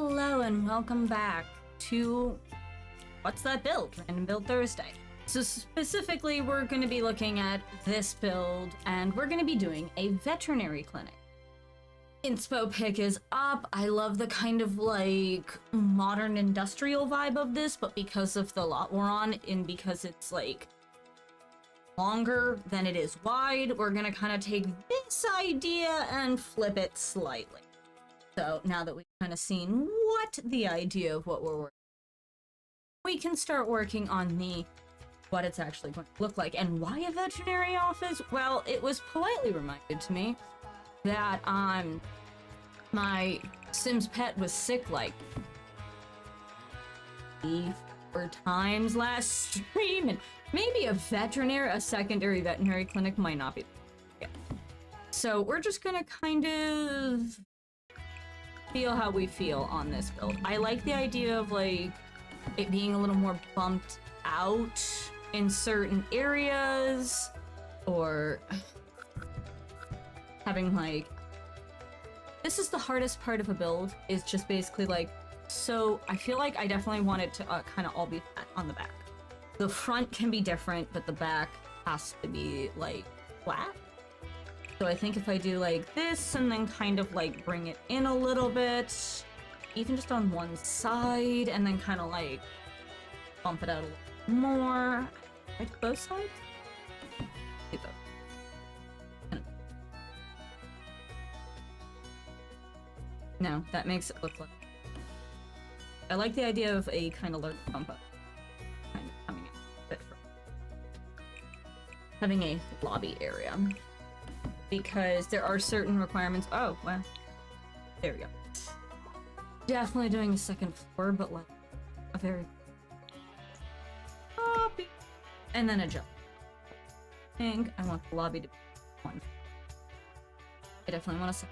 Hello and welcome back to What's That Build? Random Build Thursday. So specifically, we're going to be looking at this build, and we're going to be doing a veterinary clinic. Inspo pick is up. I love the kind of like modern industrial vibe of this, but because of the lot we're on, and because it's like longer than it is wide, we're going to kind of take this idea and flip it slightly. So now that we've kind of seen what the idea of what we're working, we can start working on what it's actually going to look like. And why a veterinary office? Well, it was politely reminded to me that my Sims pet was sick like 4 times last stream, and maybe a secondary veterinary clinic might not be. Yeah. So we're just gonna kind of feel how we feel on this build. I like the idea of like it being a little more bumped out in certain areas, or having like, this is the hardest part of a build, is just basically like, so I feel like I definitely want it to kind of all be flat on the back. The front can be different, but the back has to be like flat. So I think if I do like this and then kind of like bring it in a little bit, even just on one side, and then kind of like bump it out a little more. Like both sides? Do both. No, that makes it look like... I like the idea of a kind of large bump up. Kind of coming in a bit from... having a lobby area. Because there are certain requirements. Oh, well. There we go. Definitely doing a second floor, but like a very lobby. And then a jump. I think I want the lobby to be one. I definitely want to.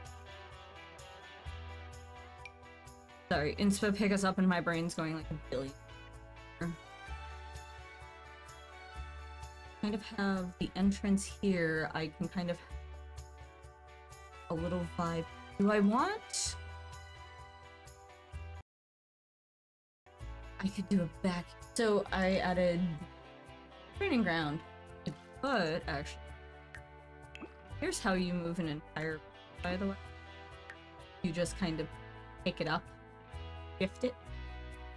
Sorry, inspo pick us up and my brain's going like a billion. Kind of have the entrance here. I can kind of a little vibe. Do I want? I could do a back. So I added training ground. But actually, here's how you move an entire. By the way, you just kind of pick it up, shift it.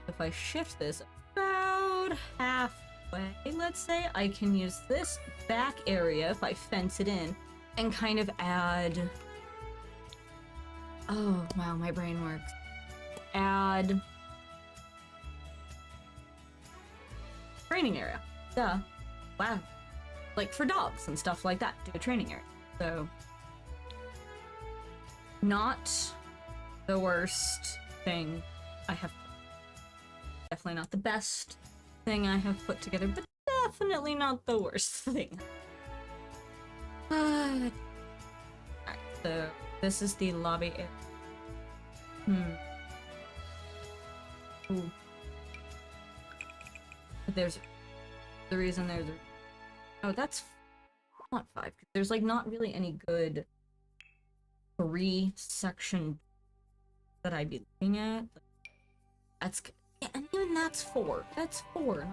If I shift this about halfway, let's say, I can use this back area if I fence it in and kind of add. Oh, wow, my brain works. Add training area. Duh. Wow. Like for dogs and stuff like that, do a training area. So, not the worst thing I have. Definitely not the best thing I have put together, but definitely not the worst thing. Alright, so this is the lobby area. Ooh. There's the reason there's a... Oh, that's not 5. There's like not really any good 3-section that I'd be looking at. That's... Yeah, and even that's 4. That's 4.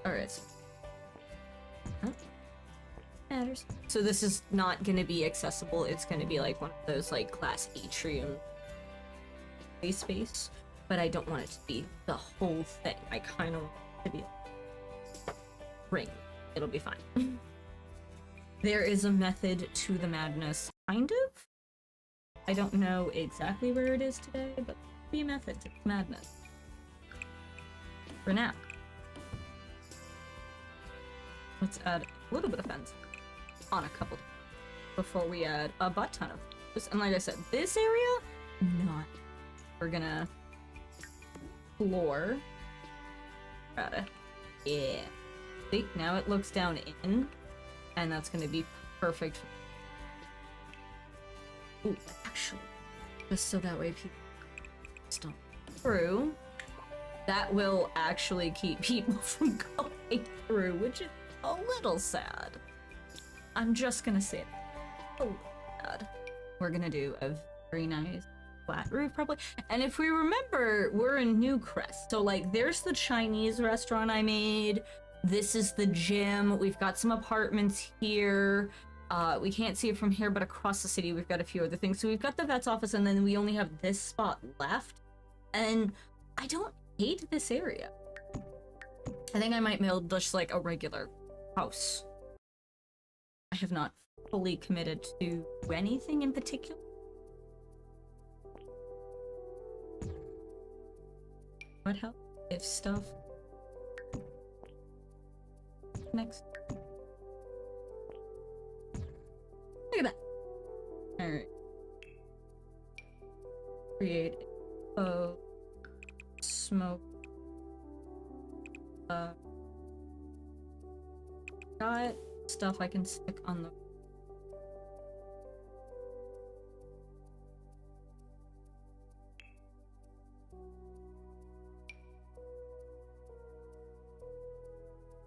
Alright. Huh? Matters. So this is not gonna be accessible. It's gonna be like one of those like class atrium space, but I don't want it to be the whole thing. I kind of want it to be ring. It'll be fine. There is a method to the madness, kind of. I don't know exactly where it is today, but there'll be a method to the madness. For now. Let's add a little bit of fence on a couple before we add a butt ton of this. And like I said, this area, not. We're gonna floor. Got it. Yeah. See, now it looks down in, and that's gonna be perfect. Ooh, actually, just so that way people stomp through. That will actually keep people from going through, which is a little sad. I'm just gonna say it. A little sad. We're gonna do a very nice flat roof probably. And if we remember, we're in Newcrest. So like there's the Chinese restaurant I made. This is the gym. We've got some apartments here. We can't see it from here, but across the city we've got a few other things. So we've got the vet's office, and then we only have this spot left. And I don't hate this area. I think I might build just like a regular house. I have not fully committed to anything in particular. What help if stuff next? Look at that. All right. Create a smoke. Got stuff I can stick on the.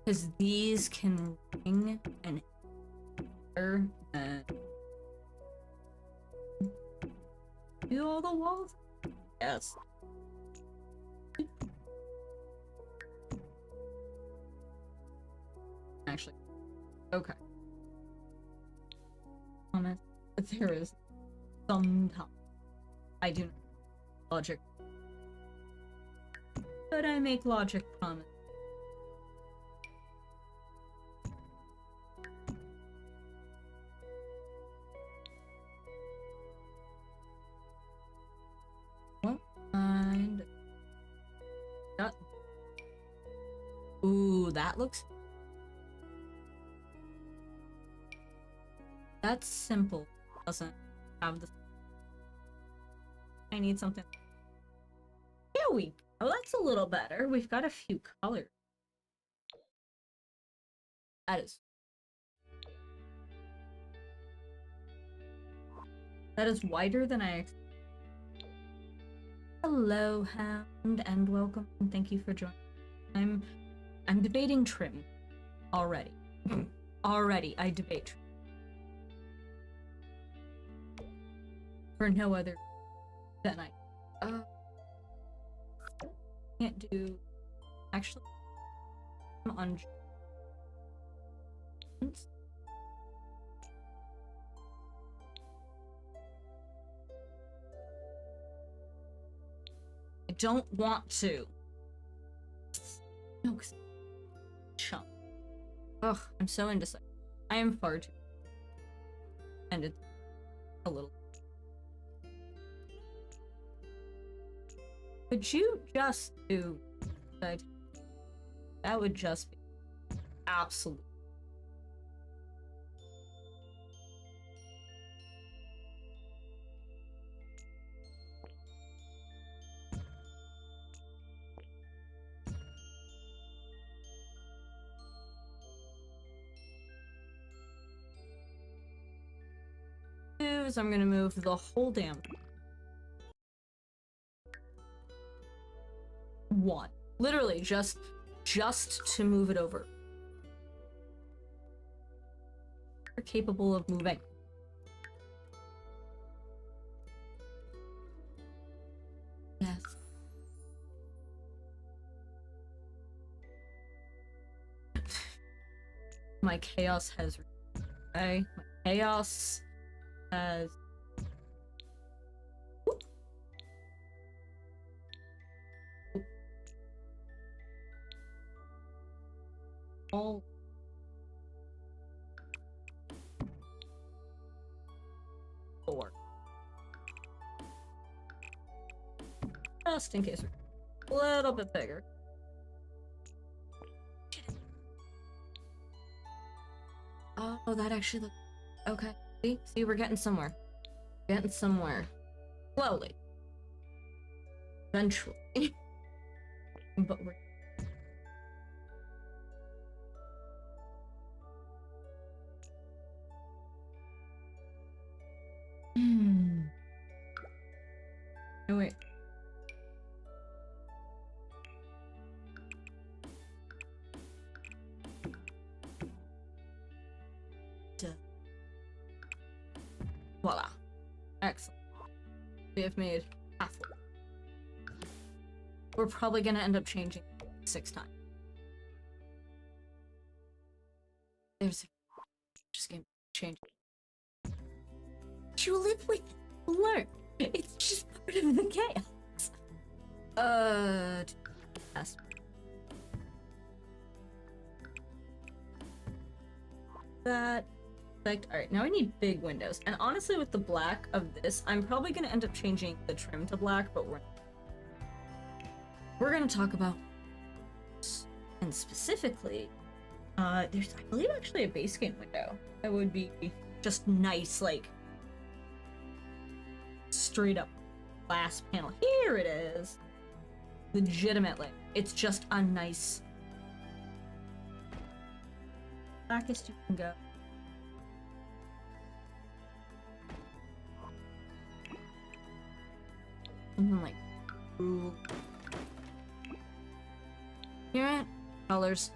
Because these can ring and air and do all the walls? Yes. Actually, okay. Comment. There is some time. I do not logic. But I make logic comments. And ooh, that looks. That's simple. Doesn't have the. I need something. Here we go. That's a little better. We've got a few colors. That is. That is wider than I expected. Hello, Hound, and welcome, and thank you for joining. I'm debating trim already. Already, I debate trim. For no other than I can't do. Actually, I'm on. I don't want to. No, chump. Ugh, I'm so indecisive. I am far too. And it's a little. Could you just do that? That would just be absolute. Is I'm gonna move the whole damn one. Literally just to move it over. We're capable of moving. Yes. My chaos has. Okay, my chaos has. All. Four. Just in case we're a little bit bigger. Oh, that actually looks okay. See, we're getting somewhere. Getting somewhere. Slowly. Eventually. But we're. Oh, wait. Duh. Voila. Excellent. We have made half full. We're probably gonna end up changing 6 times. There's just gonna change. You live with learn. It's just part of the chaos. Yes. That. Alright, now I need big windows. And honestly, with the black of this, I'm probably gonna end up changing the trim to black, but we're gonna talk about this. And specifically, there's, I believe, actually a base game window that would be just nice, like, straight up glass panel. Here it is. Legitimately. It's just a nice blackest you can go. Something like ooh. Here, colors.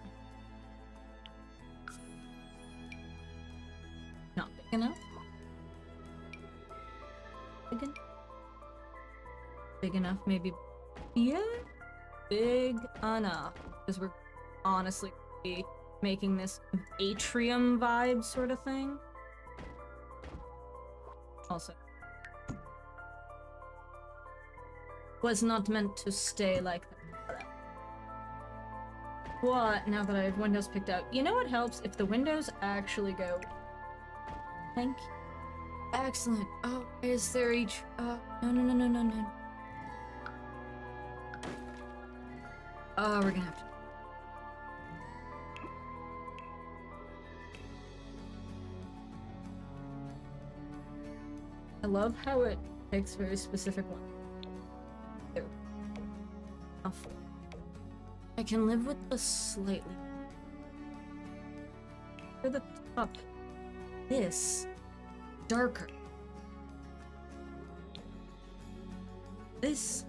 Not big enough. Big enough, maybe. Yeah, big enough. Because we're honestly making this atrium vibe sort of thing. Also, was not meant to stay like that. What? Now that I have windows picked out, you know what helps? If the windows actually go. Thank you. Excellent. Oh, is there each? No. Oh, we're gonna have to. I love how it picks very specific ones. There. I can live with the slightly. For the top. This. Darker. This.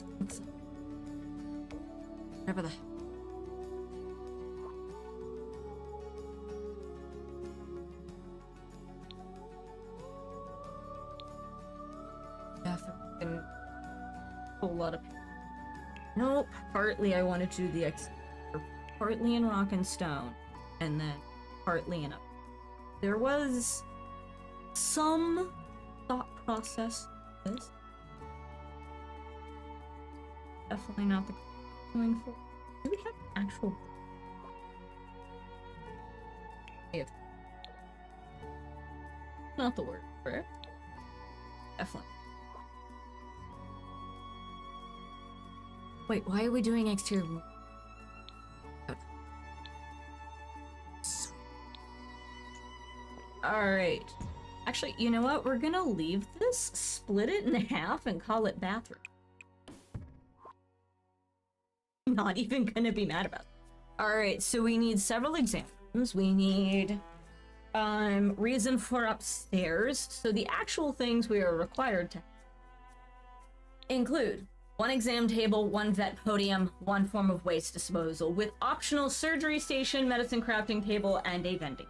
Whatever the. Yeah, fucking whole lot of. Nope. Partly I wanted to do the partly in rock and stone, and then partly in a. There was some thought process to this. Definitely not the going for. Do we have actual? If not the word for it. Definitely. Wait, why are we doing exterior? Alright. Actually, you know what? We're gonna leave this, split it in half, and call it bathroom. Not even gonna be mad about it. Alright, so we need several examples. We need reason for upstairs. So the actual things we are required to include 1 exam table, 1 vet podium, 1 form of waste disposal, with optional surgery station, medicine crafting table, and a vending.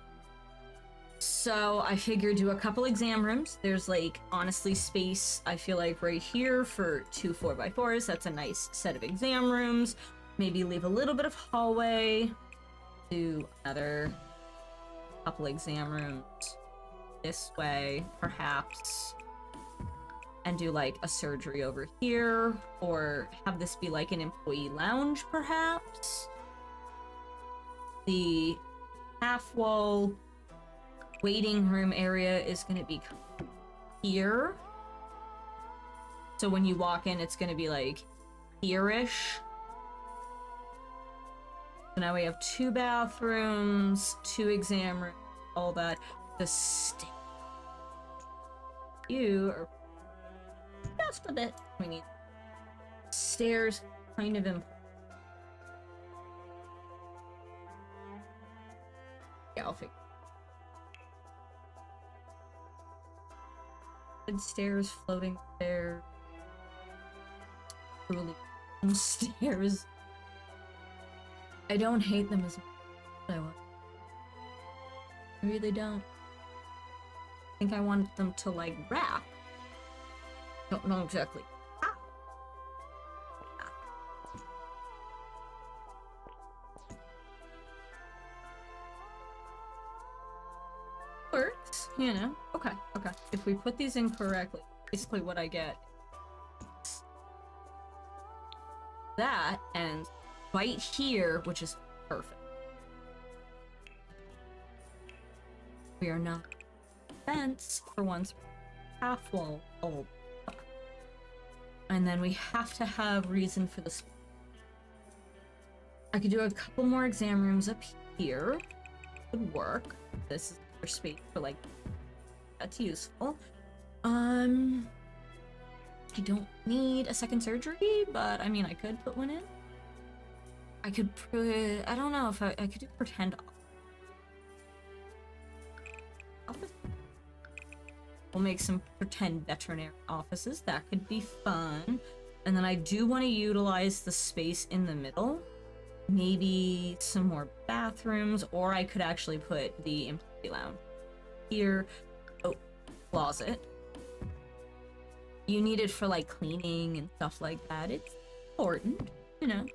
So I figured do a couple exam rooms. There's like, honestly, space, I feel like right here for 2 4x4s. That's a nice set of exam rooms. Maybe leave a little bit of hallway. Do another couple exam rooms this way, perhaps. And do like a surgery over here, or have this be like an employee lounge, perhaps. The half wall waiting room area is going to be here. So when you walk in, it's going to be like here-ish. So now we have 2 bathrooms, 2 exam rooms, all that. The you are just a bit. We need stairs, kind of important. Yeah, I'll figure. Stairs, floating stairs, truly stairs. I don't hate them as much as I want. I really don't. I think I want them to like wrap. Don't know exactly. Ah. Works, you know. Okay, okay. If we put these in correctly, basically what I get is that and right here, which is perfect. We are not fence for once. Half wall. Oh. And then we have to have reason for this. I could do a couple more exam rooms up here. Would work. This is for space for like that's useful. I don't need a second surgery, but I mean I could put one in. I could put I don't know if I could do pretend office. We'll make some pretend veterinary offices. That could be fun. And then I do want to utilize the space in the middle. Maybe some more bathrooms, or I could actually put the employee lounge here. Oh, closet. You need it for like cleaning and stuff like that. It's important, you know.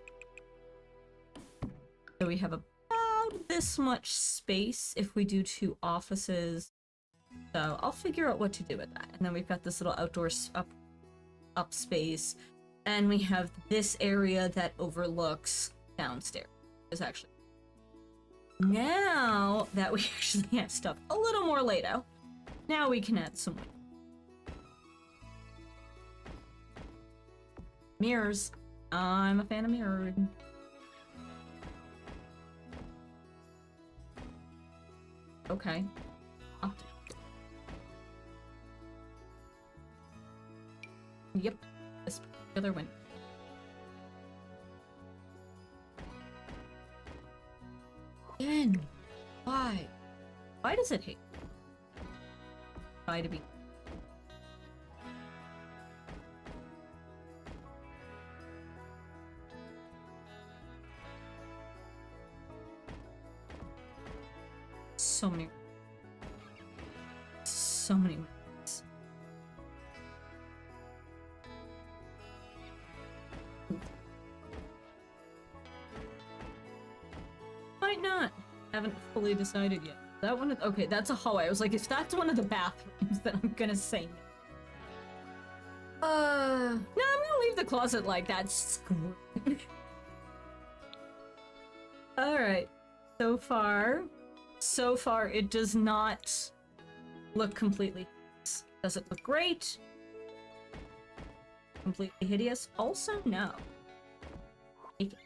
So we have about this much space if we do 2 offices. So I'll figure out what to do with that. And then we've got this little outdoor up space, and we have this area that overlooks downstairs. Is actually now that we actually have stuff a little more laid out. Now we can add some mirrors. I'm a fan of mirrors. Okay. Yep, this particular one. Again, why? Why does it hate? Try to be. So many. So many ways. Might not. Haven't fully decided yet. That one, okay, that's a hallway. I was like, if that's one of the bathrooms, then I'm gonna say no. No, I'm gonna leave the closet like that. Screw it. Alright. So far, it does not look completely hideous. Does it look great? Completely hideous? Also, no. Take it.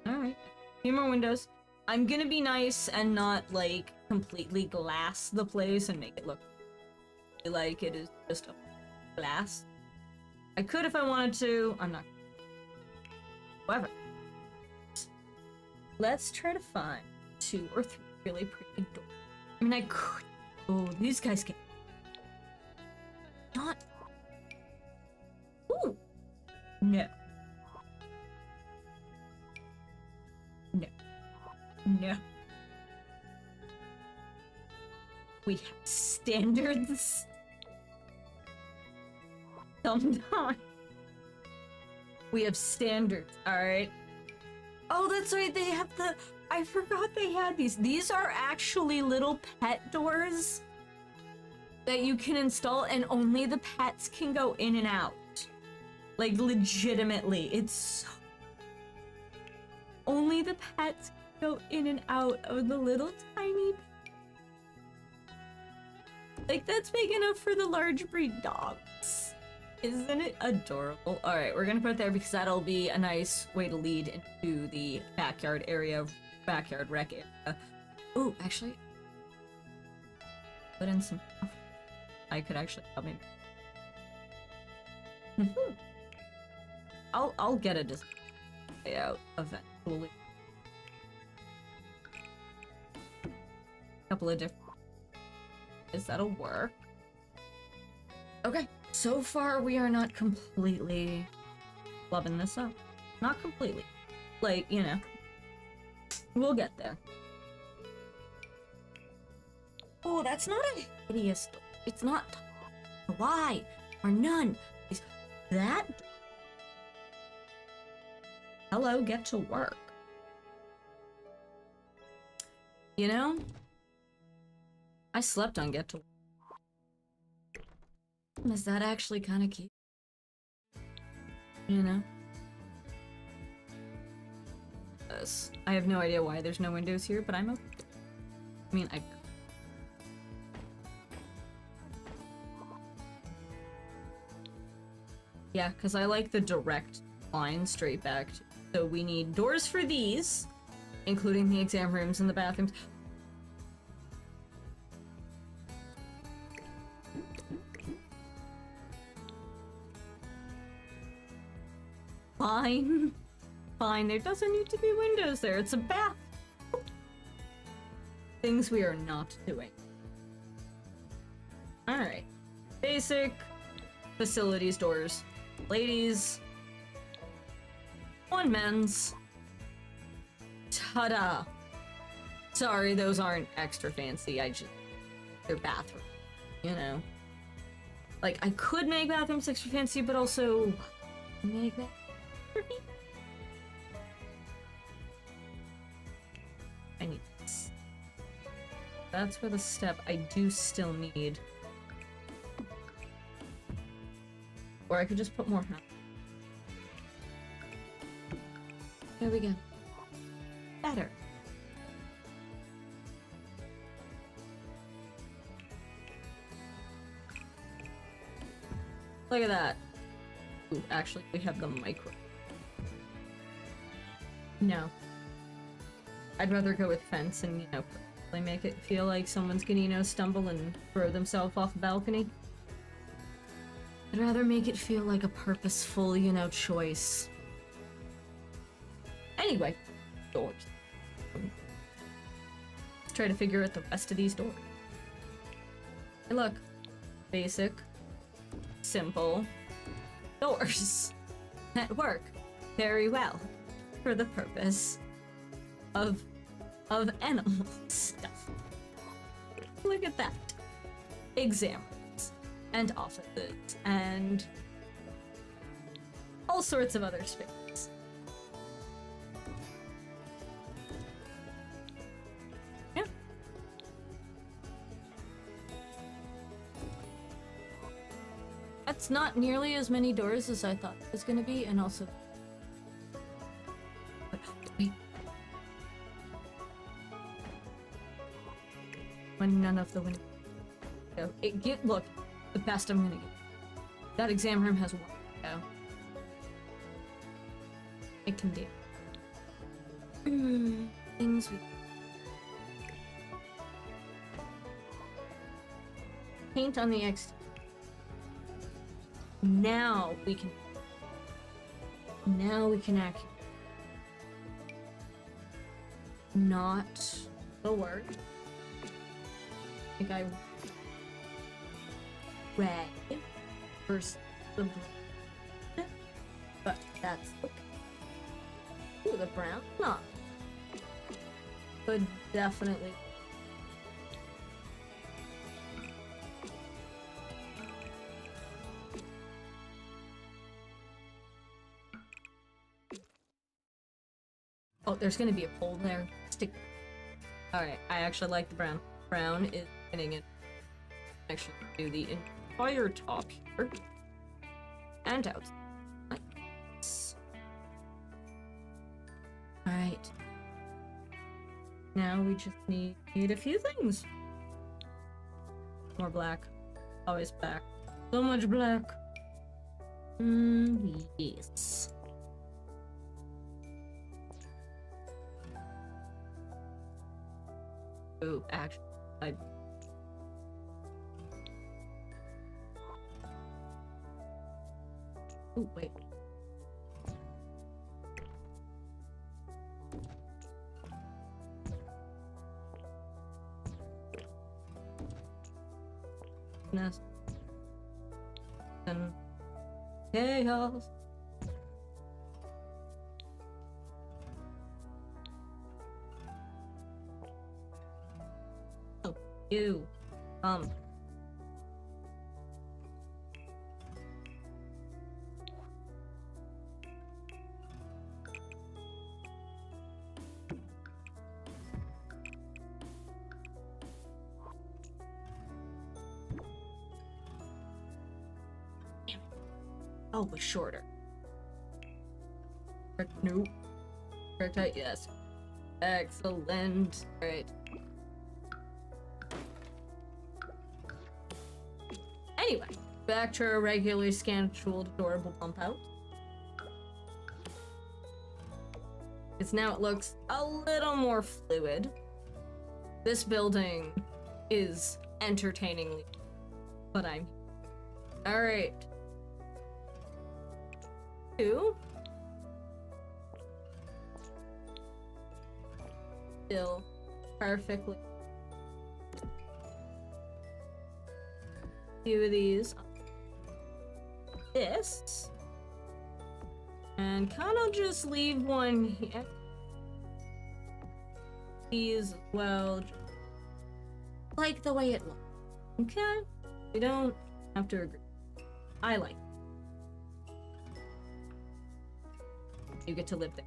Alright. A few more windows. I'm gonna be nice and not, like, completely glass the place and make it look like it is just a glass. I could if I wanted to. I'm not. However, let's try to find 2 or 3 really pretty doors. I mean, I could. Oh, these guys can. Not. Ooh. No. No. No. We have standards. Sometimes. We have standards, alright? Oh, that's right, they have the... I forgot they had these. These are actually little pet doors that you can install, and only the pets can go in and out. Like, legitimately. It's so... Only the pets can go in and out of the little tiny... Like, that's big enough for the large breed dogs. Isn't it adorable? Alright, we're gonna put it there because that'll be a nice way to lead into the backyard area, backyard rec area. Oh, actually, put in some... I could actually probably... I'll get a design layout eventually. Couple of different... That'll work. Okay, so far we are not completely loving this up. Not completely. Like, you know, we'll get there. Oh, that's not a hideous... It's not... Why? Or none that. Hello, get to work. You know, I slept on get to work. Is that actually kind of cute? You know? I have no idea why there's no windows here, but I'm okay. I mean, yeah, because I like the direct line straight back. So we need doors for these, including the exam rooms and the bathrooms. Fine. Fine, there doesn't need to be windows there. It's a bath. Things we are not doing. Alright. Basic facilities doors. Ladies. One men's. Ta-da! Sorry, those aren't extra fancy. They're bathroom. You know? Like, I could make bathrooms extra fancy, but also make that for me. I need this. That's for the step I do still need. Or I could just put more. There we go. Better. Look at that. Ooh, actually, we have the micro. No. I'd rather go with fence and, you know, make it feel like someone's gonna, you know, stumble and throw themselves off a balcony. I'd rather make it feel like a purposeful, you know, choice. Anyway, doors. Let's try to figure out the rest of these doors. Hey, look. Basic. Simple. Doors. That work very well for the purpose of animal stuff. Look at that. Exam rooms and offices and all sorts of other spaces. Yeah. That's not nearly as many doors as I thought it was gonna be, and also when none of the windows go. Look, the best I'm gonna get. That exam room has one window. It can do. Things we paint on the exterior. Now we can actually not the word. I think I red versus the blue, but that's okay. Ooh, the brown, not. But definitely. Oh, there's gonna be a pole there. Stick. Alright, I actually like the brown. Brown is getting it. Actually, do the entire top here. And out. Nice. Alright. Now we just need a few things. More black. Always black. So much black. Yes. Oh, actually, oh, wait. Nest. And chaos. Oh, you. Oh, was shorter. Nope. Correct height, yes. Excellent. Right. Anyway, back to our regularly scheduled adorable pump out. Because now it looks a little more fluid. This building is entertainingly, but I'm alright. 2. Still perfectly. Few of these. This. And kind of just leave one here. These, well, like the way it looks. Okay? We don't have to agree. I like it. You get to live there.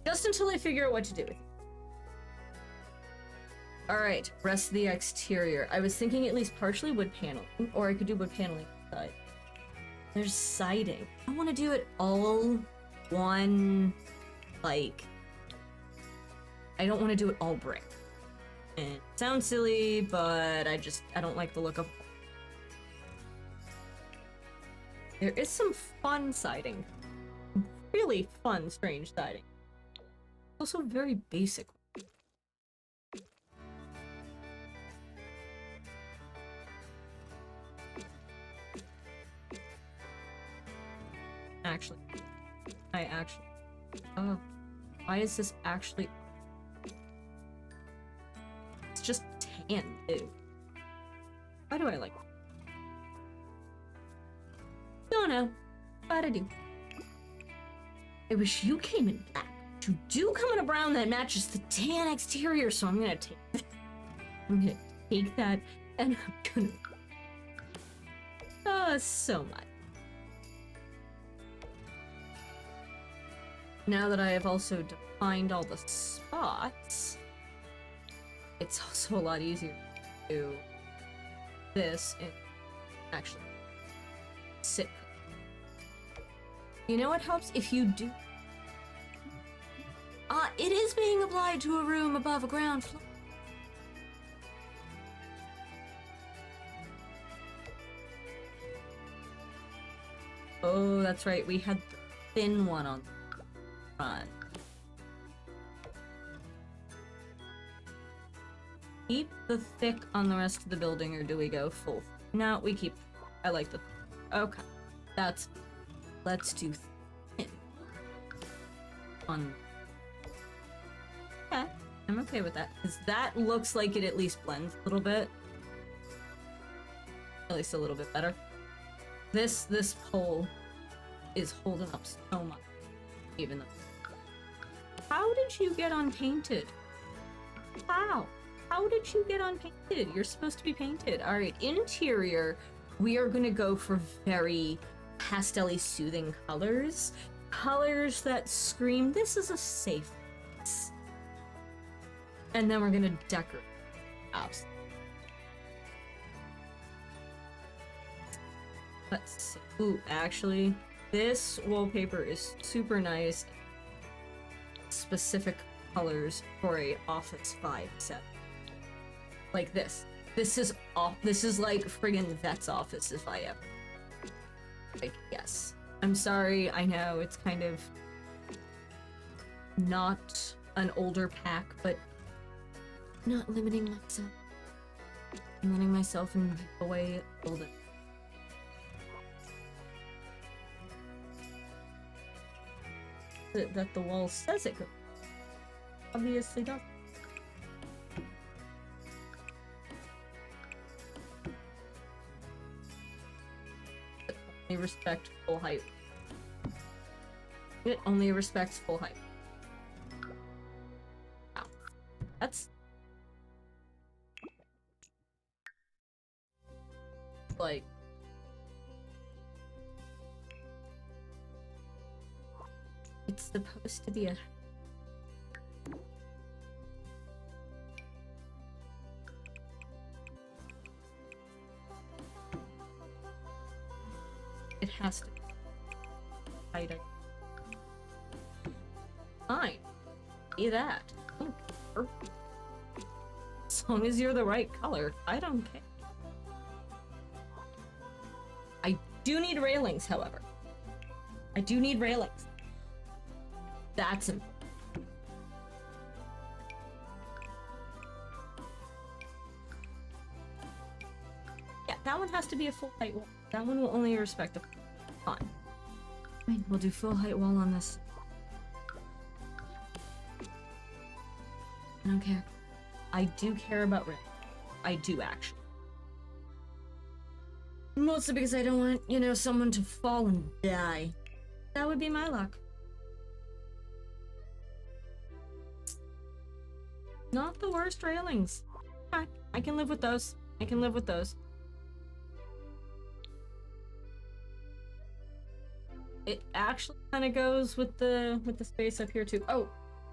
Just until I figure out what to do with it. Alright, rest of the exterior. I was thinking at least partially wood paneling, or I could do wood paneling inside. There's siding. I want to do it all one, like, I don't want to do it all brick. And it sounds silly, but I don't like the look of. There is some fun siding. Really fun, strange siding. Also very basic. Oh, why is this actually? It's just tan, too. Why do I like it? Don't know, but I do. I wish you came in black. You do come in a brown that matches the tan exterior, so I'm gonna take that, and I'm gonna so much. Now that I have also defined all the spots, it's also a lot easier to do this and actually sit. You know what helps? If you do... it is being applied to a room above a ground floor. Oh, that's right. We had the thin one on the front. Keep the thick on the rest of the building, or do we go full? No, we keep... I like the... Okay. That's... Let's do thin. On... Okay. I'm okay with that. Because that looks like it at least blends a little bit. At least a little bit better. This pole is holding up so much. Even though... How did you get unpainted? How? How did you get unpainted? You're supposed to be painted. Alright, interior, we are gonna go for very pastel-y soothing colors. Colors that scream, this is a safe place. And then we're gonna decorate. Absolutely. Let's see. Ooh, actually, this wallpaper is super nice. Specific colors for a Office 5 set. Like this. This is like friggin' vet's office if I ever. Like, yes. I'm sorry, I know it's kind of not an older pack, but not limiting myself. I'm letting myself in the way older. That the wall says it goes. Obviously doesn't. Only respect full height. It only respects full height. Wow. That's like it's supposed to be a it has to be. height. Fine. Be that. Oh, perfect. As long as you're the right color, I don't care. I do need railings, however. I do need railings. That's important. Yeah, that one has to be a full height wall. That one will only respect a fine. Fine, we'll do full height wall on this. I don't care. I do care about railings. I do actually. Mostly because I don't want, you know, someone to fall and die. That would be my luck. Not the worst railings. I can live with those. I can live with those. It actually kind of goes with the space up here too. Oh,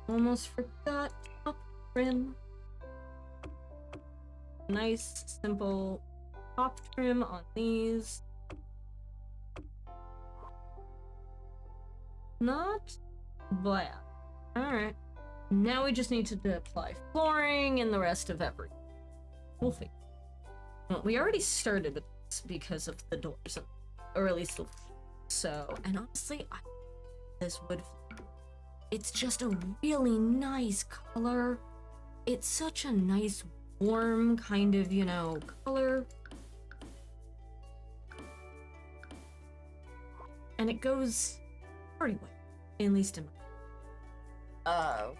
almost forgot top trim. Nice, simple top trim on these. Not bad. Alright. Now we just need to apply flooring and the rest of everything. We'll figure. Well, we already started with this because of the doors, or at least the... So, and honestly, this wood, it's just a really nice color. It's such a nice, warm kind of, you know, color. And it goes pretty well, at least in my...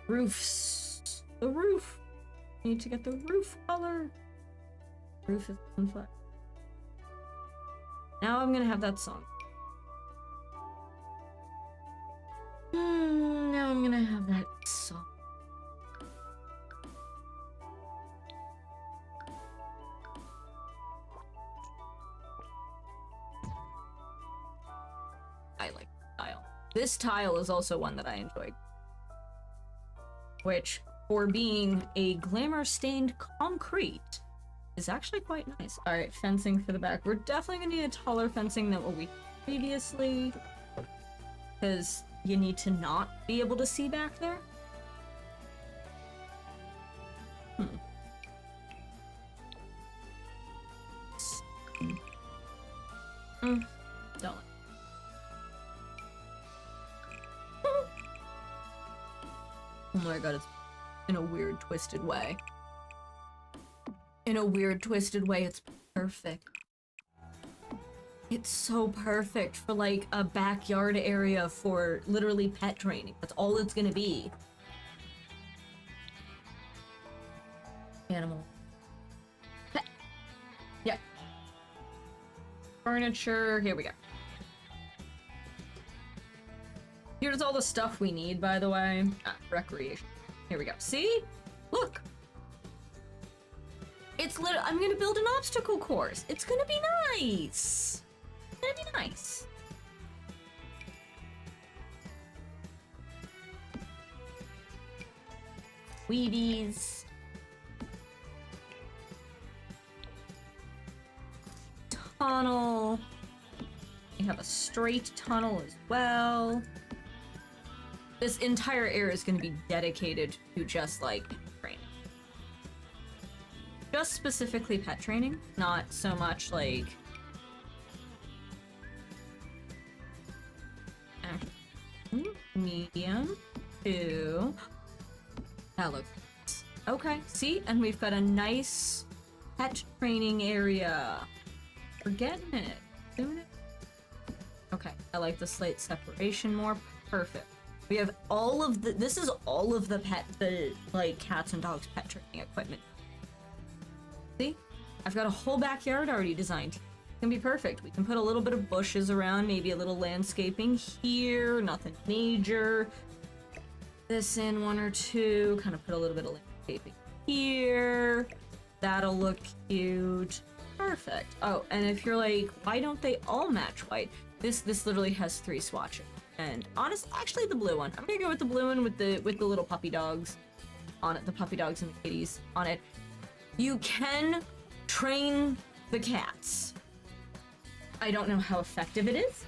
roofs. The roof. Need to get the roof color. Roof is on fire. Now I'm gonna have that song. Now I'm gonna have that song. I like the tile. This tile is also one that I enjoyed. Which, for being a glamour-stained concrete, is actually quite nice. Alright, fencing for the back. We're definitely gonna need a taller fencing than what we previously, because you need to not be able to see back there. Don't. Oh my god, it's in a weird, twisted way. In a weird, twisted way, it's perfect. It's so perfect for, like, a backyard area for literally pet training. That's all it's gonna be. Animal. Pet. Yeah. Furniture. Here we go. Here's all the stuff we need, by the way. Recreation. Here we go. See? Look! It's I'm gonna build an obstacle course. It's gonna be nice. It's gonna be nice. Weedies. Tunnel. We have a straight tunnel as well. This entire area is going to be dedicated to just, like, training. Just specifically pet training, not so much, like... medium to... That looks nice. Okay, see? And we've got a nice pet training area. We're getting it. Doing it. Okay, I like the slate separation more. Perfect. We have all of the, this is all of the like, cats and dogs pet training equipment. See? I've got a whole backyard already designed. It's gonna be perfect. We can put a little bit of bushes around, maybe a little landscaping here, nothing major. This in one or two, kind of put a little bit of landscaping here. That'll look cute. Perfect. Oh, and if you're like, why don't they all match white? This literally has 3 swatches. And honestly, actually the blue one. I'm gonna go with the blue one with the little puppy dogs on it, the puppy dogs and the kitties on it. You can train the cats. I don't know how effective it is.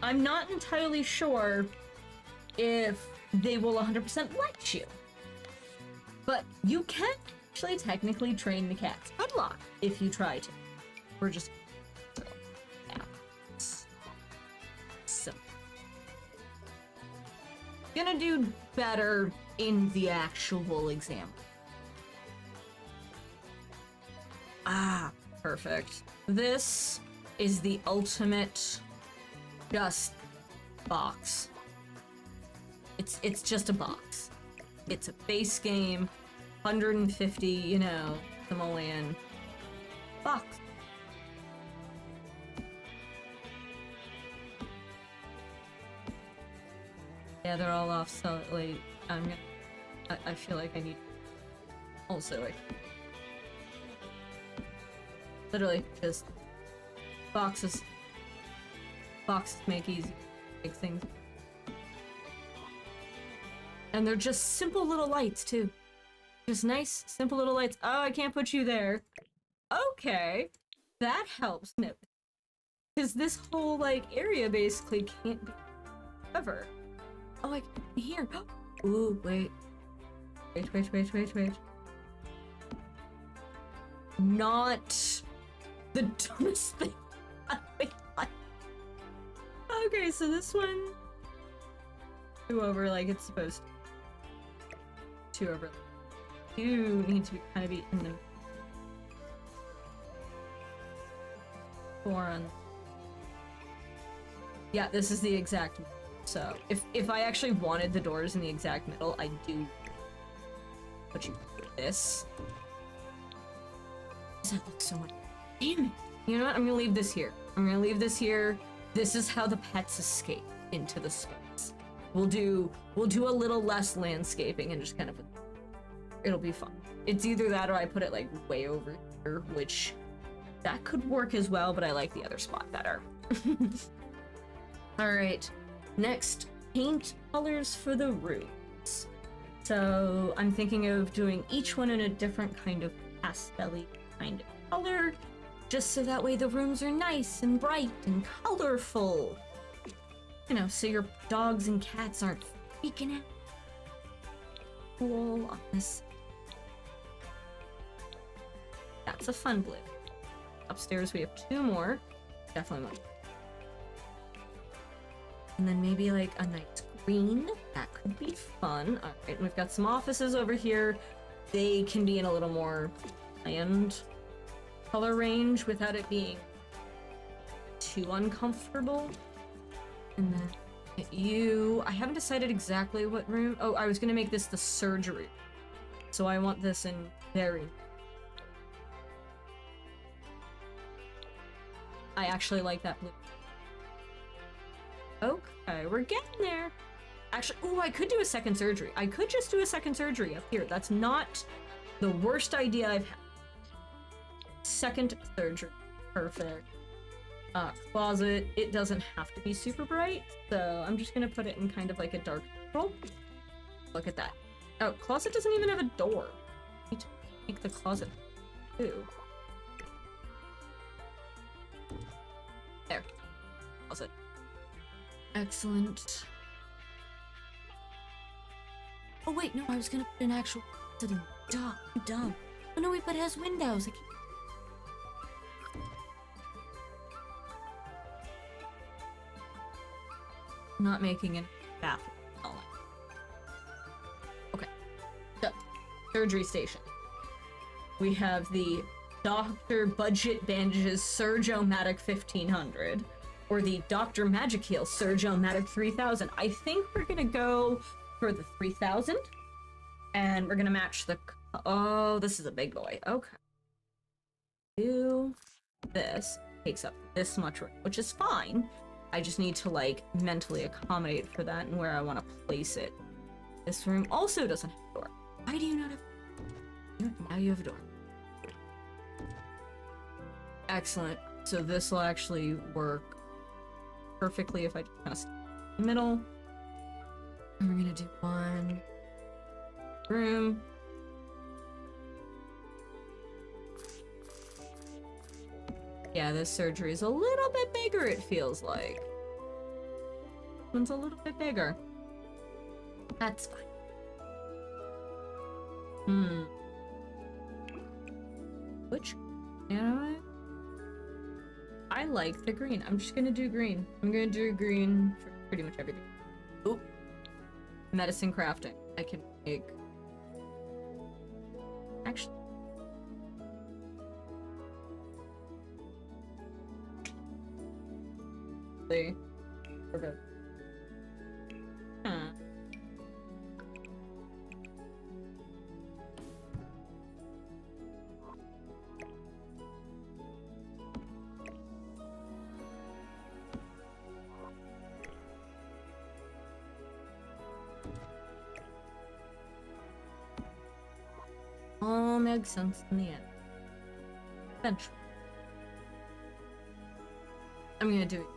I'm not entirely sure if they will 100% let you. But you can actually technically train the cats. Good luck if you try to. We're just... yeah. So... gonna do better in the actual exam. Ah, perfect. This is the ultimate just box. It's just a box. It's a base game, 150, you know, simoleon box. Yeah, they're all off slightly. I feel like I need... also, literally, just boxes make easy, big things. And they're just simple little lights, too. Just nice, simple little lights. Oh, I can't put you there. Okay. That helps. No. Because this whole, like, area basically can't be ever. Oh, I can hear. Ooh, wait. Wait. Not the dumbest thing I've made life. Okay, so this one... two over like it's supposed to. Two over. You need to kind of be in the... four on... yeah, this is the exact... so, if I actually wanted the doors in the exact middle, I do put you through this. Does that look so much? Damn it! You know what? I'm gonna leave this here. This is how the pets escape into the space. We'll do a little less landscaping and just kind of... it'll be fun. It's either that or I put it like way over here, which that could work as well, but I like the other spot better. All right. Next, paint colors for the rooms. So I'm thinking of doing each one in a different kind of pastel-y kind of color, just so that way the rooms are nice and bright and colorful. You know, so your dogs and cats aren't freaking out. Cool on this. That's a fun blue. Upstairs we have two more. Definitely one. And then maybe like a nice green. That could be fun. Alright, we've got some offices over here. They can be in a little more bland color range without it being too uncomfortable. And then I haven't decided exactly what room. Oh, I was gonna make this the surgery. So I want this in very... I actually like that blue. Okay, we're getting there. Actually, oh, I could do a second surgery. I could just do a second surgery up here. That's not the worst idea I've had. Second surgery. Perfect. Closet. It doesn't have to be super bright, so I'm just gonna put it in kind of like a dark purple. Look at that. Oh, closet doesn't even have a door. I need to make the closet too. There. Closet. Excellent. Oh wait, no, I was gonna put an actual closet in. Duh, I'm dumb. Oh no, wait, but it has windows. Not making a bathroom. Oh. Okay. So, surgery station. We have the Dr. Budget Bandages Surge-O-Matic 1500, or the Dr. Magic Heal Surge-O-Matic 3000. I think we're gonna go for the 3000, and we're gonna match the... oh, this is a big boy. Okay. Do this. Takes up this much room, which is fine. I just need to, like, mentally accommodate for that and where I want to place it. This room also doesn't have a door. Why do you not have... now you have a door. Excellent. So this will actually work perfectly if I just kind of stay in the middle. And we're gonna do one room. Yeah, this surgery is a little bit bigger, it feels like. One's a little bit bigger. That's fine. Which, you know what? I like the green. I'm just gonna do green. I'm gonna do green for pretty much everything. Oop. Medicine crafting. I can make... Actually... We're good. Huh. All makes sense in the end. Eventually. I'm gonna do it.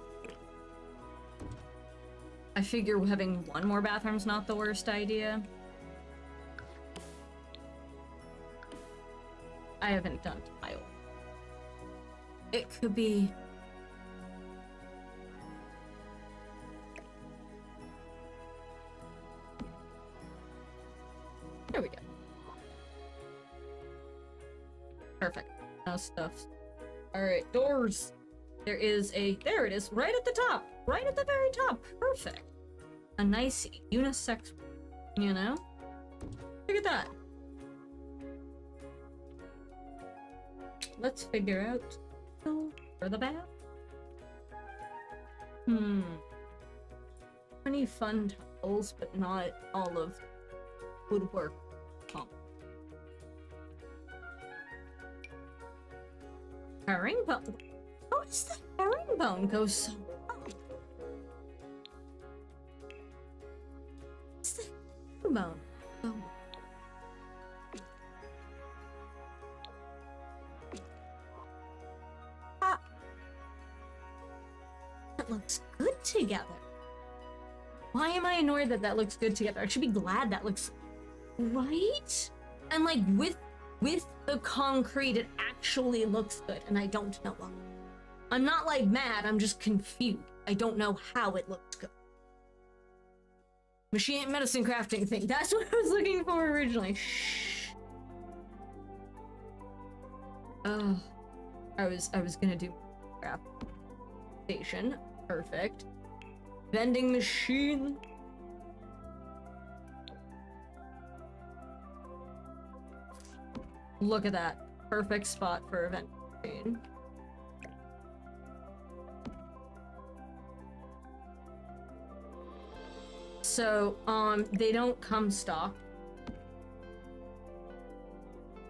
I figure having one more bathroom's not the worst idea. I haven't done tile. It could be... There we go. Perfect. No stuff. Alright, doors. There is a... There it is, right at the top. Right at the very top. Perfect. A nice unisex, you know? Look at that. Let's figure out for the bath. Many fun tiles, but not all of woodwork. Herringbone. How does the herringbone go so wrong? What's the herringbone? Oh. That looks good together. Why am I annoyed that that looks good together? I should be glad that looks right. And like with the concrete, it actually looks good, and I don't know why. I'm not like mad, I'm just confused. I don't know how it looks good. Machine medicine crafting thing. That's what I was looking for originally. Shh. Oh, I was gonna do craft station. Perfect. Vending machine. Look at that. Perfect spot for a vending machine. So, they don't come stock.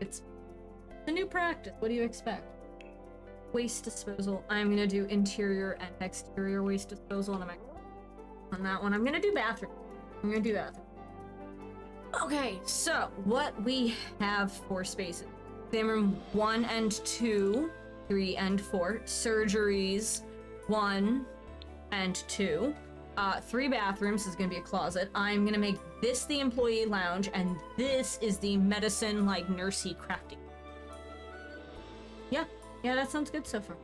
It's a new practice. What do you expect? Waste disposal. I'm gonna do interior and exterior waste disposal, and I'm on that one. I'm gonna do bathroom. I'm gonna do bathroom. Okay, so what we have for spaces. Exam room 1 and 2, 3 and 4. Surgeries 1 and 2. 3 bathrooms is gonna be a closet. I'm gonna make this the employee lounge, and this is the medicine, like, nursey crafting. Yeah, that sounds good so far.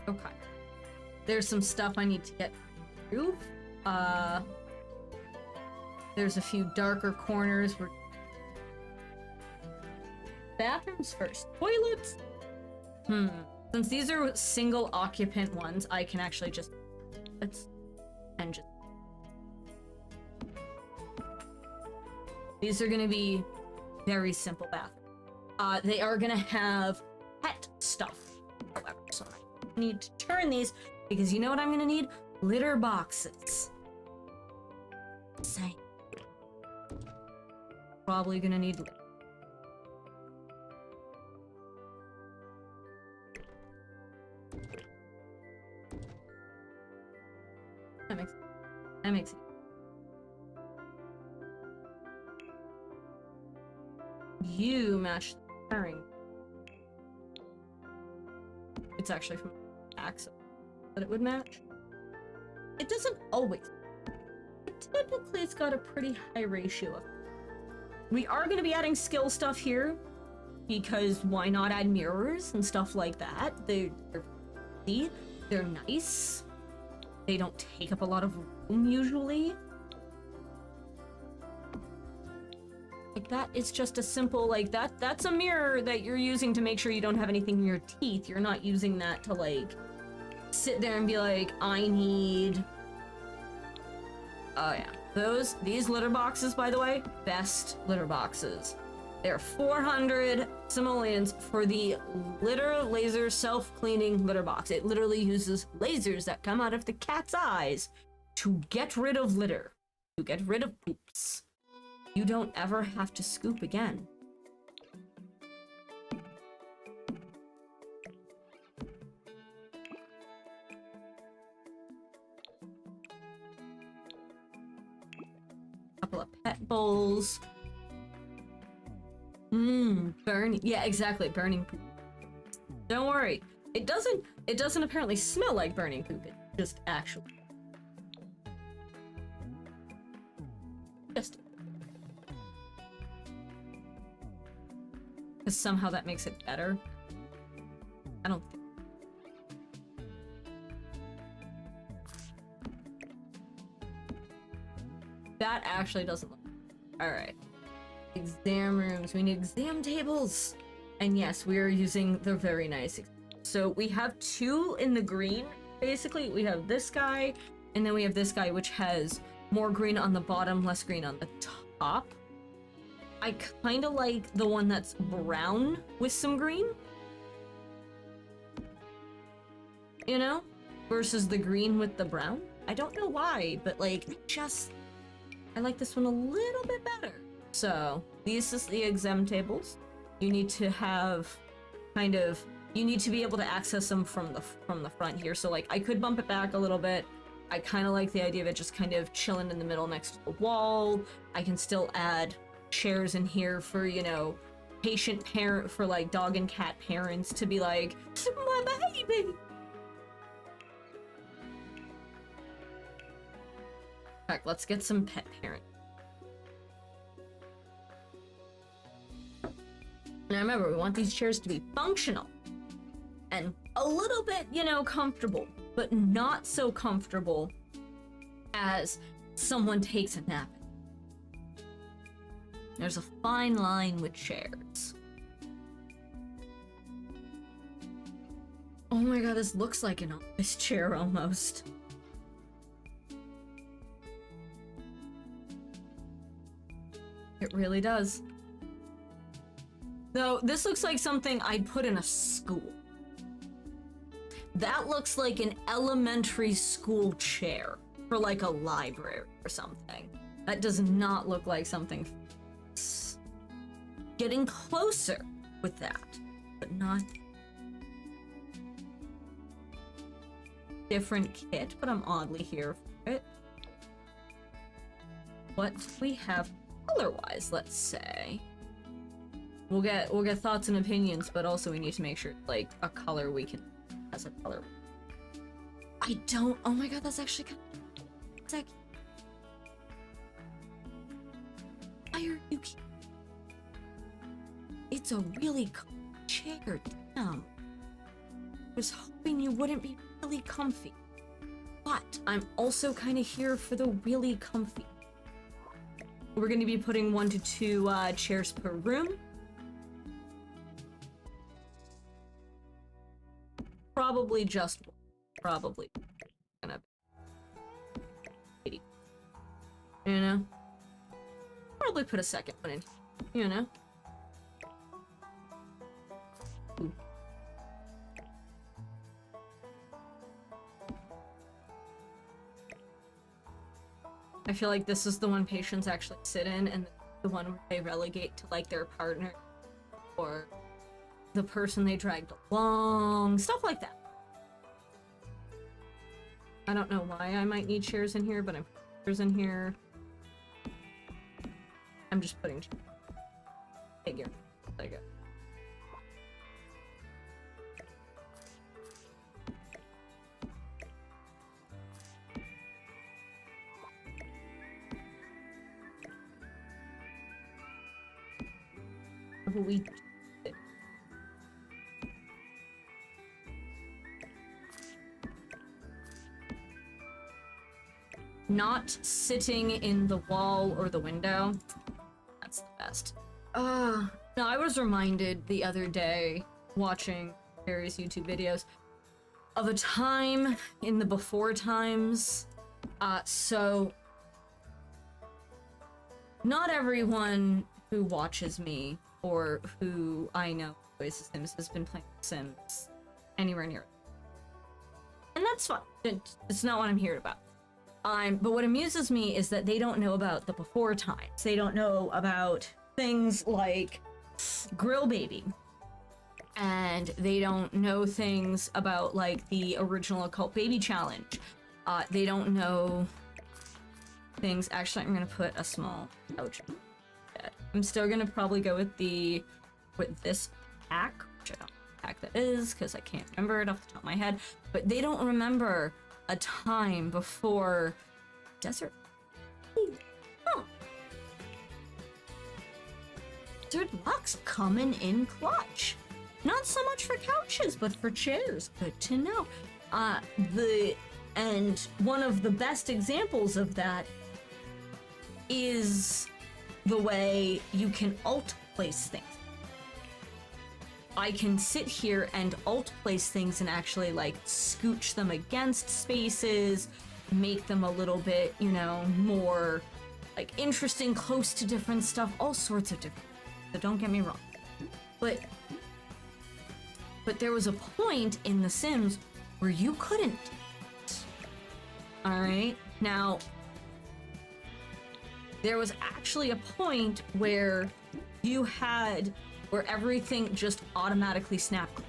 Okay. There's some stuff I need to get through. There's a few darker corners where... Bathrooms first. Toilets? Since these are single occupant ones, I can actually just... And just... These are gonna be very simple bathrooms. They are gonna have pet stuff, however, so I need to turn these, because you know what I'm gonna need? Litter boxes. Same. Probably gonna need litter. That makes sense. You match the pairing. It's actually from Axel that it would match. It doesn't always. But typically, it's got a pretty high ratio of. We are going to be adding skill stuff here, because why not add mirrors and stuff like that? They're nice. They don't take up a lot of room usually. Like that is just a simple, like that's a mirror that you're using to make sure you don't have anything in your teeth. You're not using that to like sit there and be like, I need. Oh yeah, these litter boxes, by the way, best litter boxes. They're 400 simoleons for the litter laser self-cleaning litter box. It literally uses lasers that come out of the cat's eyes to get rid of litter, to get rid of poops. You don't ever have to scoop again. Couple of pet bowls. Burning. Yeah, exactly. Burning poop. Don't worry. It doesn't apparently smell like burning poop. It just actually. Just. Because somehow that makes it better. I don't think. That actually doesn't look. Alright. Exam rooms. We need exam tables. And yes, we are using the very nice. So we have two in the green. Basically, we have this guy, and then we have this guy, which has more green on the bottom, less green on the top. I kind of like the one that's brown with some green. You know? Versus the green with the brown. I don't know why, but like, I like this one a little bit better. So, these is the exam tables. You need to have you need to be able to access them from the front here. So like, I could bump it back a little bit. I kind of like the idea of it just kind of chilling in the middle next to the wall. I can still add chairs in here for, you know, patient parent, for like dog and cat parents to be like, my baby. Alright, let's get some pet parent. Now remember, we want these chairs to be functional and a little bit, you know, comfortable, but not so comfortable as someone takes a nap. There's a fine line with chairs. Oh my god, this looks like an office chair almost. It really does. Though, this looks like something I'd put in a school. That looks like an elementary school chair for like a library or something. That does not look like something. Getting closer with that, but not. Different kit, but I'm oddly here for it. What do we have color-wise, let's say? We'll get thoughts and opinions, but also we need to make sure like a color we can as a color. I don't. Oh my god, that's actually kind of. Like, why are you? It's a really cool chair. Damn. I was hoping you wouldn't be really comfy, but I'm also kind of here for the really comfy. We're going to be putting 1 to 2 chairs per room. Probably just one. Probably gonna be 80. You know? Probably put a second one in. You know? Ooh. I feel like this is the one patients actually sit in, and the one where they relegate to like their partner or the person they dragged along, stuff like that. I don't know why I might need chairs in here, but I'm putting chairs in here. I'm just putting chairs. Figure. There you go. have we did? Not sitting in the wall or the window. That's the best. No, I was reminded the other day, watching various YouTube videos, of a time in the before times. So not everyone who watches me or who I know plays The Sims has been playing The Sims anywhere near. And that's fine. It's not what I'm here about. But what amuses me is that they don't know about the before times. They don't know about things like Grill Baby. And they don't know things about, like, the original Occult Baby Challenge. They don't know things. Actually, I'm gonna put a small couch in bed. I'm still gonna probably go with this pack, which I don't know what pack that is, because I can't remember it off the top of my head. But they don't remember a time before desert. Huh. Desert Luxe coming in clutch. Not so much for couches, but for chairs. Good to know. And one of the best examples of that is the way you can alt place things. I can sit here and alt place things and actually, like, scooch them against spaces, make them a little bit, you know, more, like, interesting, close to different stuff, all sorts of different. So don't get me wrong. But there was a point in The Sims where you couldn't. Alright? Now, there was actually a point where where everything just automatically snapped.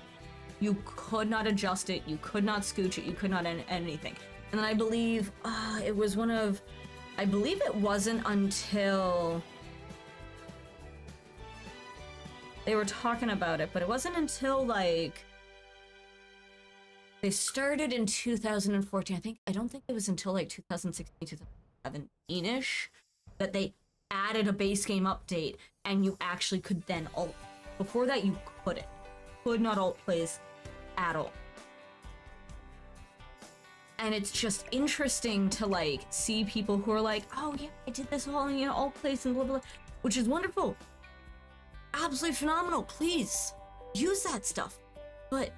You could not adjust it, you could not scooch it, you could not anything. And then I believe it wasn't until they were talking about it, but it wasn't until, like, they started in 2014. I don't think it was until, like, 2016, 2017-ish that they added a base game update and you actually could then alt. Before that, you couldn't. Could not alt plays at all. And it's just interesting to, like, see people who are like, oh yeah, I did this all, you know, alt plays and blah, blah, blah, which is wonderful. Absolutely phenomenal. Please use that stuff. But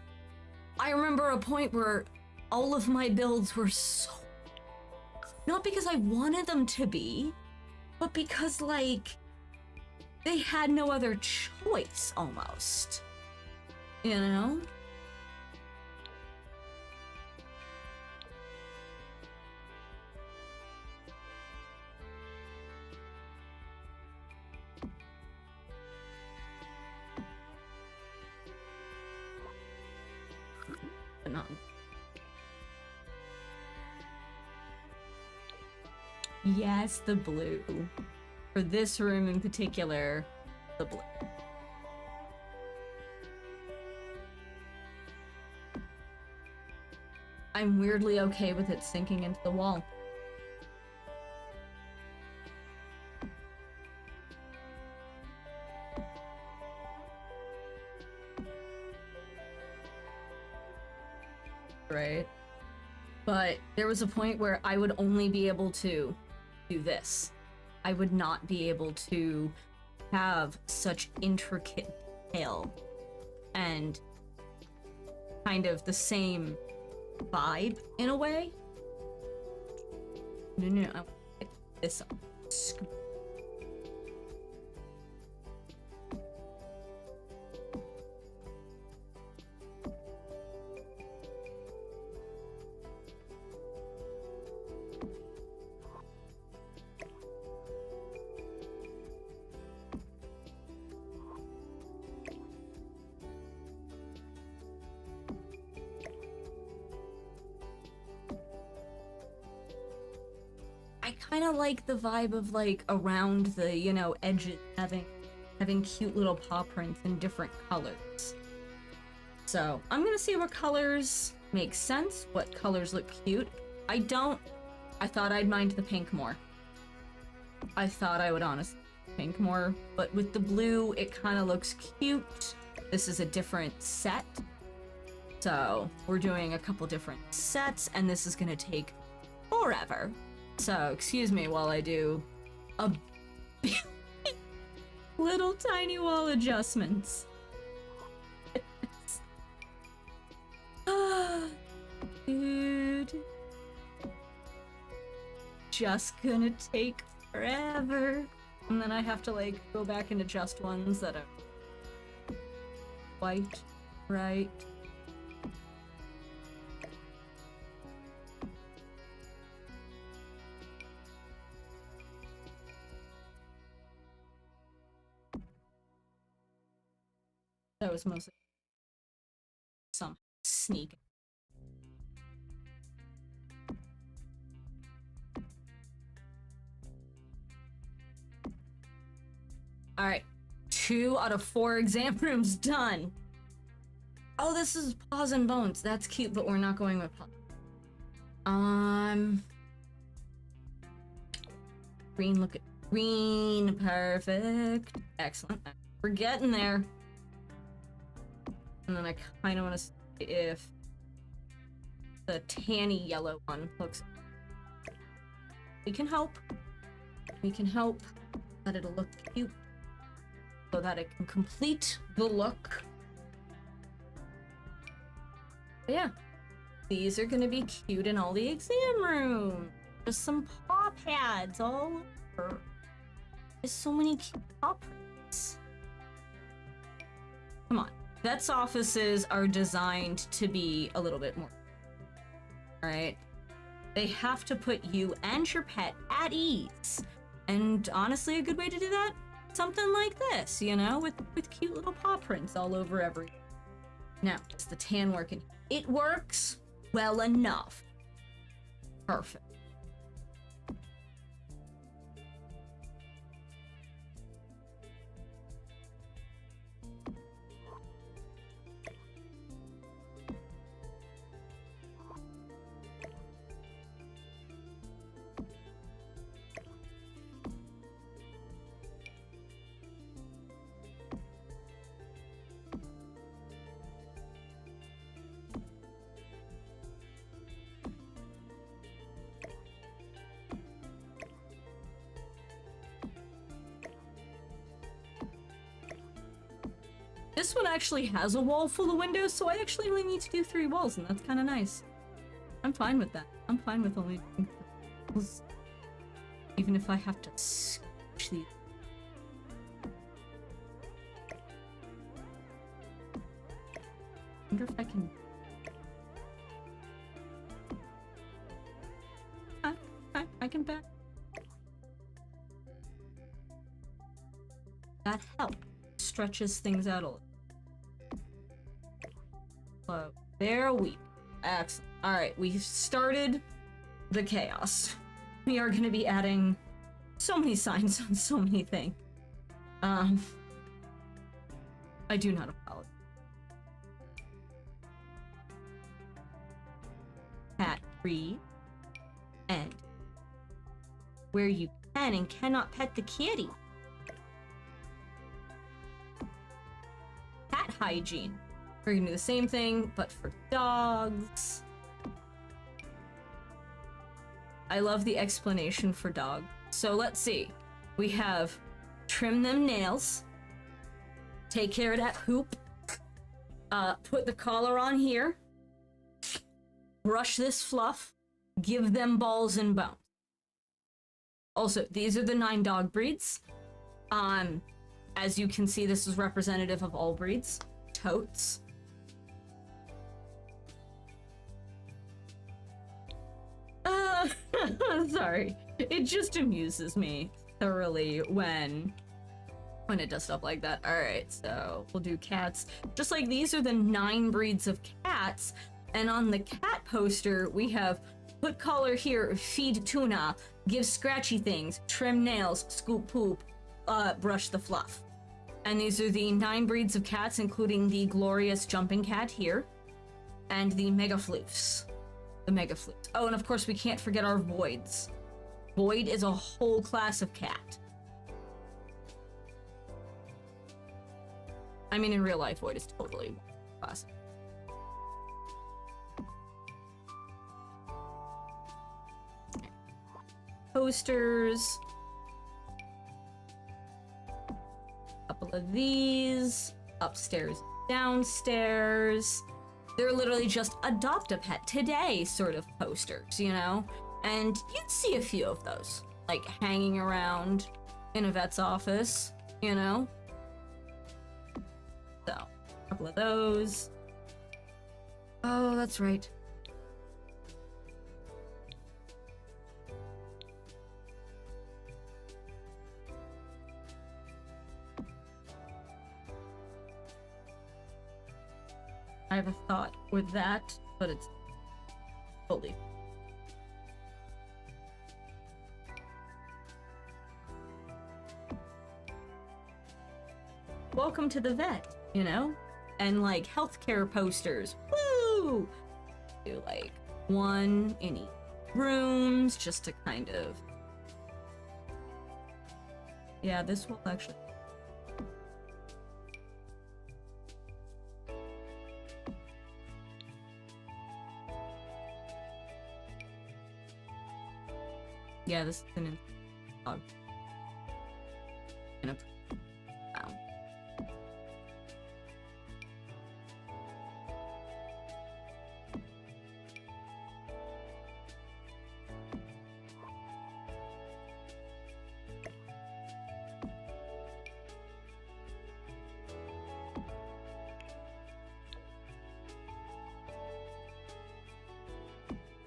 I remember a point where all of my builds were so, not because I wanted them to be, but because, like, they had no other choice, almost. You know? But not. Yes, the blue. For this room in particular, the blue. I'm weirdly okay with it sinking into the wall. Right? But there was a point where I would only be able to do this. I would not be able to have such intricate detail and kind of the same vibe in a way. No, I want to pick this up. I kind of like the vibe of, like, around the, you know, edges having cute little paw prints in different colors. So I'm gonna see what colors make sense, what colors look cute. I thought I'd mind the pink more. I thought I would honestly pink more, but with the blue, it kind of looks cute. This is a different set. So we're doing a couple different sets, and this is gonna take forever. So excuse me while I do a little tiny wall adjustments. Dude. Just gonna take forever. And then I have to like go back and adjust ones that are white, right? That was mostly some sneak. All right, 2 out of 4 exam rooms done. Oh, this is Paws and Bones. That's cute, but we're not going with Paws. Green, look at green, perfect, excellent. We're getting there. And then I kind of want to see if the tanny yellow one looks. We can help. We can help that it'll look cute, so that it can complete the look. But yeah, these are gonna be cute in all the exam rooms. Just some paw pads all over. There's so many cute paw prints. Come on. Vet's offices are designed to be a little bit more. Alright? They have to put you and your pet at ease. And honestly, a good way to do that? Something like this, you know, with cute little paw prints all over everything. Now, is the tan working? It works well enough. Perfect. This one actually has a wall full of windows, so I actually only need to do 3 walls, and that's kind of nice. I'm fine with that. I'm fine with only doing 3 walls. Even if I have to scooch these. I wonder if I can... I can back. That helps. Stretches things out a little. So, there we go. Excellent. Alright, we've started the chaos. We are going to be adding so many signs on so many things. I do not apologize. Cat free. And where you can and cannot pet the kitty. Cat hygiene. We're gonna do the same thing, but for dogs. I love the explanation for dog. So let's see. We have trim them nails. Take care of that hoop. Put the collar on here. Brush this fluff. Give them balls and bones. Also, these are the 9 dog breeds. As you can see, this is representative of all breeds. Totes. Sorry. It just amuses me thoroughly when it does stuff like that. Alright, so we'll do cats. Just like these are the 9 breeds of cats, and on the cat poster, we have put collar here, feed tuna, give scratchy things, trim nails, scoop poop, brush the fluff. And these are the 9 breeds of cats, including the glorious jumping cat here, and the mega floofs. The mega floofs. Oh, and of course we can't forget our voids. Void is a whole class of cat. I mean, in real life, Void is totally classic. Posters. Couple of these. Upstairs, downstairs. They're literally just adopt a pet today sort of posters, you know? And you'd see a few of those, like hanging around in a vet's office, you know? So, a couple of those. Oh, that's right. I have a thought with that, but it's totally. Welcome to the vet, you know? And like healthcare posters. Woo! Do like one in each rooms just to kind of. Yeah, this will actually. Yeah, this is an dog. Wow.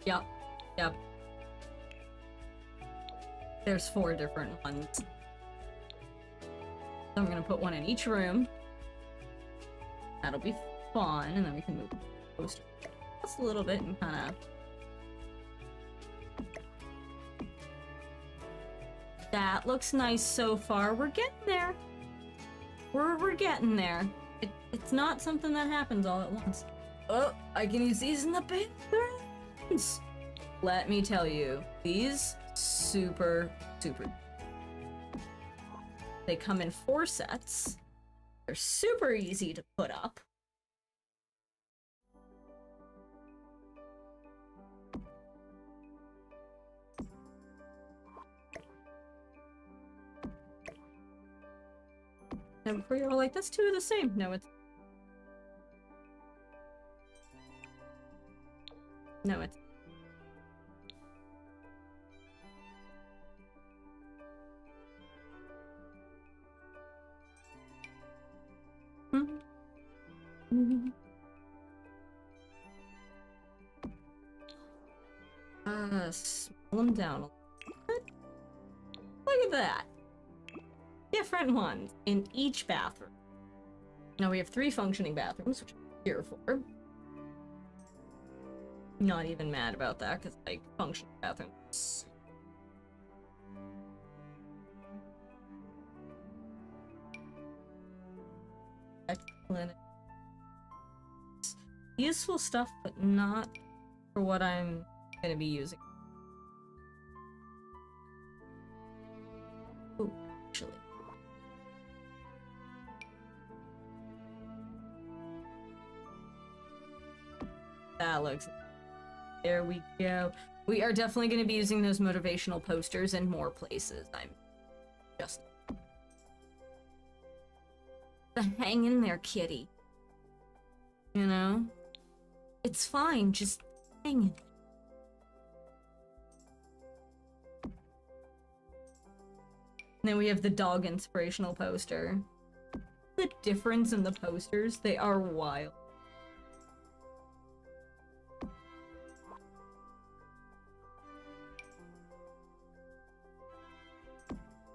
Yep. Yep. There's 4 different ones. So I'm gonna put one in each room. That'll be fun, and then we can move the poster just a little bit and kind of. That looks nice so far. We're getting there. We're getting there. It's not something that happens all at once. Oh, I can use these in the bathrooms. Let me tell you, these super. They come in 4 sets. They're super easy to put up. And before you're all like, that's 2 of the same. No, it's. No, it's. Small them down a little bit. Look at that. Different ones in each bathroom. Now we have 3 functioning bathrooms, which I'm here for. Not even mad about that, because like functioning bathrooms. Excellent. Useful stuff, but not for what I'm gonna be using. Oh, actually. That looks. There we go. We are definitely going to be using those motivational posters in more places. I'm just. Hang in there, kitty. You know? It's fine, just hang in. Then we have the dog inspirational poster. The difference in the posters, they are wild.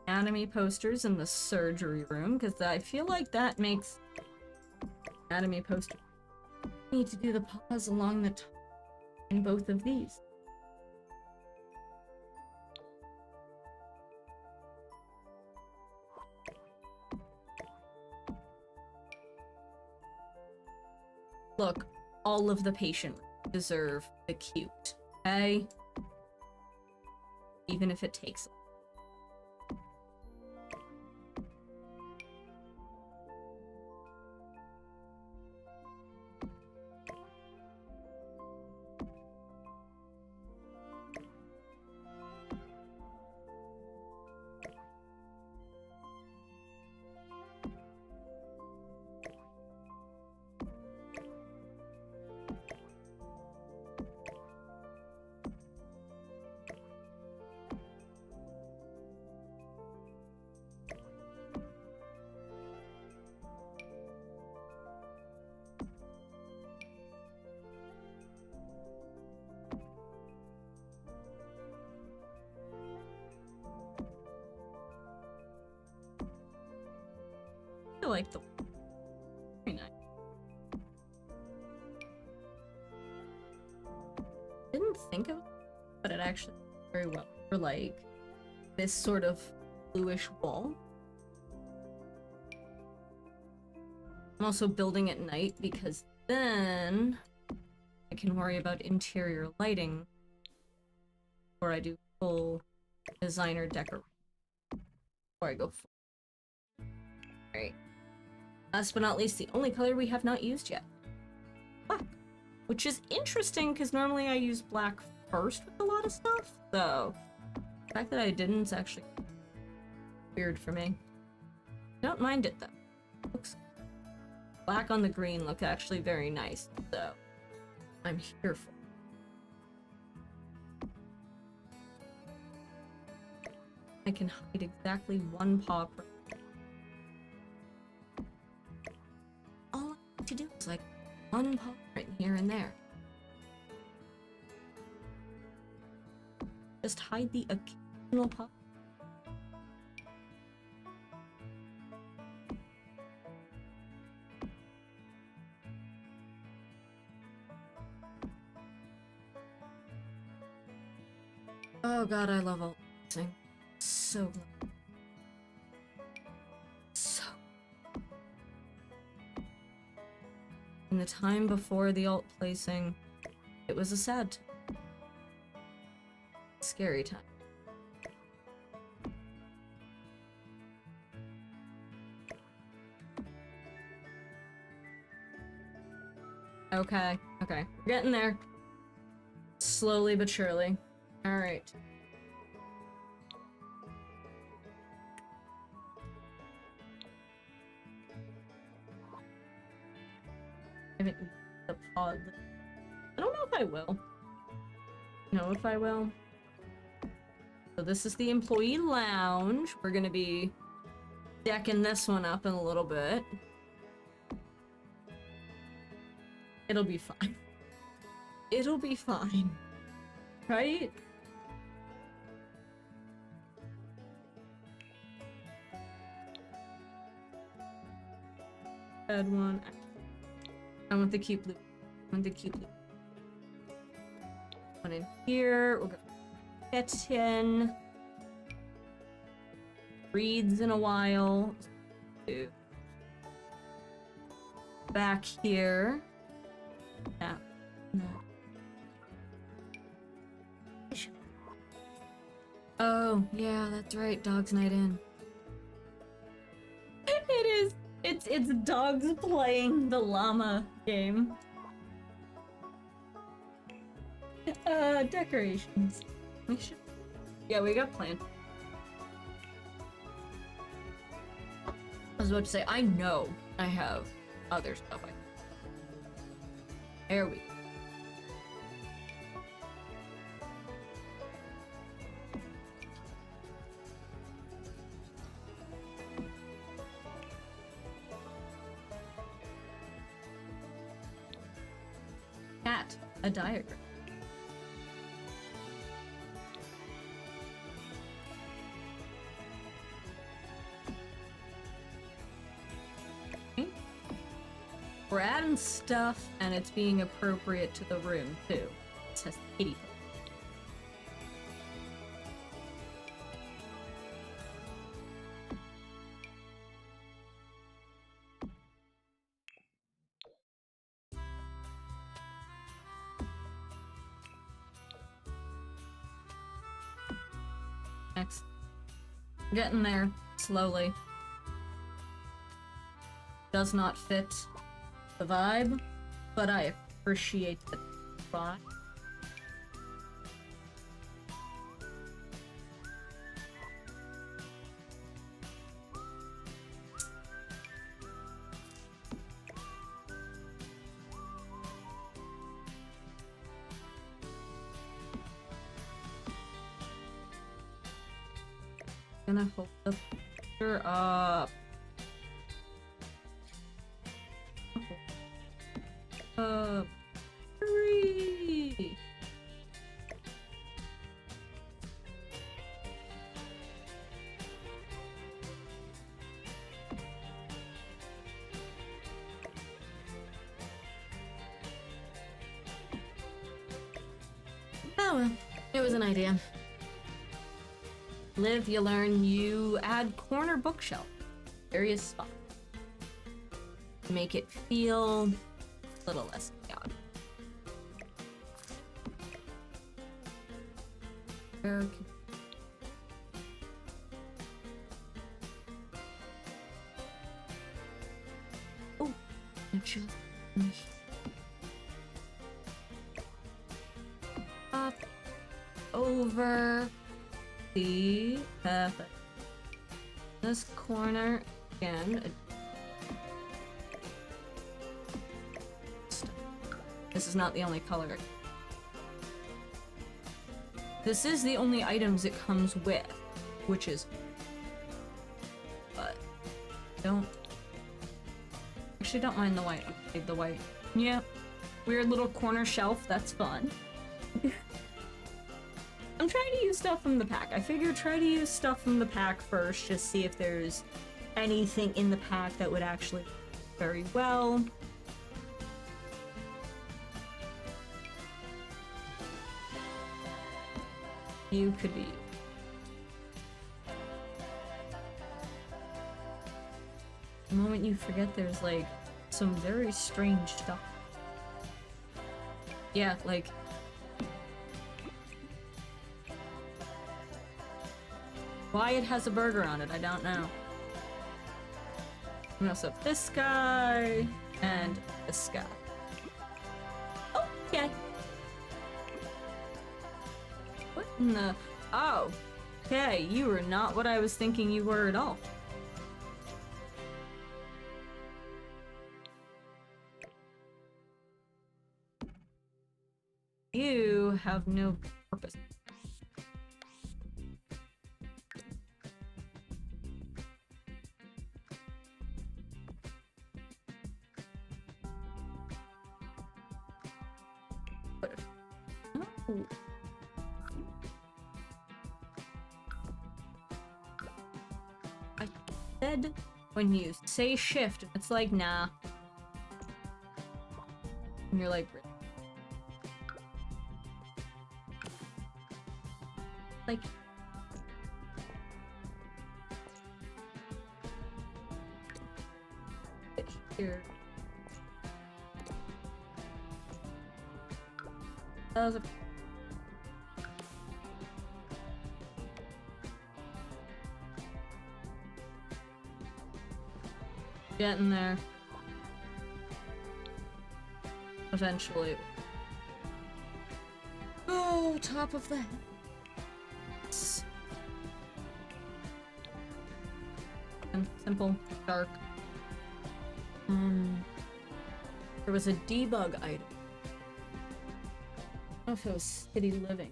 Anatomy posters in the surgery room, because I feel like that makes anatomy poster. Need to do the pause along the top in both of these. Look, all of the patients deserve the cute, okay? Even if it takes. like the very nice. Didn't think of it, but it actually very well for like this sort of bluish wall. I'm also building at night because then I can worry about interior lighting before I do full designer decor. Before I go full. Alright. Last but not least, the only color we have not used yet. Black. Which is interesting because normally I use black first with a lot of stuff. So the fact that I didn't is actually weird for me. Don't mind it though. Looks black on the green look actually very nice, so I'm here for it. I can hide exactly one paw. All I need to do is like one paw right here and there. Just hide the occasional paw. Oh god, I love alt placing. So good. So good. In the time before the alt placing, it was a sad time. Scary time. Okay, okay. We're getting there. Slowly but surely. Alright. I haven't used the pod. I don't know if I will. Know if I will. So this is the employee lounge. We're gonna be decking this one up in a little bit. It'll be fine. It'll be fine. Right? Bad one. I want the cube loop. I want the cube loop. One in here. We're gonna get in. Reads in a while. Two. Back here. Yeah. No. Oh, yeah, that's right. Dog's night in. It is. It's dogs playing the llama game. Decorations. We should. Yeah, we got planned. I was about to say, I know I have other stuff. There we go. Cat, a diagram. Okay. We're adding stuff, and it's being appropriate to the room, too. It says kitty. Next. Getting there, slowly. Does not fit the vibe, but I appreciate the vibe. Gonna hold the picture up. Hurry! Oh well, it was an idea. Live, you learn, you add corner bookshelf. Various spots. Make it feel a little less chaotic. Where can... Oh, just up over the perfect. This corner again. This is not the only color. This is the only items it comes with, which is. But don't. Actually, don't mind the white. Okay, the white. Yeah, weird little corner shelf. That's fun. I'm trying to use stuff from the pack. I figured try to use stuff from the pack first, just see if there's anything in the pack that would actually very well. You could be. The moment you forget there's like some very strange stuff. Yeah, like why it has a burger on it, I don't know. We also have this guy and this guy. Oh, yeah. What in the... Oh, okay, you were not what I was thinking you were at all. You have no purpose. Oh. I said when you say shift, it's like, nah. And you're like, like, here. That was a... Getting there. Eventually. Oh, top of the head. Simple, dark. There was a debug item. I don't know if it was City Living.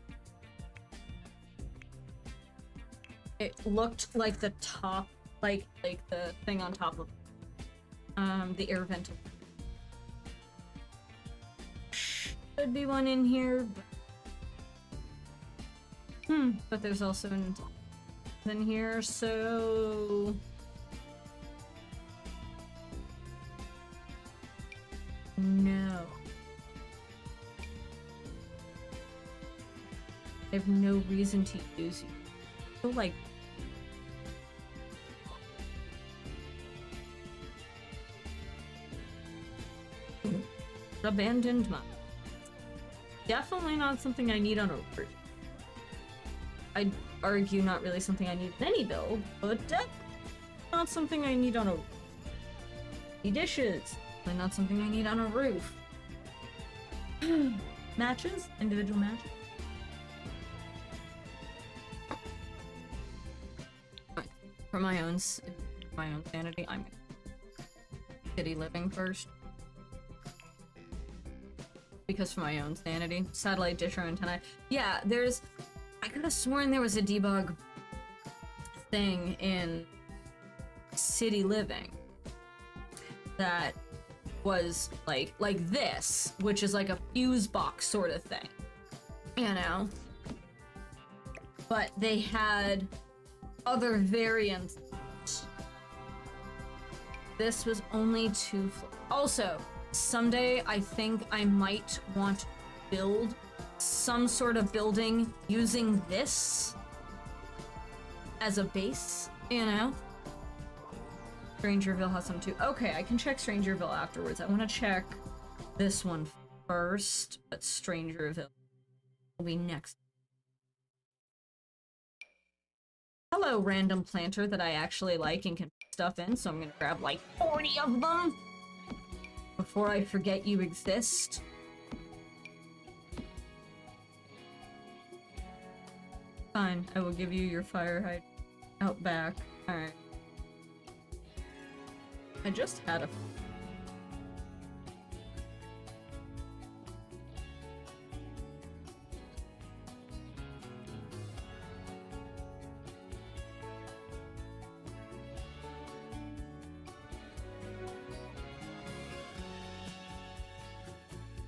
It looked like the top, like the thing on top of the air vent. Should be one in here, but there's also an in here, so no. I have no reason to use you. I feel like abandoned mine. Definitely not something I need on a roof. I'd argue not really something I need in any build, but definitely not something I need on a roof. Dishes, definitely not something I need on a roof. Matches, individual matches. For my own sanity, I'm City Living first. Because for my own sanity, satellite dish or antenna. Yeah, I could have sworn there was a debug thing in City Living that was like this, which is like a fuse box sort of thing, you know? But they had other variants. This was only two. Also, someday I think I might want to build some sort of building using this as a base, you know? Strangerville has some too. Okay, I can check Strangerville afterwards. I want to check this one first, but Strangerville will be next. Hello, random planter that I actually like and can put stuff in, so I'm gonna grab like 40 of them before I forget you exist. Fine, I will give you your fire hydrant out back. Alright. I just had a...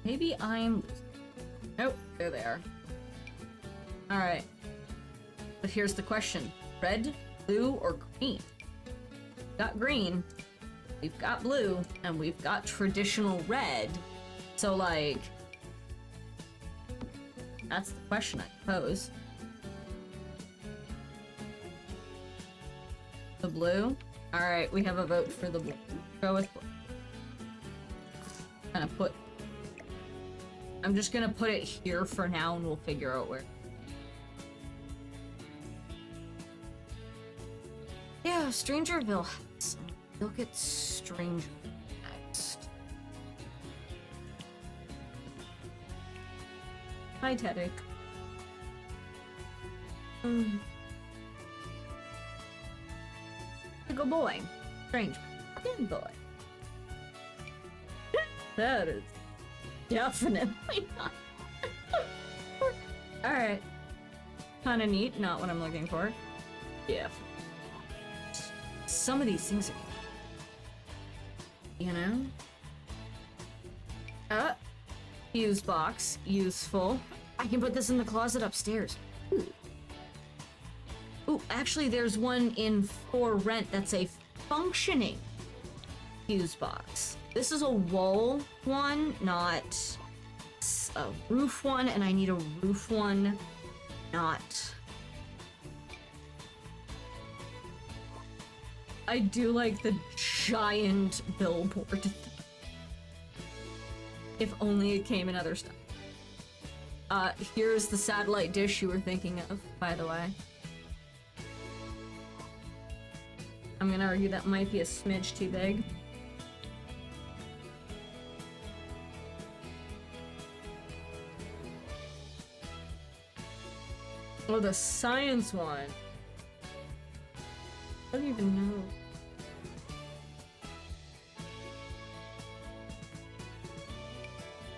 Maybe I'm... Nope, there they are. Alright. But here's the question. Red, blue, or green? We've got green, we've got blue, and we've got traditional red. So, like... That's the question I pose. The blue? Alright, we have a vote for the blue. Go with blue. Kind of put... I'm just gonna put it here for now and we'll figure out where. Yeah, Strangerville. Look at Stranger next. Hi, Teddick. Good boy. Strange. Good boy. That is definitely not. Alright. Kinda neat, not what I'm looking for. Yeah. Some of these things are... You know? Fuse box. Useful. I can put this in the closet upstairs. Ooh. Ooh, actually there's one in For Rent that's a functioning fuse box. This is a wall one, not a roof one, and I need a roof one, not... I do like the giant billboard. If only it came in other stuff. Here's the satellite dish you were thinking of, by the way. I'm gonna argue that might be a smidge too big. Oh, the science one. I don't even know.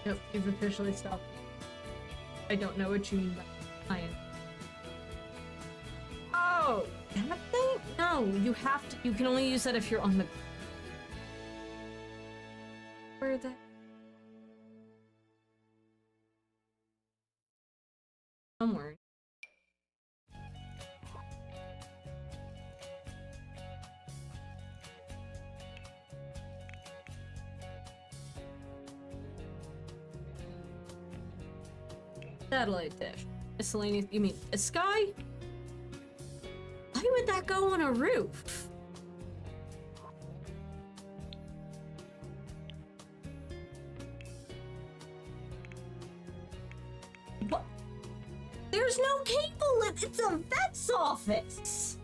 Nope, you've officially stopped. I don't know what you mean by science. Oh, that thing? No, you have to. You can only use that if you're on the. Where the? Somewhere. Satellite dish. Miscellaneous. You mean a sky? Why would that go on a roof? What? There's no cable. It's a vet's office.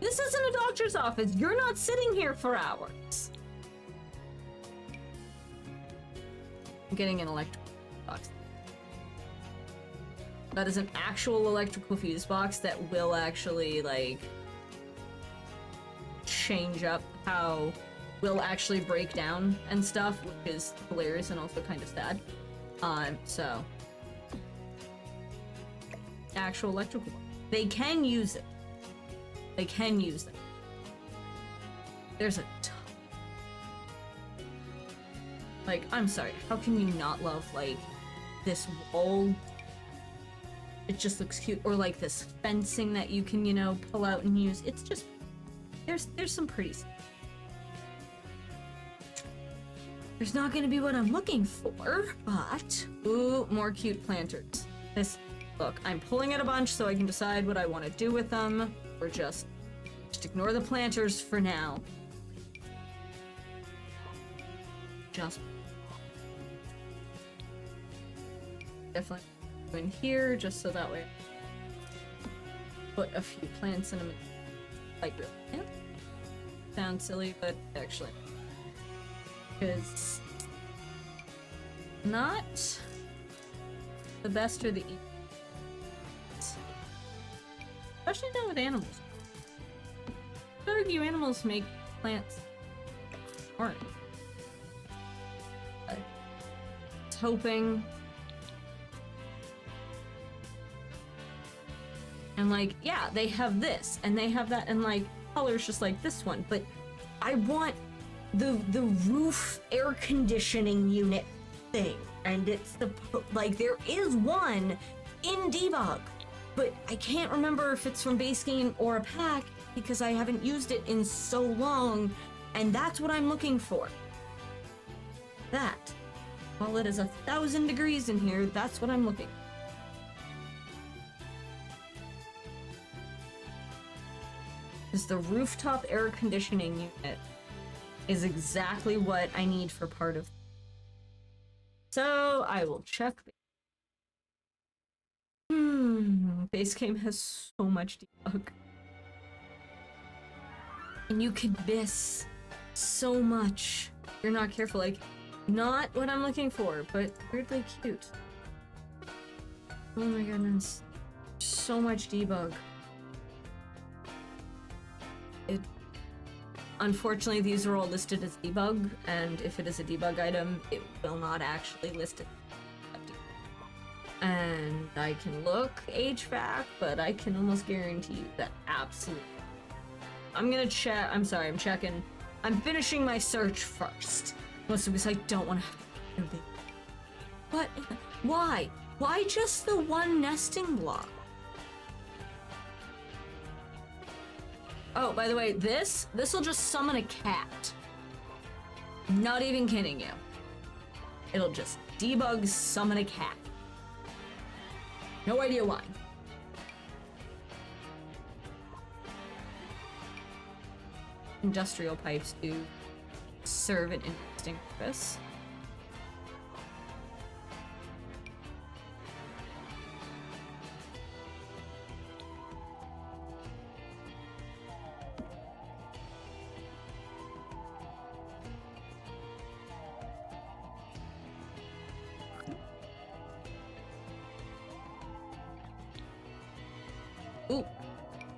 This isn't a doctor's office. You're not sitting here for hours. I'm getting an electrical box. That is an actual electrical fuse box that will actually, like, change up how will actually break down and stuff, which is hilarious and also kind of sad. So actual electrical box. They can use it. They can use it. There's a ton. Like, I'm sorry, how can you not love, like, this wall? It just looks cute. Or, like, this fencing that you can, you know, pull out and use. It's just... There's some pretty stuff. there's not gonna be what I'm looking for, but... Ooh, more cute planters. Look, I'm pulling it a bunch so I can decide what I want to do with them, or just ignore the planters for now. Just... Definitely go in here, just so that way put a few plants in them. Like, really? Yeah. Sounds silly, but actually... Because... Not... the best or the easiest. Especially not with animals. I'd argue animals make plants hard. I was hoping... And like, yeah, they have this, and they have that, and like, colors just like this one, but I want the roof air conditioning unit thing, and it's the, like, there is one in debug, but I can't remember if it's from base game or a pack, because I haven't used it in so long, and that's what I'm looking for. That. While it is 1,000 degrees in here, that's what I'm looking for. Because the rooftop air conditioning unit is exactly what I need for part of. So I will check. Base game has so much debug. And you can miss so much. You're not careful, like, not what I'm looking for, but weirdly cute. Oh my goodness. So much debug. Unfortunately, these are all listed as debug, and if it is a debug item, it will not actually list it. And I can look HVAC, but I can almost guarantee you that absolutely. I'm gonna check. I'm sorry, I'm checking. I'm finishing my search first. Mostly because I don't want to have to. But why? Why just the one nesting block? Oh, by the way, this will just summon a cat. Not even kidding you. It'll just debug summon a cat. No idea why. Industrial pipes do serve an interesting purpose. Ooh,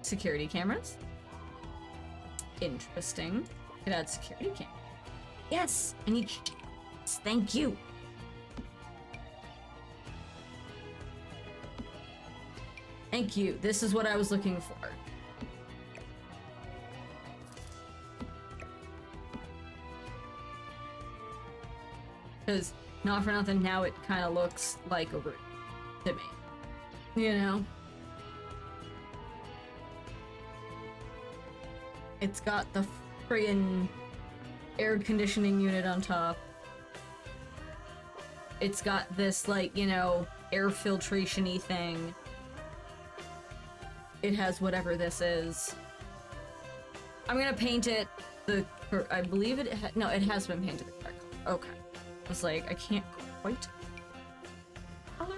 security cameras. Interesting. Could add security cam. Yes, I need. Thank you. Thank you. This is what I was looking for. Because, not for nothing, now it kind of looks like a room to me. You know? It's got the friggin' air conditioning unit on top. It's got this, like, you know, air filtration-y thing. It has whatever this is. I'm gonna paint it I believe it no, it has been painted the correct color. Okay. I was like, I can't quite color.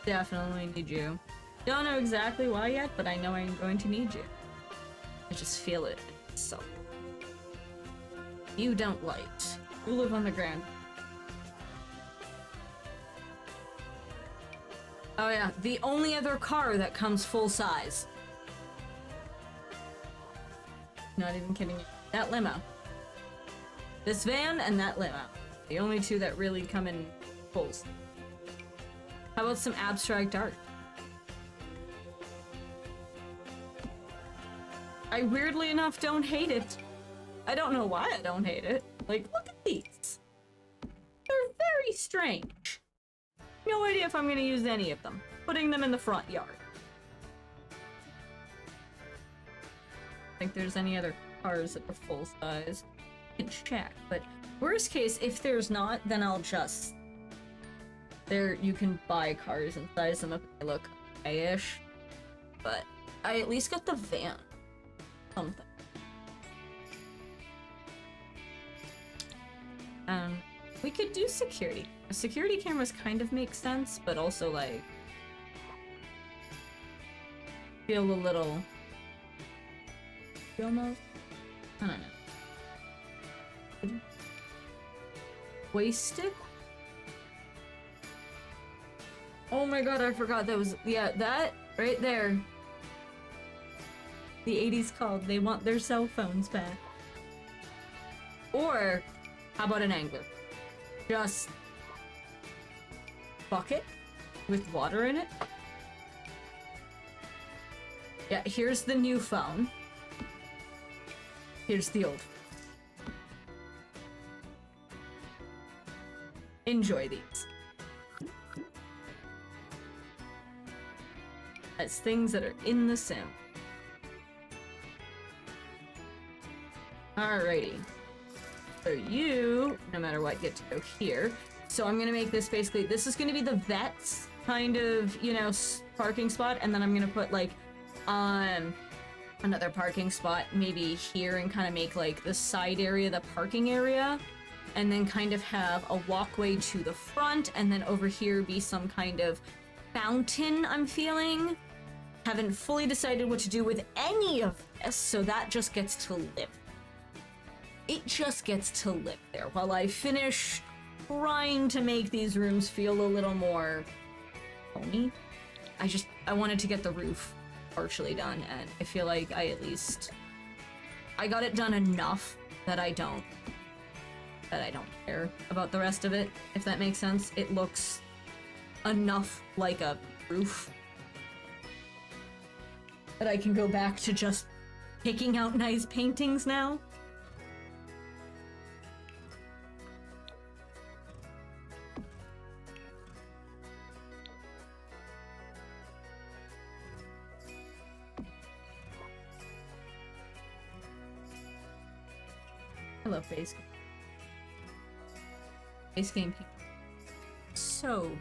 Definitely need you. Don't know exactly why yet, but I know I'm going to need you. I just feel it. So. You don't light. You live on the ground. Oh yeah, the only other car that comes full size. Not even kidding you. That limo. This van and that limo. The only two that really come in fulls. How about some abstract art? I weirdly enough don't hate it. I don't know why I don't hate it. Like, look at these. They're very strange. No idea if I'm gonna use any of them. Putting them in the front yard. think there's any other cars that are full size. You can check, but worst case, if there's not, then I'll just... There, you can buy cars and size them up if they look okay-ish. But I at least got the van. Something. We could do security. Security cameras kind of make sense, but also, like, feel a little... almost? I don't know. Wasted? Oh my god, I forgot that was... Yeah, that right there. The 80s called. They want their cell phones back. Or, how about an angler? Just... bucket with water in it. Yeah, here's the new phone. Here's the old. Enjoy these. As things that are in the sim. Alrighty. So you, no matter what, get to go here. So I'm gonna make this basically, this is gonna be the vet's kind of, you know, parking spot, and then I'm gonna put like, another parking spot maybe here and kind of make like the side area the parking area, and then kind of have a walkway to the front, and then over here be some kind of fountain, I'm feeling. Haven't fully decided what to do with any of this, so that just gets to live. It just gets to live there while I finish trying to make these rooms feel a little more homey. I wanted to get the roof partially done, and I feel like I got it done enough that I don't care about the rest of it, if that makes sense. It looks enough like a roof that I can go back to just picking out nice paintings now. I love base game. Base game people. So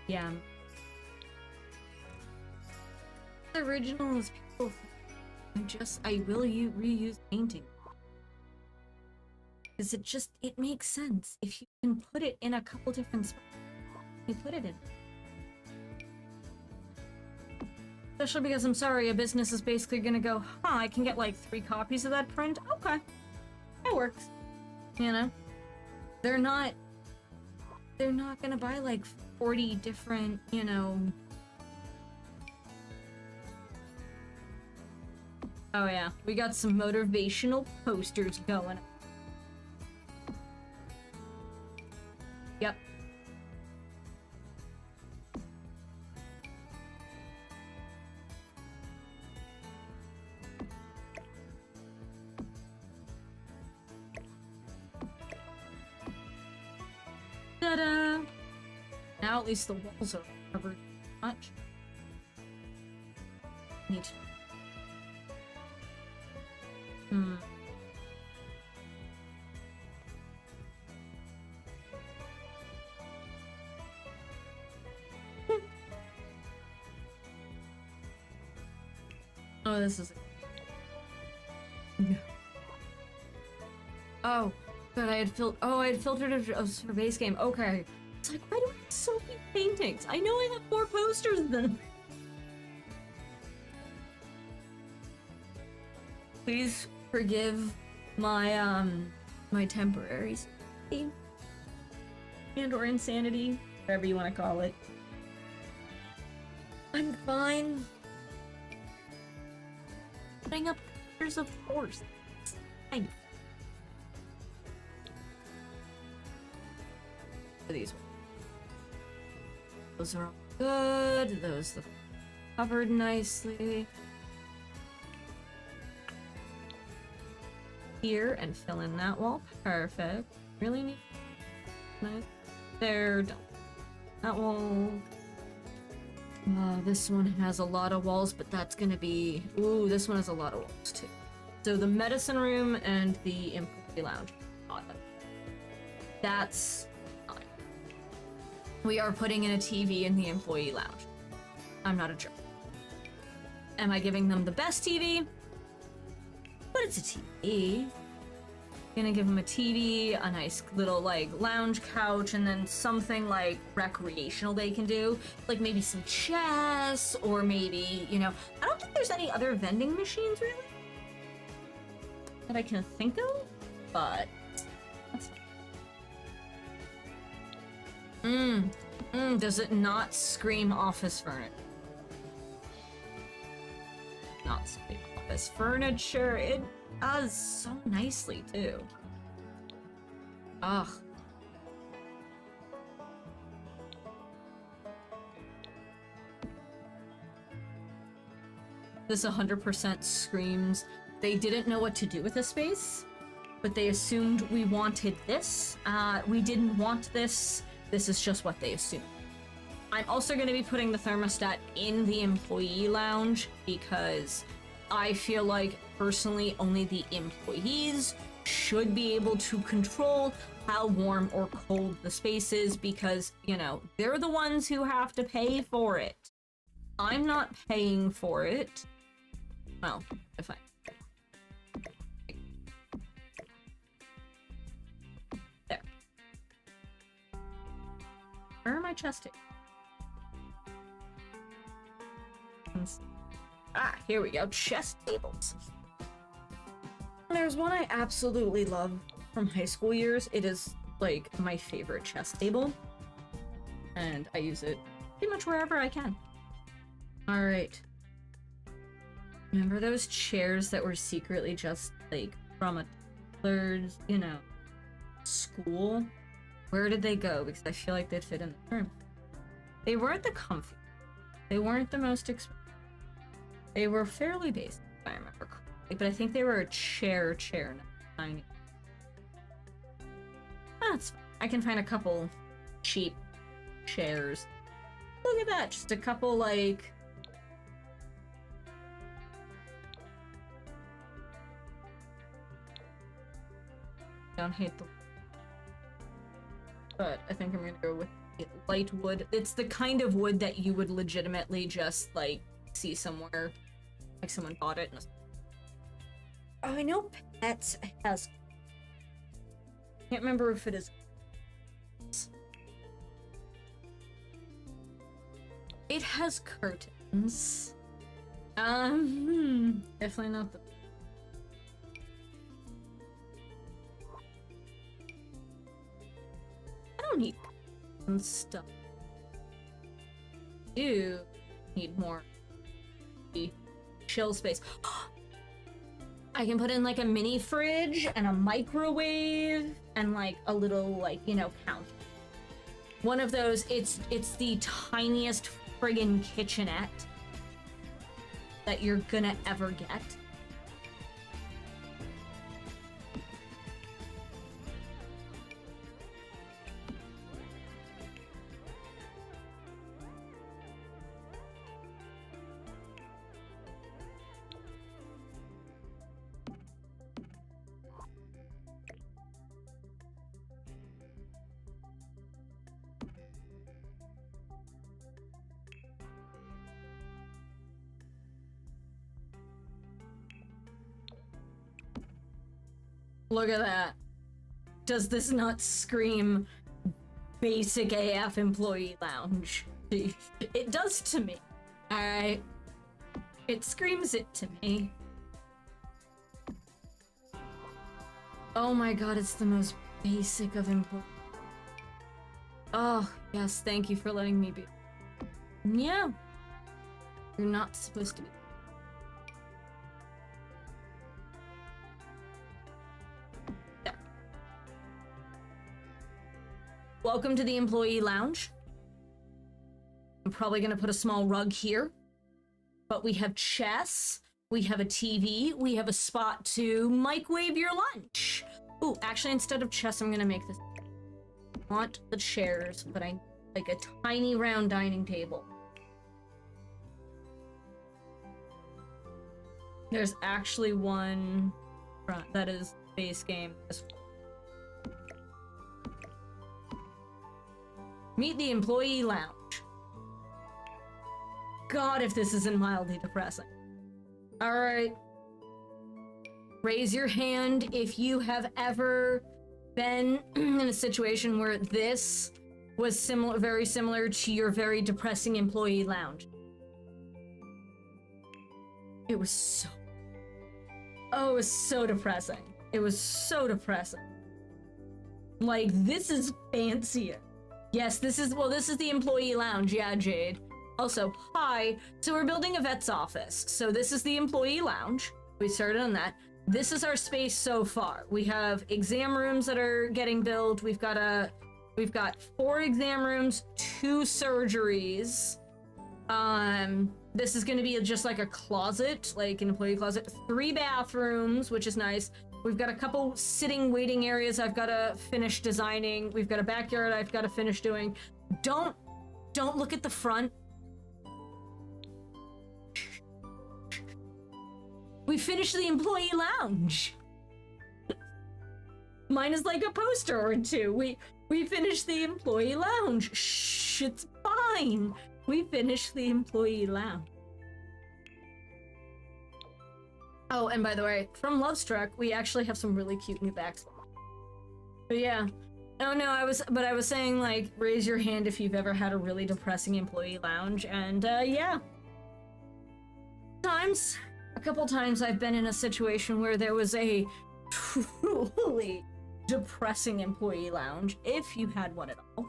yeah. The original is people. I will reuse painting. Because it makes sense. If you can put it in a couple different spots, you put it in. Especially because I'm sorry, a business is basically gonna go, huh, I can get like 3 copies of that print? Okay. That works. You know? They're not gonna buy like 40 different, you know... Oh yeah, we got some motivational posters going. Yep. Ta-da! Now at least the walls are covered much. Need to... Oh, this is... Oh, but I had filtered it for base game. Okay. It's like, why do I have so many paintings? I know I have more posters than... Please forgive my, my temporary theme. And or insanity, whatever you want to call it. I'm fine. Putting up pictures, of course. It's fine. These. Those are all good. Those look covered nicely. Here and fill in that wall. Perfect. Really neat. Nice. There. Done. That wall. This one has a lot of walls, but that's gonna be... Ooh, this one has a lot of walls, too. So the medicine room and the employee lounge. That's fine. We are putting in a TV in the employee lounge. I'm not a jerk. Am I giving them the best TV? But it's a TV. Gonna give them a TV, a nice little like lounge couch, and then something like recreational they can do. Like maybe some chess, or maybe, you know, I don't think there's any other vending machines really that I can think of, but that's fine. Does it not scream office furniture? Not scream office furniture. It does so nicely too. Ugh. This 100% screams they didn't know what to do with the space, but they assumed we wanted this. We didn't want this. This is just what they assumed. I'm also going to be putting the thermostat in the employee lounge because I feel like, personally, only the employees should be able to control how warm or cold the space is because, you know, they're the ones who have to pay for it. I'm not paying for it. Well, if I... There. Where are my chest tables? Ah, here we go. Chess tables. There's one I absolutely love from high school years. It is, like, my favorite chess table. And I use it pretty much wherever I can. Alright. Remember those chairs that were secretly just, like, from a third, you know, school? Where did they go? Because I feel like they'd fit in the room. They weren't the comfy. They weren't the most expensive. They were fairly basic, if I remember correctly, but I think they were a chair, not tiny. That's fine. I can find a couple cheap chairs. Look at that, just a couple, like... Don't hate the... But I think I'm gonna go with light wood. It's the kind of wood that you would legitimately just, like, see somewhere. Like someone bought it. Oh, I know Pets has... Can't remember if it is... It has curtains. Definitely not the... I don't need stuff. I do need more chill space. I can put in like a mini fridge and a microwave and like a little, like, you know, counter. One of those, it's the tiniest friggin' kitchenette that you're gonna ever get. Look at that. Does this not scream basic AF employee lounge? It does to me. Alright. It screams it to me. Oh my god, it's the most basic of employee. Oh, yes, thank you for letting me be. Yeah. You're not supposed to be. Welcome to the employee lounge. I'm probably gonna put a small rug here, but we have chess, we have a TV, we have a spot to microwave your lunch. Ooh, actually, instead of chess, I'm gonna make this. I want the chairs, but I like a tiny round dining table. There's actually one front that is base game. Meet the employee lounge. God, if this isn't mildly depressing. All right. Raise your hand if you have ever been in a situation where this was very similar to your very depressing employee lounge. It was so... Oh, it was so depressing. It was so depressing. Like, this is fancier. Yes, this is the employee lounge. Yeah, Jade. Also, hi. So we're building a vet's office. So this is the employee lounge. We started on that. This is our space so far. We have exam rooms that are getting built. We've got 4 exam rooms, 2 surgeries. This is gonna be just like a closet, like an employee closet. 3 bathrooms, which is nice. We've got a couple sitting waiting areas I've got to finish designing. We've got a backyard I've got to finish doing. Don't look at the front. We finished the employee lounge. Mine is like a poster or 2. We finished the employee lounge. Shh, it's fine. We finished the employee lounge. Oh, and by the way, from Lovestruck, we actually have some really cute new backs. But yeah. Oh no, I was saying, like, raise your hand if you've ever had a really depressing employee lounge, and yeah. A couple times I've been in a situation where there was a truly depressing employee lounge, if you had one at all.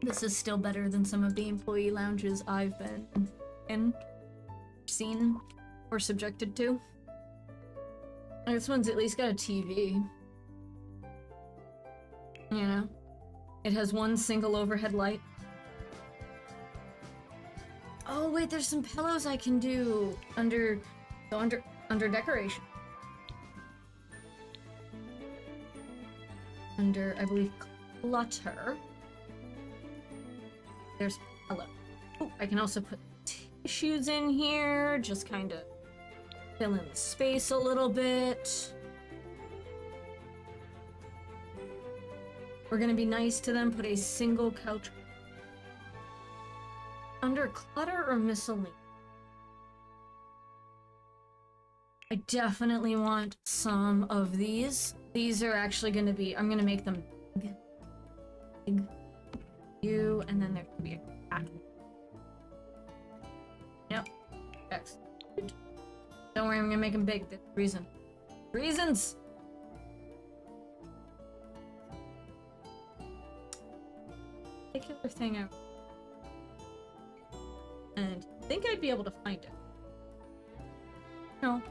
This is still better than some of the employee lounges I've been in, seen, or subjected to. This one's at least got a TV. You know? It has one single overhead light. Oh wait, there's some pillows I can do under decoration. Under, I believe, clutter. There's pillow. Oh, I can also put tissues in here, just kind of fill in the space a little bit. We're gonna be nice to them, put a single couch. Under clutter or miscellaneous? I definitely want some of these. These are actually gonna be, I'm gonna make them big. You, and then there could be a cat. Yep. Excellent. Don't worry, I'm gonna make them big. There's a reason. Reasons! Particular thing out. And I think I'd be able to find it. No.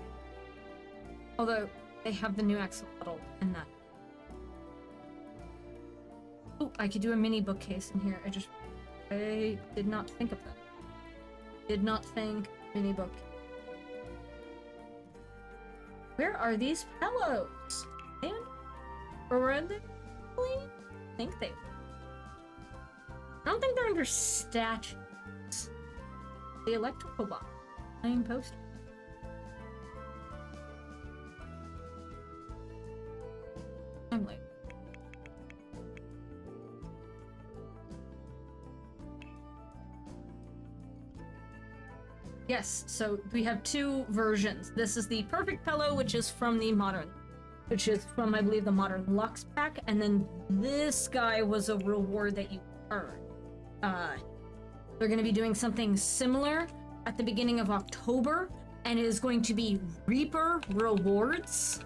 Although, they have the new axolotl in that. Oh, I could do a mini bookcase in here. I did not think of that. Did not think mini book. Where are these pillows? And or were they? I think they. I don't think they're under statues. The electrical box. Plain poster. I'm late. Yes, so we have 2 versions. This is the perfect pillow, which is from the modern, which is from, I believe, the Modern Luxe pack, and then this guy was a reward that you earn. They're going to be doing something similar at the beginning of October, and it is going to be Reaper rewards.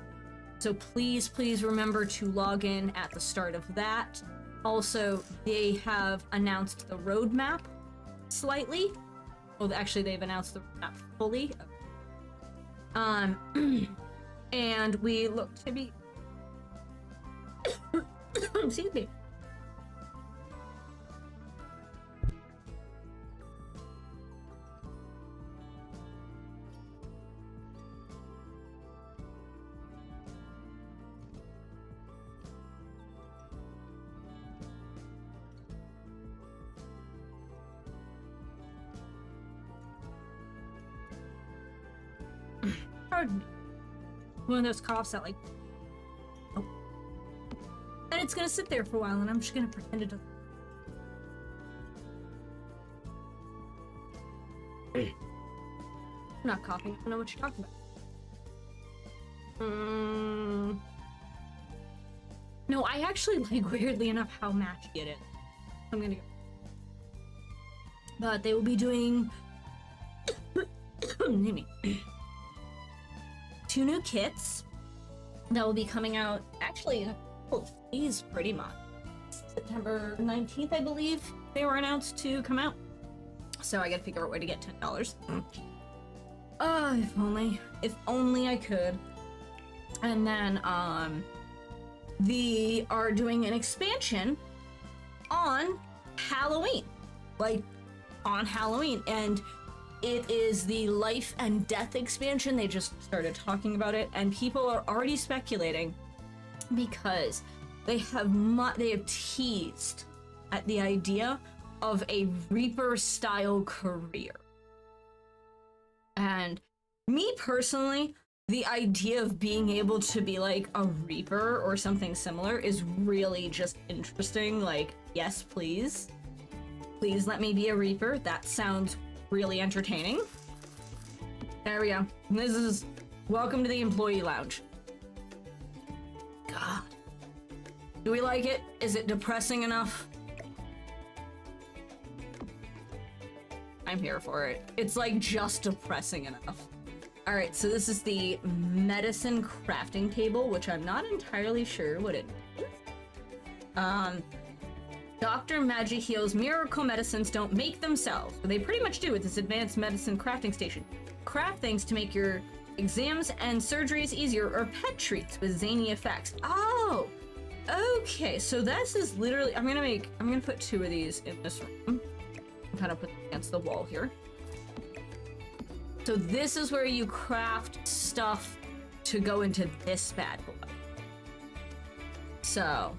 So please remember to log in at the start of that. Also, they have announced the roadmap slightly. Well, actually, they've announced the roadmap fully. And we look to be... Excuse me. pardon me. One of those coughs that like, oh. And it's gonna sit there for a while, and I'm just gonna pretend it doesn't. I'm not coughing. I don't know what you're talking about. No, I actually like, weirdly enough, how matchy it is. I'm gonna go. But they will be doing two new kits that will be coming out actually in a couple of days, pretty much. September 19th, I believe, they were announced to come out. So I gotta figure out a way to get $10. If only I could. And then, they are doing an expansion on Halloween. Like, on Halloween. And it is the Life and Death expansion. They just started talking about it, and people are already speculating because they have teased at the idea of a Reaper-style career. And me personally, the idea of being able to be like a Reaper or something similar is really just interesting. Like, yes, please. Please let me be a Reaper. That sounds really entertaining. There we go. This is welcome to the employee lounge. God. Do we like it? Is it depressing enough? I'm here for it. It's like just depressing enough. All right, so this is the medicine crafting table, which I'm not entirely sure what it is. Dr. Magihio's miracle medicines don't make themselves, but they pretty much do with this advanced medicine crafting station. Craft things to make your exams and surgeries easier, or pet treats with zany effects. Oh, okay. So this is literally, I'm gonna put two of these in this room. Kind of put them against the wall here. So this is where you craft stuff to go into this bad boy. So,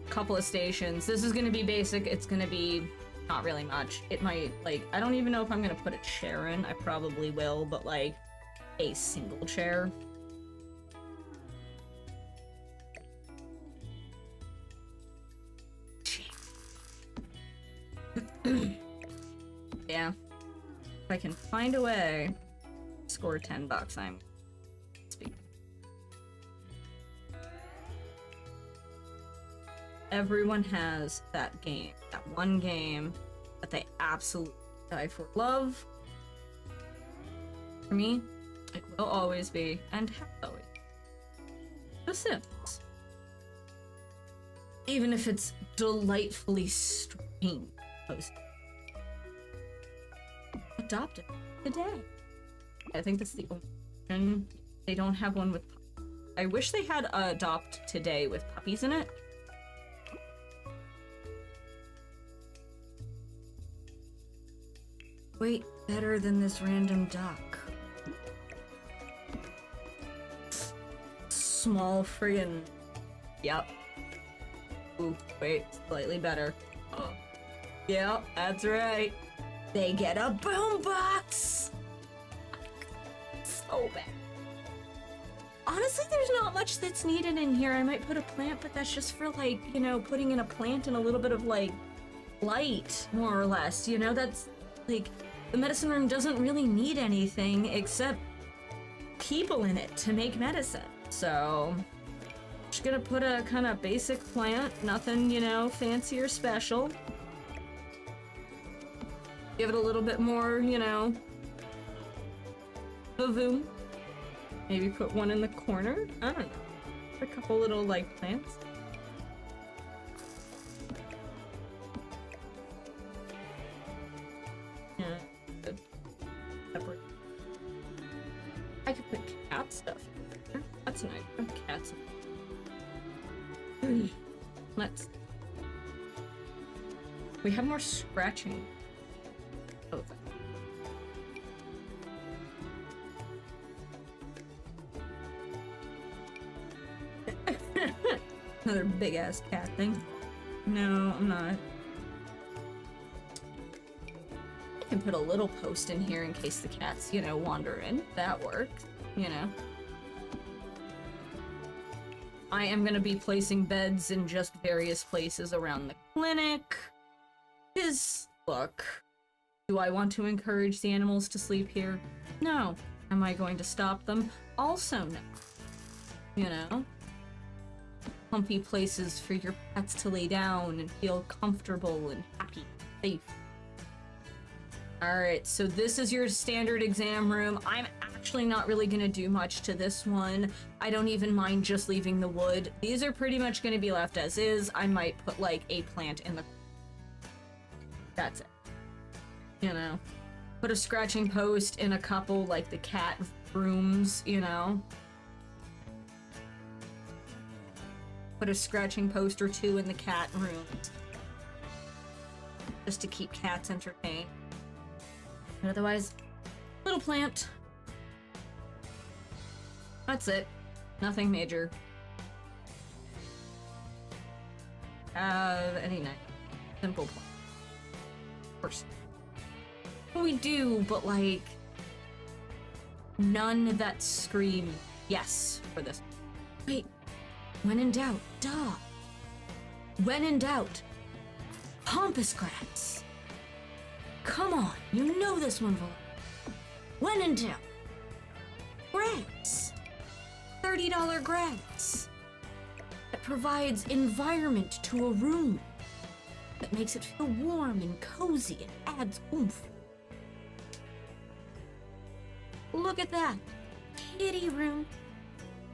couple of stations. This is gonna be basic. It's gonna be not really much. It might, like, I don't even know if I'm gonna put a chair in. I probably will, but like a single chair. Yeah. If I can find a way, score $10. I'm speaking. Everyone has that game, that one game that they absolutely die for. Love, for me, it will always be, and has always been, The Sims. Even if it's delightfully strange. Adopted today. I think that's the only one. They don't have one with puppies. I wish they had Adopt Today with puppies in it. Wait, better than this random duck. Small friggin'. Yep. Ooh, wait, slightly better. Oh. Yep, that's right. They get a boombox! So bad. Honestly, there's not much that's needed in here. I might put a plant, but that's just for, like, you know, putting in a plant and a little bit of, like, light, more or less. You know, that's, like, the medicine room doesn't really need anything except people in it to make medicine. So, just gonna put a kind of basic plant, nothing, you know, fancy or special. Give it a little bit more, you know, boom. Maybe put one in the corner. I don't know. A couple little, like, plants. Yeah. Good. Separate. I could put cat stuff in there. That's nice. Oh, cats. Let's. We have more scratching. Oh. Another big ass cat thing. No, I'm not. can put a little post in here in case the cats, you know, wander in. That works, you know. I am gonna be placing beds in just various places around the clinic. Look, do I want to encourage the animals to sleep here? No. Am I going to stop them? Also no. You know? Comfy places for your pets to lay down and feel comfortable and happy, safe. Alright, so this is your standard exam room. I'm actually not really gonna do much to this one. I don't even mind just leaving the wood. These are pretty much gonna be left as is. I might put like a plant in the... That's it. You know? Put a scratching post in a couple, like the cat rooms, you know? Put a scratching post or two in the cat rooms. Just to keep cats entertained. But otherwise, little plant. That's it. Nothing major. Any night. Simple plant. Of course. We do, but like... none that scream yes for this. Wait. When in doubt, duh. When in doubt, pampas grass. Come on, you know this one, Vol. When in doubt, grass. $30 grass. That provides environment to a room. That makes it feel warm and cozy and adds oomph. Look at that. Kitty room.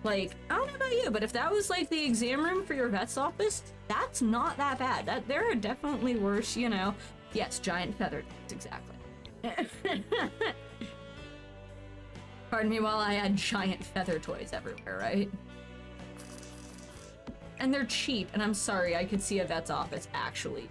Like, I don't know about you, but if that was like the exam room for your vet's office, that's not that bad. There are definitely worse, you know. Yes, giant feathered. Exactly. Pardon me while I add giant feather toys everywhere, right? And they're cheap, and I'm sorry, I could see a vet's office, actually.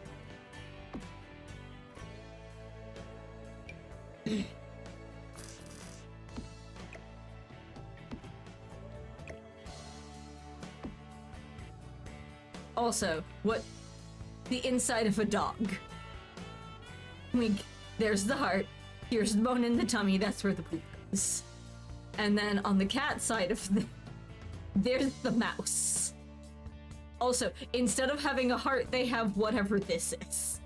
Also, what... the inside of a dog. There's the heart, here's the bone in the tummy, that's where the poop goes. And then on the cat side of the... there's the mouse. Also, instead of having a heart, they have whatever this is.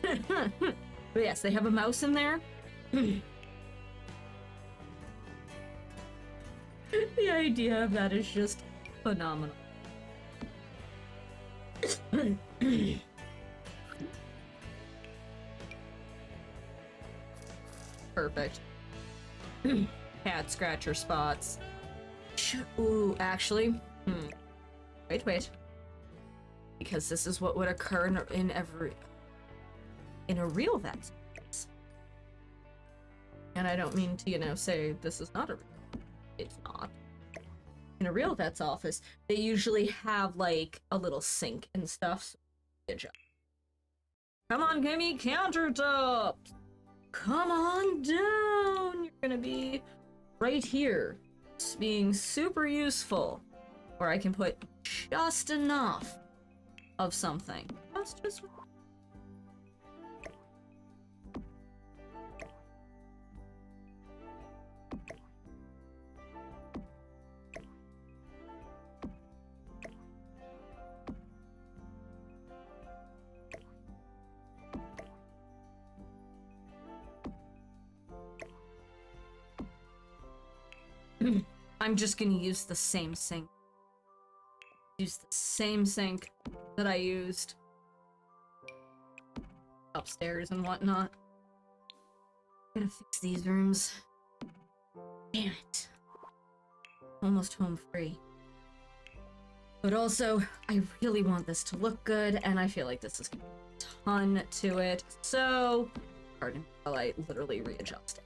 But yes, they have a mouse in there. The idea of that is just phenomenal. Perfect. Cat scratcher spots. Ooh, actually. Wait. Because this is what would occur in a real vet. And I don't mean to, you know, say this is not a real. It's not. In a real vet's office, they usually have like a little sink and stuff. So good job. Come on, give me countertops. Come on down. You're gonna be right here. It's being super useful. Where I can put just enough of something. Just I'm just gonna use the same sink. Use the same sink that I used upstairs and whatnot. Gotta fix these rooms. Damn it. Almost home free. But also, I really want this to look good, and I feel like this is gonna be a ton to it. So, pardon me while I literally readjust it.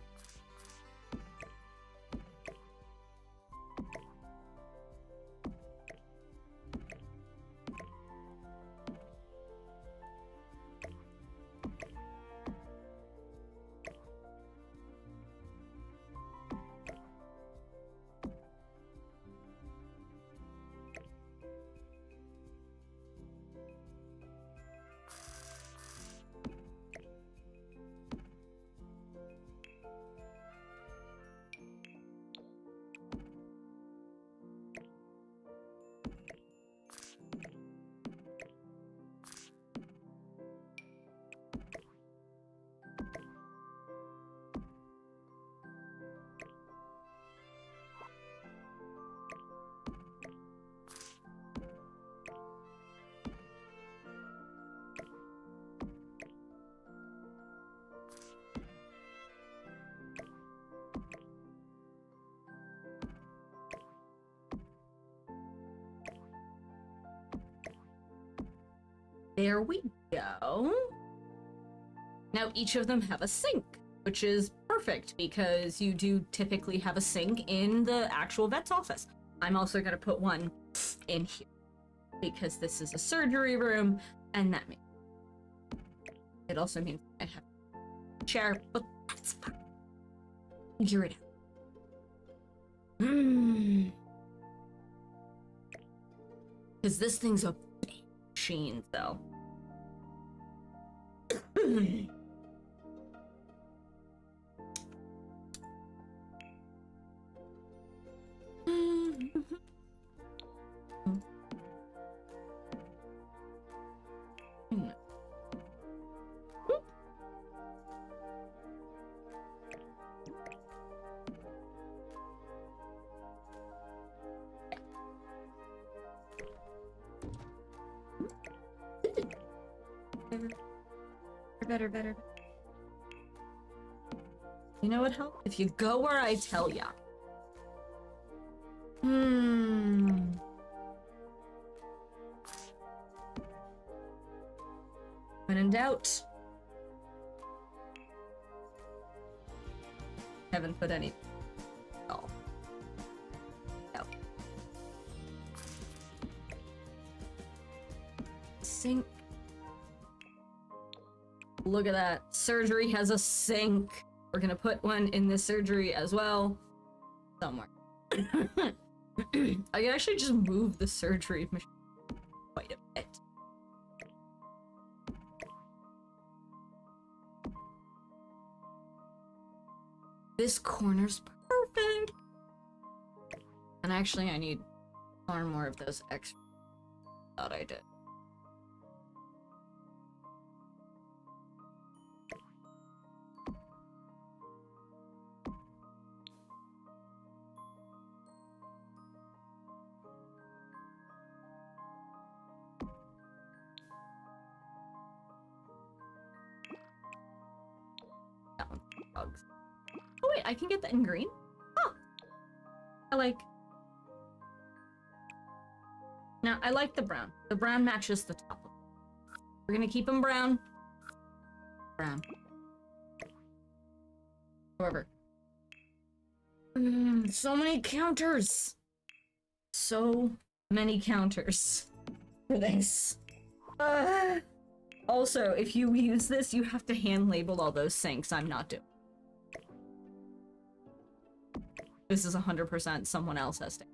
There we go. Now each of them have a sink, which is perfect because you do typically have a sink in the actual vet's office. I'm also going to put one in here because this is a surgery room, and that means it also means I have a chair, but that's fine. Figure it out. Because this thing's a big machine, though. Better. You know what helps? If you go where I tell ya. When in doubt. Haven't put any. Oh. No. Sink. Look at that. Surgery has a sink. We're gonna put one in this surgery as well. Somewhere. I can actually just move the surgery machine quite a bit. This corner's perfect. And actually I need far more of those extra. Thought I did. That one's bugs. Oh wait, I can get that in green? Huh. Now, I like the brown. The brown matches the top of it. We're gonna keep them brown. Brown. However. So many counters! So many counters for this. Also, if you use this, you have to hand label all those sinks. I'm not doing. This is 100% someone else has to.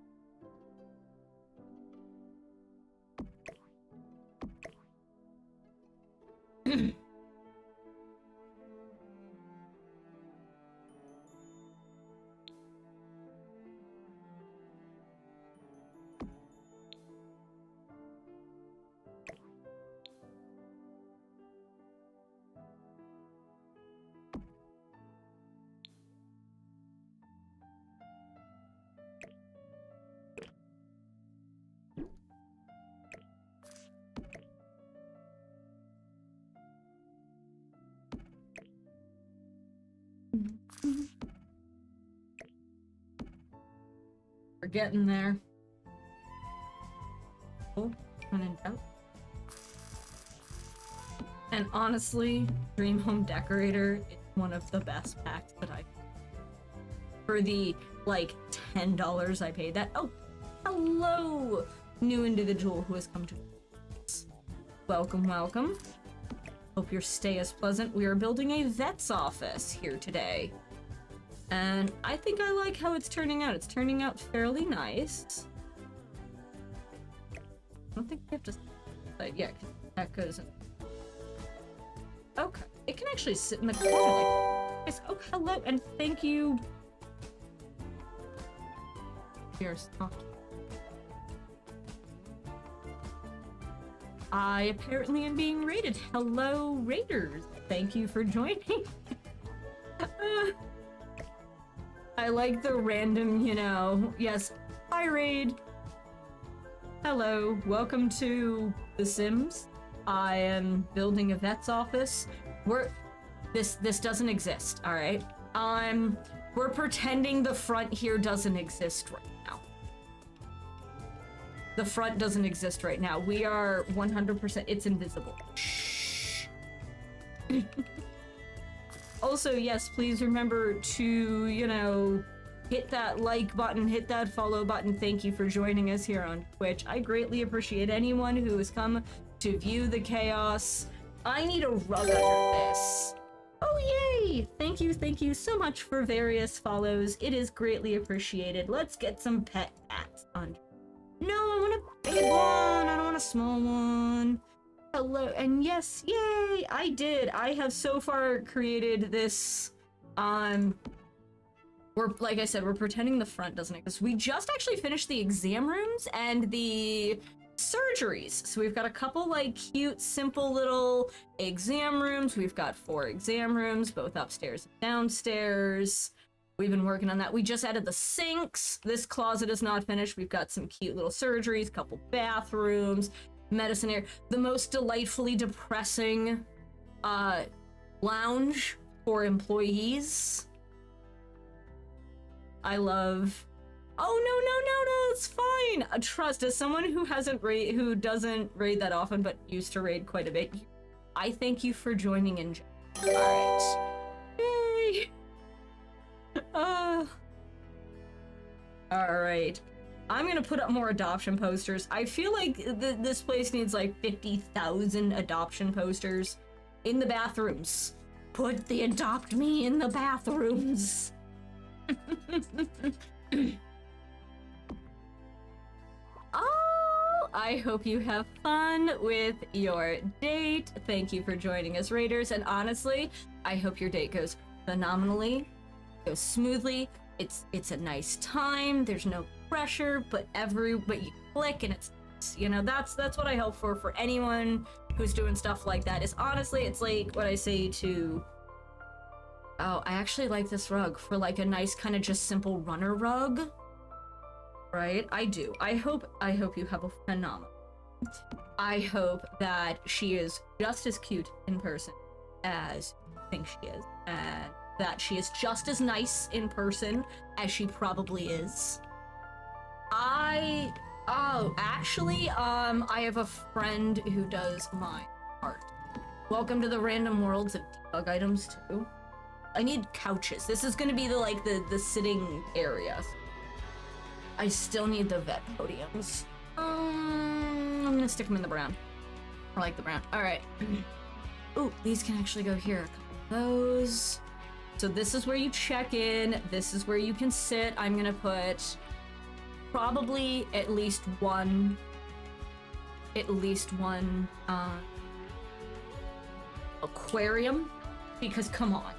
We're getting there. Oh, when in doubt. And honestly, Dream Home Decorator is one of the best packs that I've. For the, like, $10 I paid that. Oh, hello, new individual who has come to us. Welcome, welcome. Hope your stay is pleasant. We are building a vet's office here today. And I think I like how it's turning out. It's turning out fairly nice. I don't think we have to... But yeah, that goes in. Okay. It can actually sit in the corner like this. Oh, hello, and thank you. Here's soft. I apparently am being raided. Hello, raiders. Thank you for joining. I like the random, you know, yes, hi raid. Hello, welcome to The Sims. I am building a vet's office. This doesn't exist, all right? We're pretending the front here doesn't exist right now. The front doesn't exist right now. We are 100%, it's invisible. Also, yes, please remember to, you know, hit that like button, hit that follow button. Thank you for joining us here on Twitch. I greatly appreciate anyone who has come to view the chaos. I need a rug under this. Oh, yay! Thank you so much for various follows. It is greatly appreciated. Let's get some pet cats on. No, I want a big one. I don't want a small one. Hello, and yes, yay! I did. I have so far created this, like I said, we're pretending the front doesn't exist. We just actually finished the exam rooms and the surgeries. So we've got a couple like cute, simple little exam rooms. We've got 4 exam rooms, both upstairs and downstairs. We've been working on that. We just added the sinks. This closet is not finished. We've got some cute little surgeries, couple bathrooms, medicine area. The most delightfully depressing lounge for employees. I love. Oh, no, it's fine. Trust, as someone who who doesn't raid that often but used to raid quite a bit, I thank you for joining in. All right. Yay. All right. I'm gonna put up more adoption posters. I feel like this place needs like 50,000 adoption posters in the bathrooms. Put the adopt me in the bathrooms. Oh, I hope you have fun with your date. Thank you for joining us, Raiders. And honestly, I hope your date goes phenomenally, goes smoothly. It's a nice time. There's no pressure, but you click and it's, you know, that's what I hope for anyone who's doing stuff like that. Is honestly, it's like what I say to. Oh, I actually like this rug for like a nice kind of just simple runner rug. Right? I do. I hope you have a phenomenal. I hope that she is just as cute in person as you think she is, and that she is just as nice in person as she probably is. I have a friend who does my art. Welcome to the random worlds of debug items too. I need couches. This is gonna be the sitting area. I still need the vet podiums. I'm gonna stick them in the brown. I like the brown. All right. Ooh, these can actually go here. A couple of those. So this is where you check in. This is where you can sit. I'm gonna put probably at least one aquarium, because come on,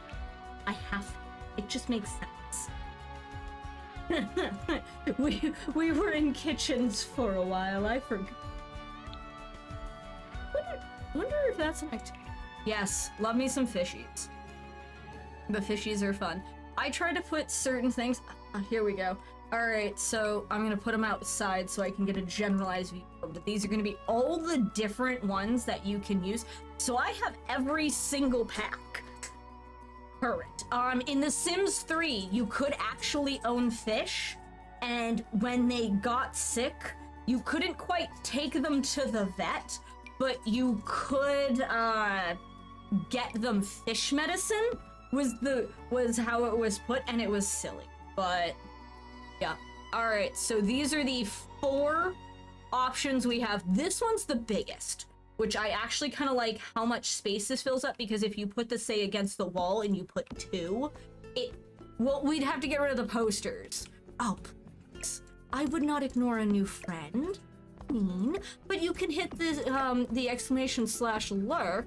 I have to. It just makes sense. we were in kitchens for a while. I forgot. Wonder if that's an activity. Yes, love me some fishies. The fishies are fun. I try to put certain things. Here we go. All right, so I'm gonna put them outside so I can get a generalized view. But these are gonna be all the different ones that you can use. So I have every single pack. Correct. In The Sims 3, you could actually own fish, and when they got sick, you couldn't quite take them to the vet, but you could get them fish medicine. Was how it was put, and it was silly, but yeah. All right, so these are the 4 options we have. This one's the biggest, which I actually kind of like how much space this fills up, because if you put this, say, against the wall and you put 2, we'd have to get rid of the posters. Oh, please. I would not ignore a new friend. Mean, but you can hit the exclamation /lurk.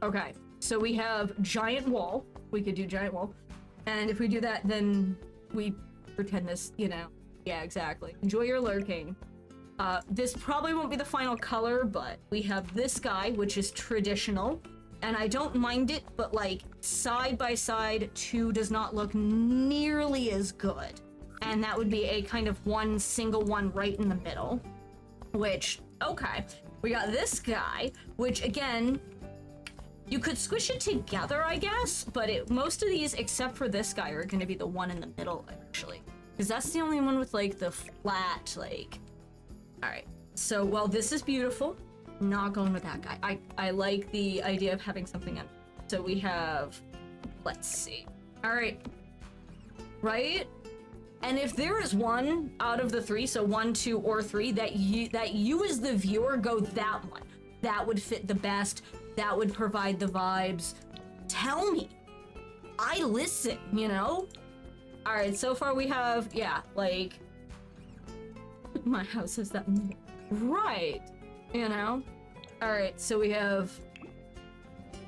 Okay, so we have giant wall. We could do giant wall. And if we do that, then we pretend this, you know. Yeah, exactly. Enjoy your lurking. This probably won't be the final color, but we have this guy, which is traditional, and I don't mind it, but like side by side, 2 does not look nearly as good. And that would be a kind of one single one right in the middle, which, okay. We got this guy, which again, you could squish it together, I guess, but most of these, except for this guy, are gonna be the one in the middle, actually. Because that's the only one with like the flat, like... Alright, so while this is beautiful, not going with that guy. I like the idea of having something on. So we have, let's see. Alright. Right? And if there is one out of the three, so 1, 2, or 3, that you as the viewer go that one, that would fit the best, that would provide the vibes, tell me. I listen, you know? Alright, so far we have, yeah, like, my house has that, right, you know? Alright, so we have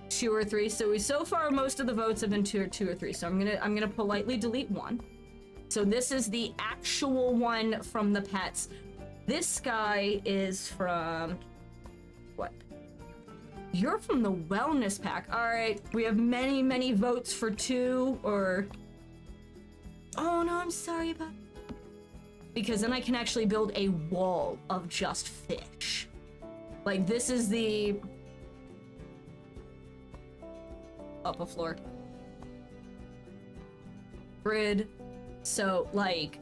2 or 3, so far most of the votes have been 2 or 3, so I'm gonna politely delete 1. So this is the actual one from the pets. This guy is from, what? You're from the wellness pack. Alright, we have many votes for 2, or... Oh no, I'm sorry about... Because then I can actually build a wall of just fish. Like, this is the... Up a floor. Grid. So, like,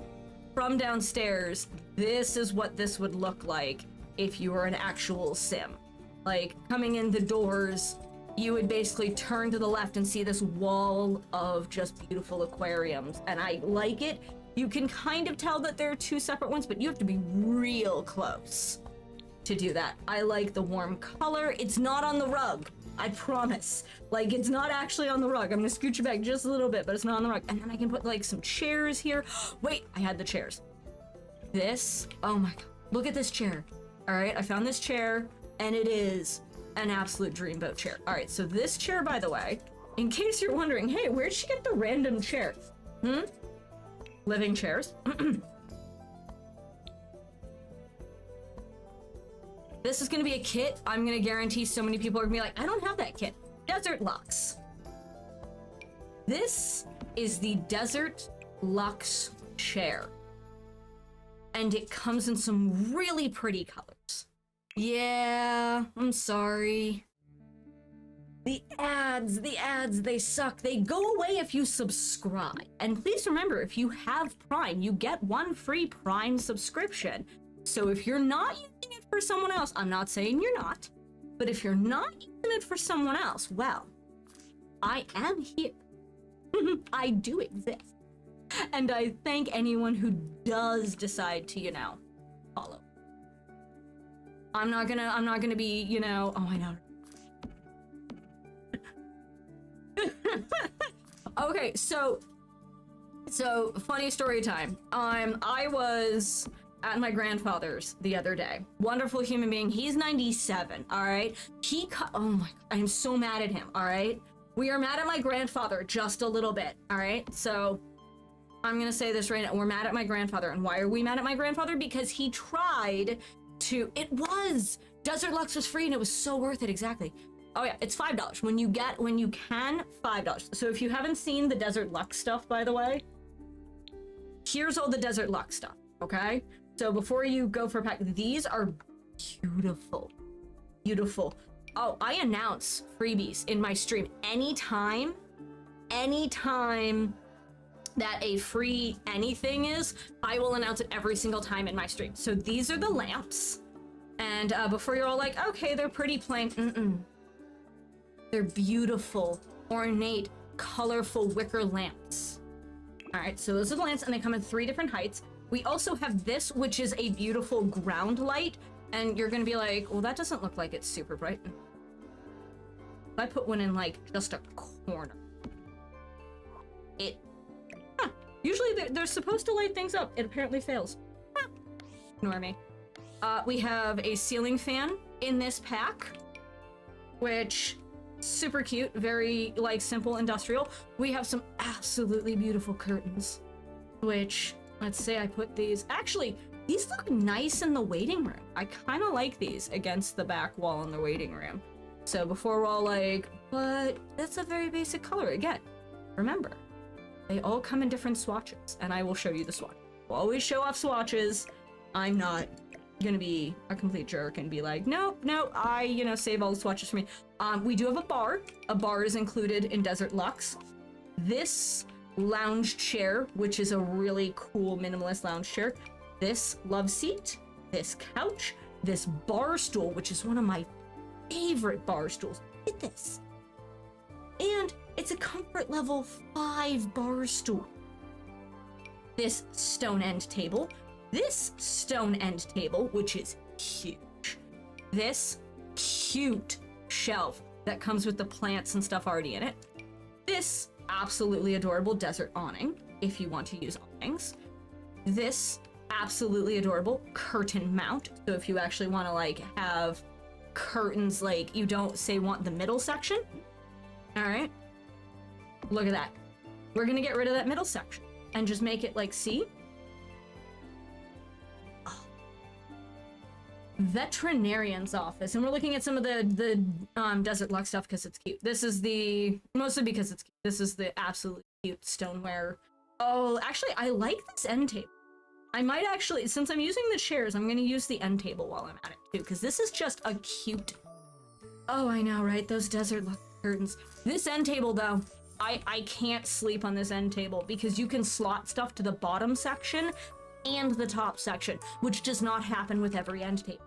from downstairs, this is what this would look like if you were an actual sim. Like, coming in the doors, you would basically turn to the left and see this wall of just beautiful aquariums. And I like it. You can kind of tell that there are 2 separate ones, but you have to be real close to do that. I like the warm color. It's not on the rug. I promise. Like, it's not actually on the rug. I'm gonna scooch it back just a little bit, but it's not on the rug. And then I can put, like, some chairs here. Wait, I had the chairs. This, oh my god. Look at this chair. All right, I found this chair, and it is an absolute dreamboat chair. All right, so this chair, by the way, in case you're wondering, hey, where'd she get the random chair? Living chairs. This is gonna be a kit. I'm gonna guarantee so many people are gonna be like, I don't have that kit. Desert Lux. This is the Desert Lux chair. And it comes in some really pretty colors. Yeah, I'm sorry. The ads, they suck. They go away if you subscribe. And please remember, if you have Prime, you get 1 free Prime subscription. So if you're not using it for someone else, I'm not saying you're not, but if you're not using it for someone else, well, I am here. I do exist. And I thank anyone who does decide to, you know, follow. I'm not gonna be, you know, oh, I know. Okay, so funny story time. I was at my grandfather's the other day. Wonderful human being. He's 97, all right? Oh my god, I am so mad at him, all right? We are mad at my grandfather just a little bit, all right? So I'm gonna say this right now. We're mad at my grandfather. And why are we mad at my grandfather? Because he tried to, Desert Lux was free and it was so worth it, exactly. Oh yeah, it's $5. When you can, $5. So if you haven't seen the Desert Lux stuff, by the way, here's all the Desert Lux stuff, okay? So before you go for a pack, these are beautiful, beautiful. Oh, I announce freebies in my stream anytime that a free anything is, I will announce it every single time in my stream. So these are the lamps. And before you're all like, okay, they're pretty plain, they're beautiful, ornate, colorful wicker lamps. All right, so those are the lamps, and they come in 3 different heights. We also have this, which is a beautiful ground light, and you're gonna be like, well, that doesn't look like it's super bright. If I put one in, like, just a corner, usually they're supposed to light things up. It apparently fails. Ignore me. We have a ceiling fan in this pack, which... super cute, very, like, simple, industrial. We have some absolutely beautiful curtains, which, let's say I put these... Actually, these look nice in the waiting room. I kind of like these against the back wall in the waiting room. So before we're all like, but that's a very basic color. Again, remember, they all come in different swatches, and I will show you the swatch. We'll always show off swatches. I'm not gonna be a complete jerk and be like, nope, save all the swatches for me. We do have a bar. A bar is included in Desert Lux. This lounge chair, which is a really cool minimalist lounge chair, this love seat, this couch, this bar stool, which is one of my favorite bar stools. Look at this. And it's a comfort level 5 bar stool. This stone end table, this stone end table, which is huge. This cute shelf that comes with the plants and stuff already in it. This absolutely adorable desert awning, if you want to use awnings. This absolutely adorable curtain mount, so if you actually want to like have curtains, like you don't say want the middle section. All right, look at that. We're gonna get rid of that middle section and just make it like, see? Veterinarian's office, and we're looking at some of the Desert Luck stuff because it's cute. This is mostly because it's cute. This is the absolutely cute stoneware. Oh, actually, I like this end table. I might actually, since I'm using the chairs, I'm gonna use the end table while I'm at it too, because this is just a cute. Oh, I know, right? Those Desert Luck curtains. This end table, though, I can't sleep on this end table because you can slot stuff to the bottom section and the top section, which does not happen with every end table.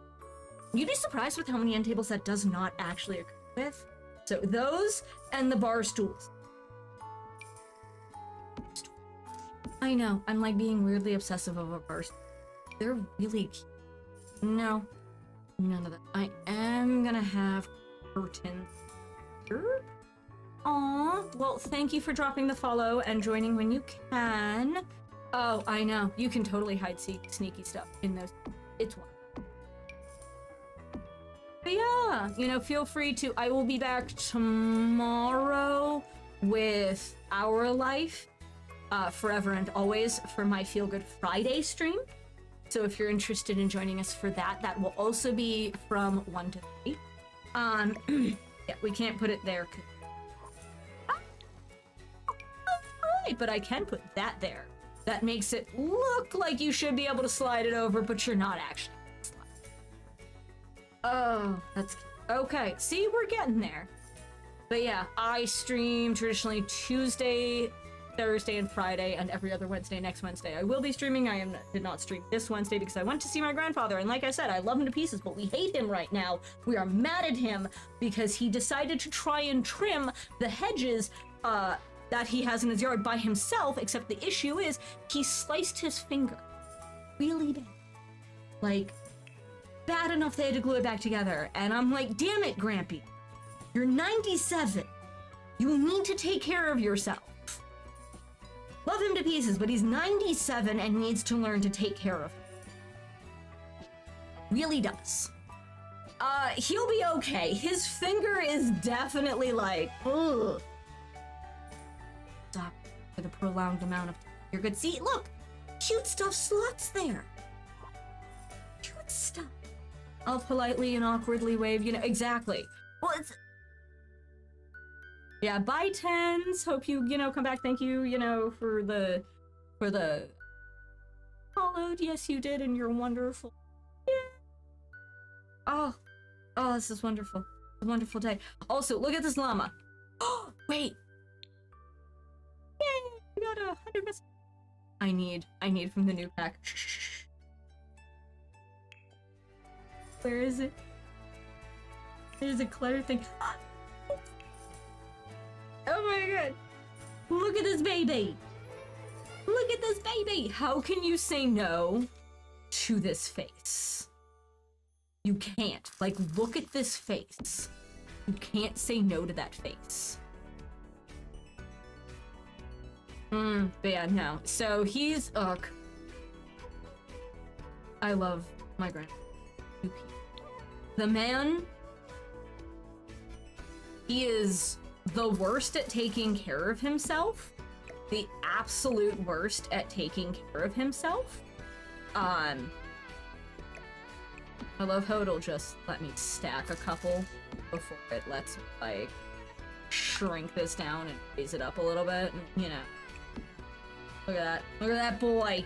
You'd be surprised with how many end tables that does not actually occur with. So those and the bar stools. I know, I'm like being weirdly obsessive over bar stools. They're really cute. No, none of that. I am gonna have curtains here. Aw, well, thank you for dropping the follow and joining when you can. Oh, I know. You can totally hide sneaky stuff in those. It's one. But yeah, you know, feel free to. I will be back tomorrow with Our Life, Forever and Always, for my Feel Good Friday stream. So if you're interested in joining us for that, that will also be from 1 to 3. Yeah, we can't put it there. Alright, but I can put that there. That makes it look like you should be able to slide it over, but you're not actually. Oh, that's cute. Okay. See, we're getting there. But yeah, I stream traditionally Tuesday, Thursday, and Friday, and every other Wednesday next Wednesday. I will be streaming. Did not stream this Wednesday because I went to see my grandfather, and like I said, I love him to pieces, but we hate him right now. We are mad at him because he decided to try and trim the hedges, that he has in his yard by himself, except the issue is he sliced his finger really bad. Like, bad enough they had to glue it back together. And I'm like, damn it, Grampy. You're 97. You need to take care of yourself. Love him to pieces, but he's 97 and needs to learn to take care of him. Really does. He'll be okay. His finger is definitely like, ugh. Stop for the prolonged amount of time. You're good. See, look, cute stuff slots there. Cute stuff. I'll politely and awkwardly wave, you know, exactly. Well, it's... Yeah, bye, Tens. Hope you, you know, come back. Thank you, you know, for the followed. Yes, you did, and you're wonderful. Yeah. Oh, this is wonderful. It's a wonderful day. Also, look at this llama. Oh, wait. Yay! We got 100%. I need from the new pack. Shh. Where is it? There's a clutter thing. Oh my god! Look at this baby! Look at this baby! How can you say no to this face? You can't. Like, look at this face. You can't say no to that face. But yeah, no. So he's, ugh. I love my grandpa. The man, he is the worst at taking care of himself. The absolute worst at taking care of himself. I love how it'll just let me stack a couple before it lets me, like, shrink this down and raise it up a little bit, and, you know. Look at that. Look at that boy.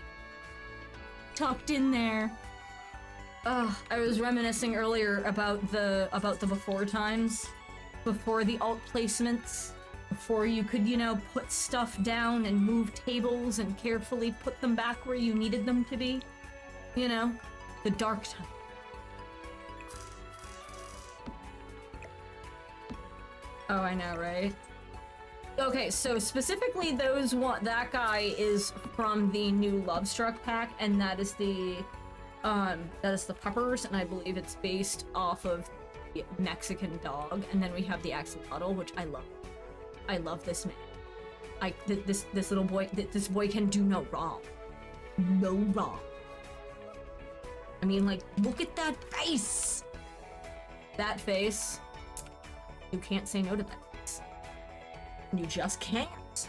Tucked in there. I was reminiscing earlier about the before times. Before the alt placements. before you could, you know, put stuff down and move tables and carefully put them back where you needed them to be. You know, the dark time. Oh, I know, right? Okay, so specifically that guy is from the new Lovestruck pack, and that is the Peppers, and I believe it's based off of the Mexican dog. And then we have the Axolotl, which I love. I love this man. This little boy, this boy can do no wrong. No wrong. I mean, like, look at that face! That face. You can't say no to that face. You just can't.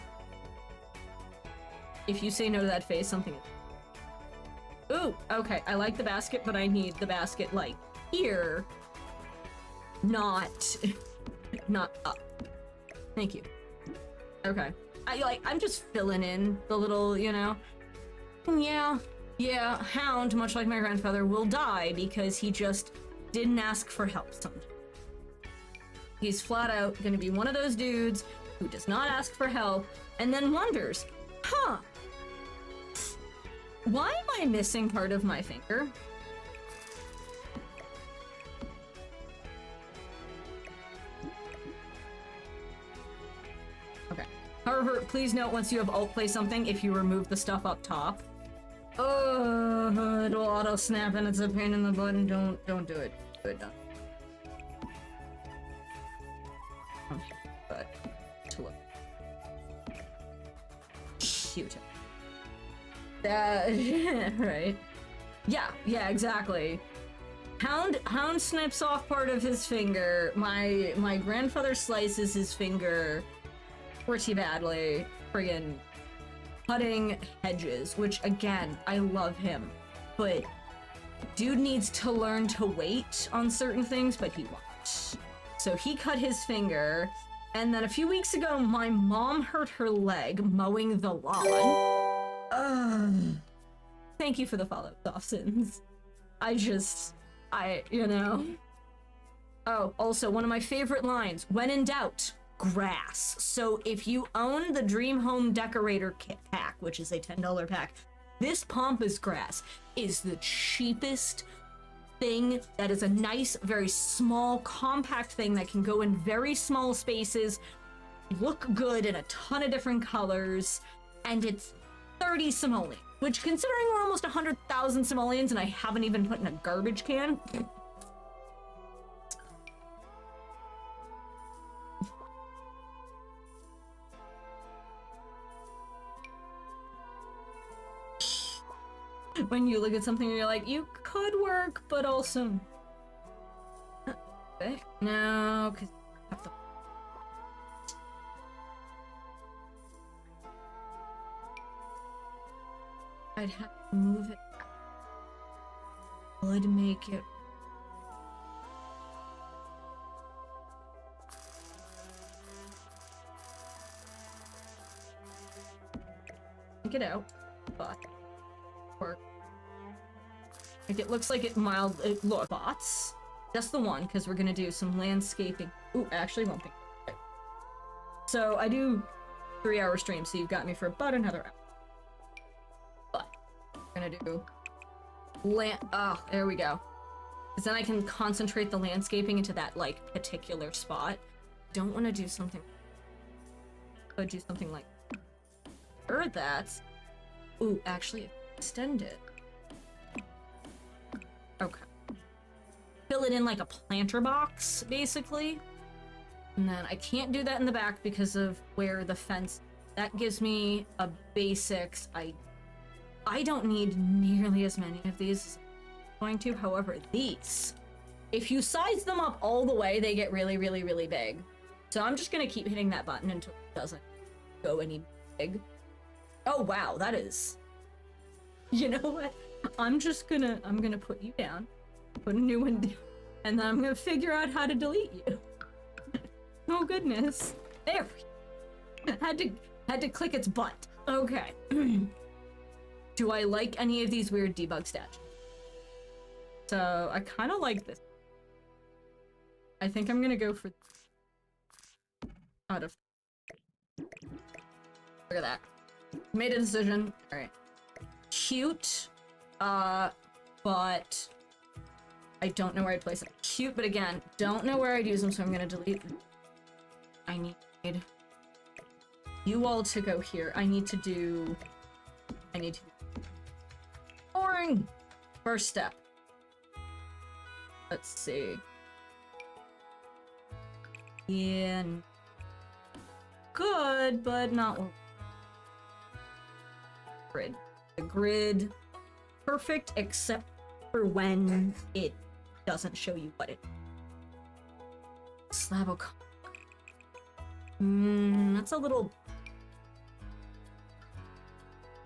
If you say no to that face, something... Ooh, okay, I like the basket, but I need the basket, like, here. Not up. Thank you. Okay. I'm just filling in the little, you know... Yeah, Hound, much like my grandfather, will die because he just didn't ask for help sometimes. He's flat out gonna be one of those dudes who does not ask for help and then wonders, huh, why am I missing part of my finger? Okay. However, please note once you have alt play something, if you remove the stuff up top, oh, it'll auto snap and it's a pain in the butt, and don't do it. Good, done. But to look cute. Right. Yeah, exactly. Hound snips off part of his finger. My grandfather slices his finger pretty badly. Friggin' cutting hedges, which again, I love him, but dude needs to learn to wait on certain things, but he won't. So he cut his finger, and then a few weeks ago, my mom hurt her leg mowing the lawn. Thank you for the follow, Dawson's. You know. Oh, also, one of my favorite lines, when in doubt, grass. So if you own the Dream Home Decorator kit pack, which is a $10 pack, this pampas grass is the cheapest thing that is a nice, very small, compact thing that can go in very small spaces, look good in a ton of different colors, and it's 30 simoleons, which, considering we're almost 100,000 simoleons and I haven't even put in a garbage can, when you look at something and you're like, you could work, but also... Okay. No, because you have to... I'd have to move it. Would make it... Take it out, but... Work. Like, it looks like it look, bots. Just the one, because we're gonna do some landscaping. Ooh, actually won't be. Okay. So I do 3-hour streams, so you've got me for about another hour. But we're gonna do there we go. Because then I can concentrate the landscaping into that, like, particular spot. Don't want to do something. Could do something like that. Ooh, actually extend it. Okay. Fill it in like a planter box, basically. And then I can't do that in the back because of where the fence... That gives me a basics. I don't need nearly as many of these as I'm going to. However, these, if you size them up all the way, they get really, really, really big. So I'm just gonna keep hitting that button until it doesn't go any big. Oh wow, that is... You know what? I'm gonna put you down, put a new one down, and then I'm gonna figure out how to delete you. Oh goodness. There we go. Had to click its butt. Okay. Do I like any of these weird debug stats? So I kind of like this. I think I'm gonna go for out of Look at that. Made a decision. All right. Cute, but I don't know where I'd place it. Cute, but again, don't know where I'd use them, so I'm gonna delete. I need you all to go here. I need to. Boring. First step. Let's see. Yeah. Good, but not. Grid. The grid. Perfect, except for when it doesn't show you what it. Slab of. That's a little.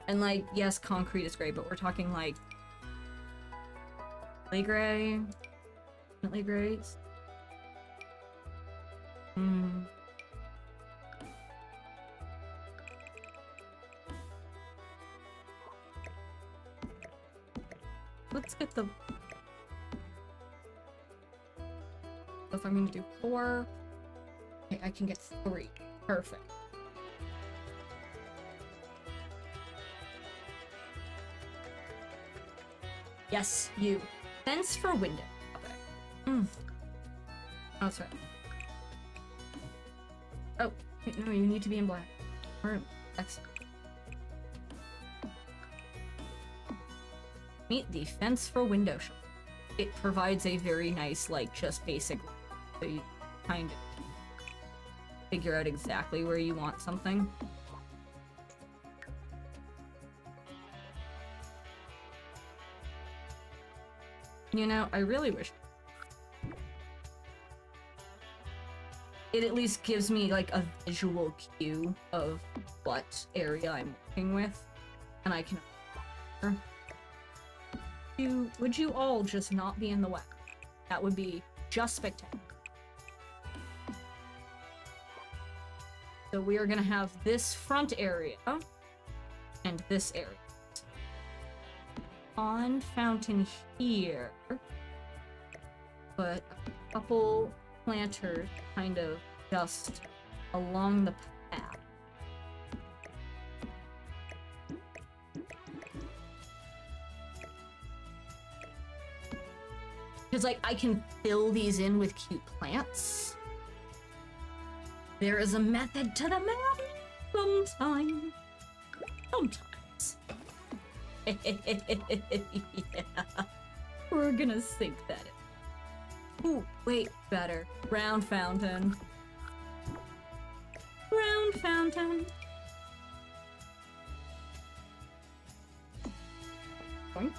And like, yes, concrete is great, but we're talking like clay gray, definitely grays. Let's get the. If I'm gonna do 4, okay, I can get 3. Perfect. Yes, you. Fence for window. Okay. Oh, that's right. Oh, wait, no, you need to be in black. Or excellent. Meet the fence for window shop. It provides a very nice, like, just basic, so you kind of figure out exactly where you want something. You know, I really wish it at least gives me like a visual cue of what area I'm working with, and I can. Would you all just not be in the way? That would be just spectacular. So we are gonna have this front area and this area. On fountain here, but a couple planters kind of just along the path. Because, like, I can fill these in with cute plants. There is a method to the madness sometimes. Sometimes. Yeah. We're gonna sink that in. Ooh, wait, better. Round fountain. Round fountain. Boink.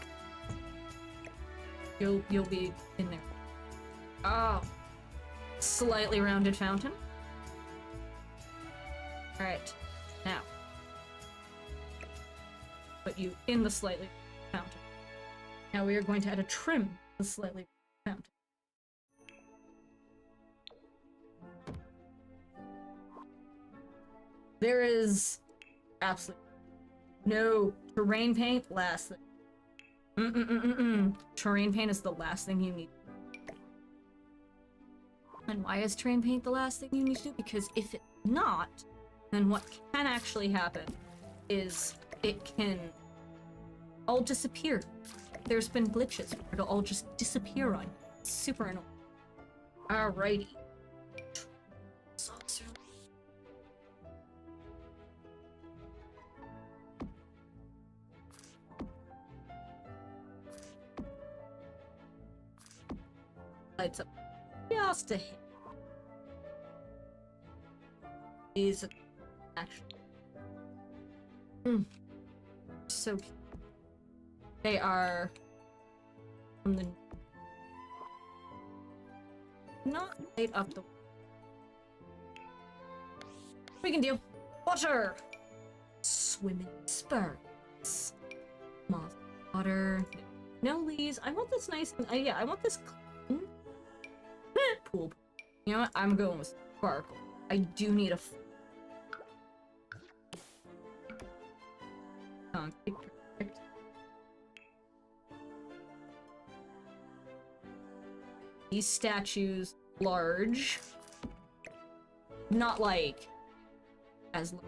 You'll be in there. Oh. Slightly rounded fountain. Alright. Now. Put you in the slightly fountain. Now we are going to add a trim to the slightly fountain. There is absolutely no terrain paint. Last thing. Terrain paint is the last thing you need. And why is terrain paint the last thing you need to do? Because if it's not, then what can actually happen is it can all disappear. There's been glitches where it'll all just disappear on you. It's super annoying. Alrighty. Lights up just a hit. These actually so cute. They are from the not light up the we can do water swimming spurs moss water no leaves. I want this nice and yeah, I want this clean pool. You know what? I'm going with sparkle. I do need a perfect. These statues large, not like as large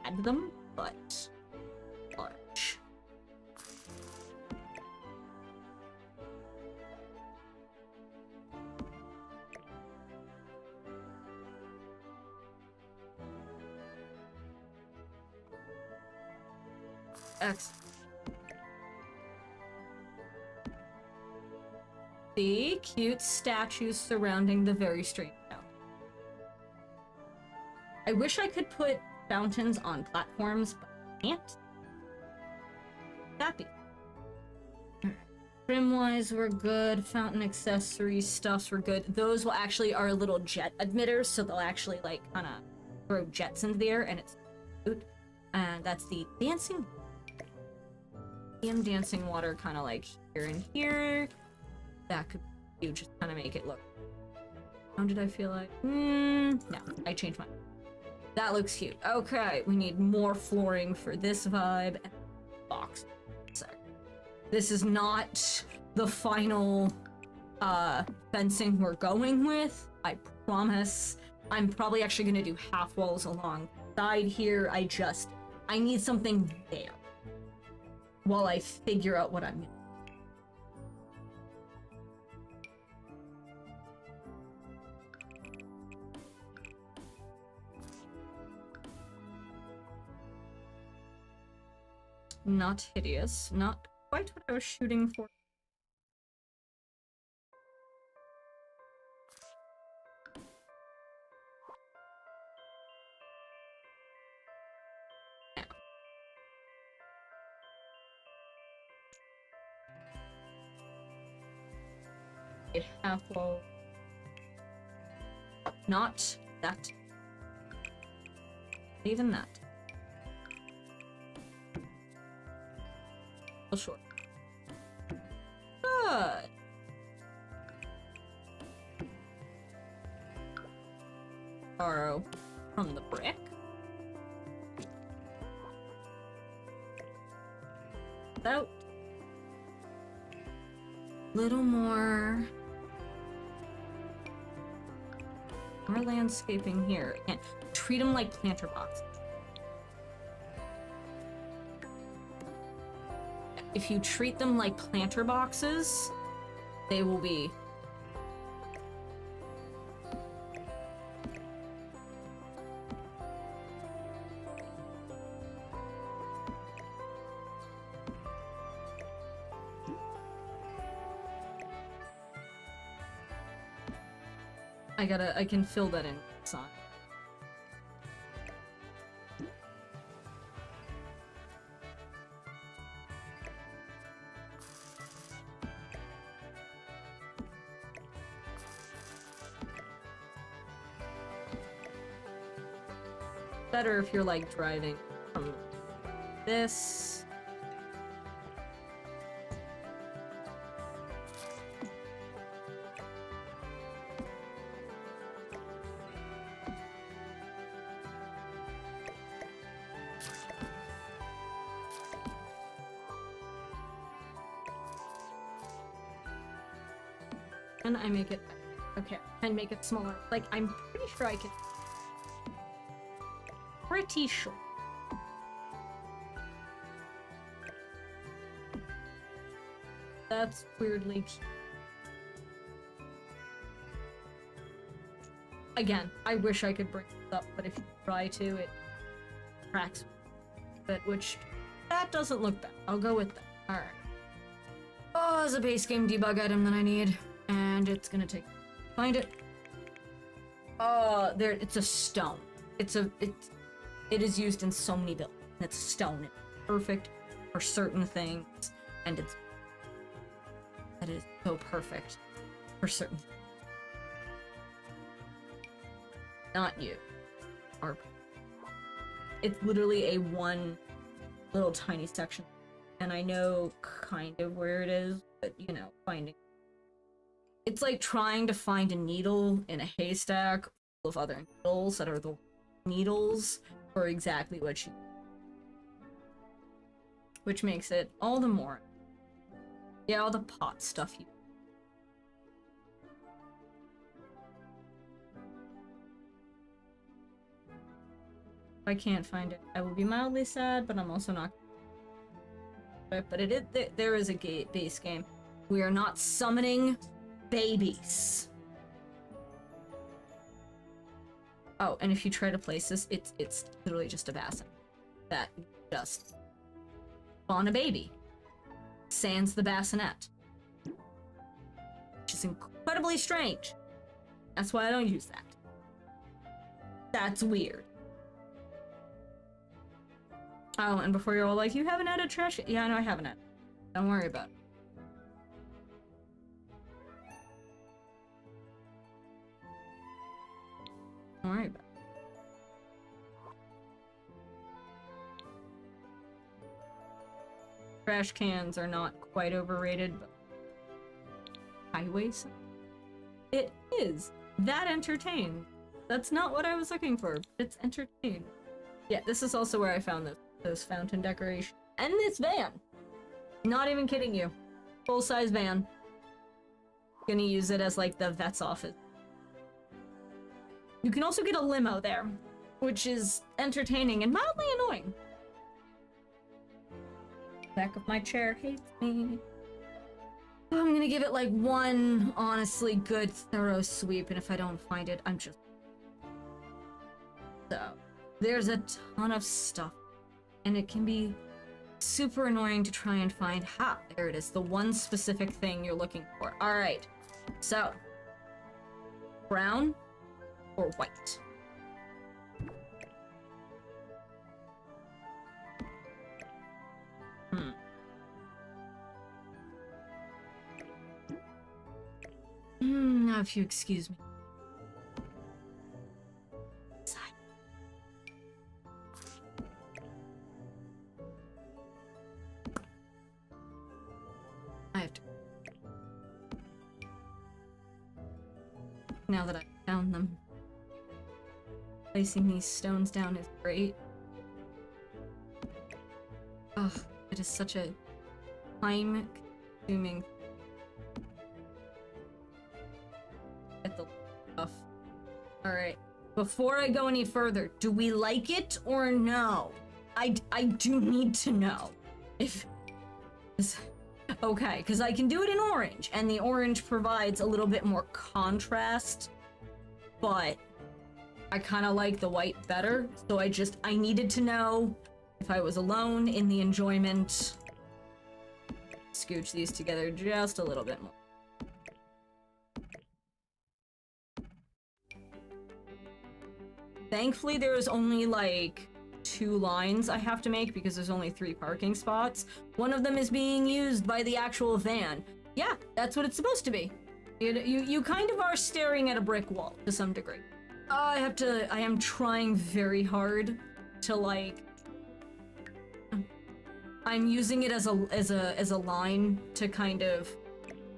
add them, but large. Excellent. The cute statues surrounding the very strange fountain. I wish I could put fountains on platforms, but I can't. That be. Trim-wise, we're good. Fountain accessories, stuffs, we're good. Those will actually are little jet emitters, so they'll actually like kind of throw jets into the air, and it's cute. And that's the dancing. Dancing water, kind of like here and here. That could be just kind of make it look. How did I feel like? No, I changed mine. That looks cute. Okay, we need more flooring for this vibe. And box. This is not the final fencing we're going with. I promise. I'm probably actually gonna do half walls alongside here. I need something there while I figure out what I'm gonna. Not hideous, not quite what I was shooting for. Half wall. Not that. Even that. Oh, sure. Good. Borrow from the brick. About little more landscaping here, and treat them like planter boxes. If you treat them like planter boxes, they will be I can fill that in. Son. Better if you're like driving from this. And I make it, okay, and make it smaller. Like, I'm pretty sure I can. Pretty sure. That's weirdly cute. Again, I wish I could bring this up, but if you try to, it cracks a bit, which, that doesn't look bad. I'll go with that. Alright. Oh, there's a base game debug item that I need, and it's gonna take... Find it. Oh, there, it's a stone. It is used in so many builds. It's stone. It's perfect for certain things, and that is so perfect for certain things. Not you. It's literally a one little tiny section, and I know kind of where it is, but you know, finding. It's like trying to find a needle in a haystack full of other needles that are the needles for exactly what you, which makes it all the more, yeah, all the pot stuff you. I can't find it, I will be mildly sad, but I'm also not. But it is, there is a base game. We are not summoning babies. Oh, and if you try to place this, it's literally just a bassinet that just spawn a baby. Sans the bassinet. Which is incredibly strange. That's why I don't use that. That's weird. Oh, and before you're all like, you haven't added trash? Yeah, no, I haven't added. Don't worry about it. Don't worry about it. Trash cans are not quite overrated, but highways? It is that entertained. That's not what I was looking for, but it's entertained. Yeah, this is also where I found those fountain decorations. And this van! Not even kidding you. Full-size van. Gonna use it as, like, the vet's office. You can also get a limo there, which is entertaining and mildly annoying. Back of my chair hates me. I'm gonna give it, like, one honestly good, thorough sweep, and if I don't find it, I'm just... So, there's a ton of stuff, and it can be super annoying to try and find. Ha! There it is, the one specific thing you're looking for. Alright, so, brown or white? Now if you excuse me. I have to. Now that I've found them, placing these stones down is great. Ugh, it is such a time-consuming. Get the stuff. All right. Before I go any further, do we like it or no? I do need to know if. Okay, because I can do it in orange, and the orange provides a little bit more contrast, but I kind of like the white better, so I needed to know if I was alone in the enjoyment. Scooch these together just a little bit more. Thankfully, there's only, like, 2 lines I have to make because there's only 3 parking spots. One of them is being used by the actual van. Yeah, that's what it's supposed to be. You kind of are staring at a brick wall to some degree. I am trying very hard to, like, I'm using it as a line to kind of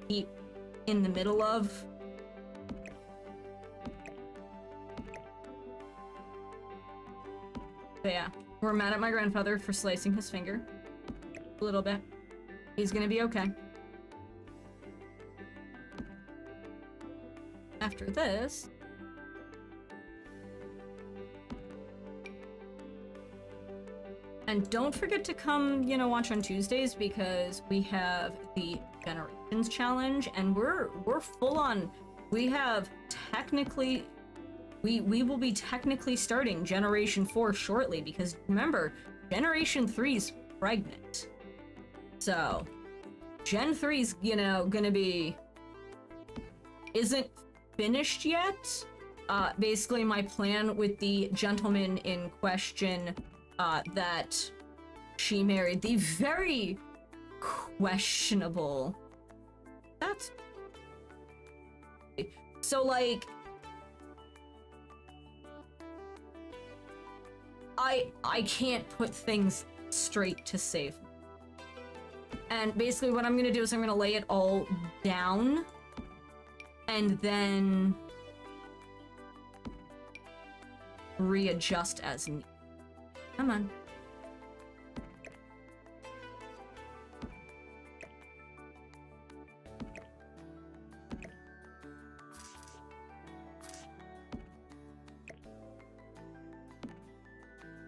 keep in the middle of. But yeah, we're mad at my grandfather for slicing his finger. A little bit. He's gonna be okay. After this... And don't forget to come, watch on Tuesdays because we have the Generations Challenge and we're full on. We have technically... We will be technically starting Generation 4 shortly because remember, Generation 3's pregnant. So, Gen 3's, gonna be... isn't finished yet. Basically my plan with the gentleman in question that she married, the very questionable... That's... So, like... I can't put things straight to save. And basically what I'm gonna do is I'm gonna lay it all down and then readjust as needed. Come on.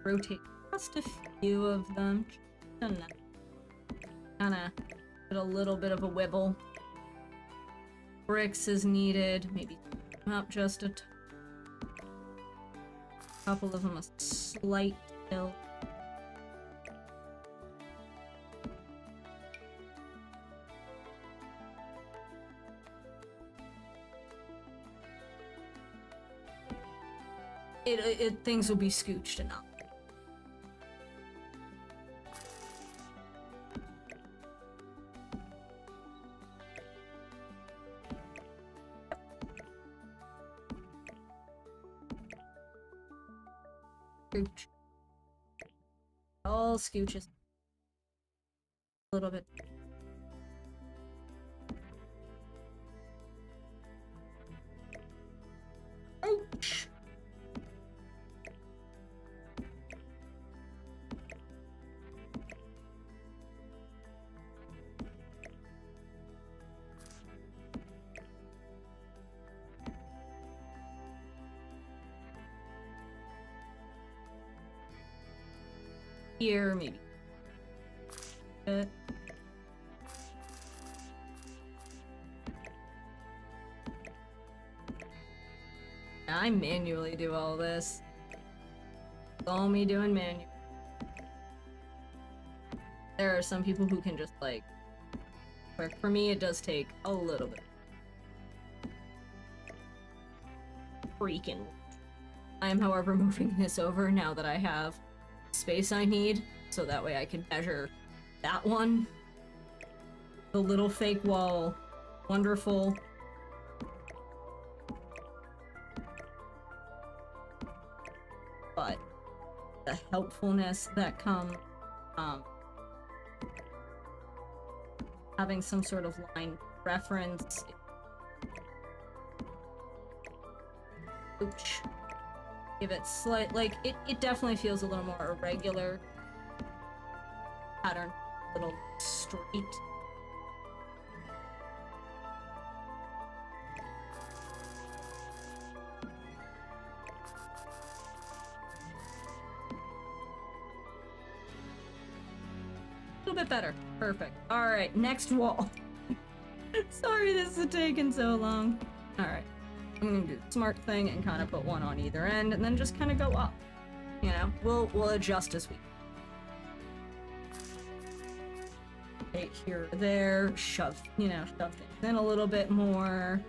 rotate just a few of them. Kinda get a little bit of a wibble. Bricks is needed. Maybe up just a couple of them a slight tilt. Things will be scooched enough. Scooch. All scooches. A little bit. Ouch! Here, maybe. I manually do all this. It's all me doing manual. There are some people who can just like work. For me, it does take a little bit. Freaking. I am, however, moving this over now that I have space I need, so that way I can measure that one. The little fake wall. Wonderful. But the helpfulness that comes having some sort of line reference. Ooch. Give it slight, like, it definitely feels a little more irregular. Pattern, a little straight. A little bit better. Perfect. Alright, next wall. Sorry this is taking so long. Alright. I'm gonna do the smart thing and kind of put one on either end and then just kind of go up. You know, we'll adjust as we take here or there, shove things in a little bit more.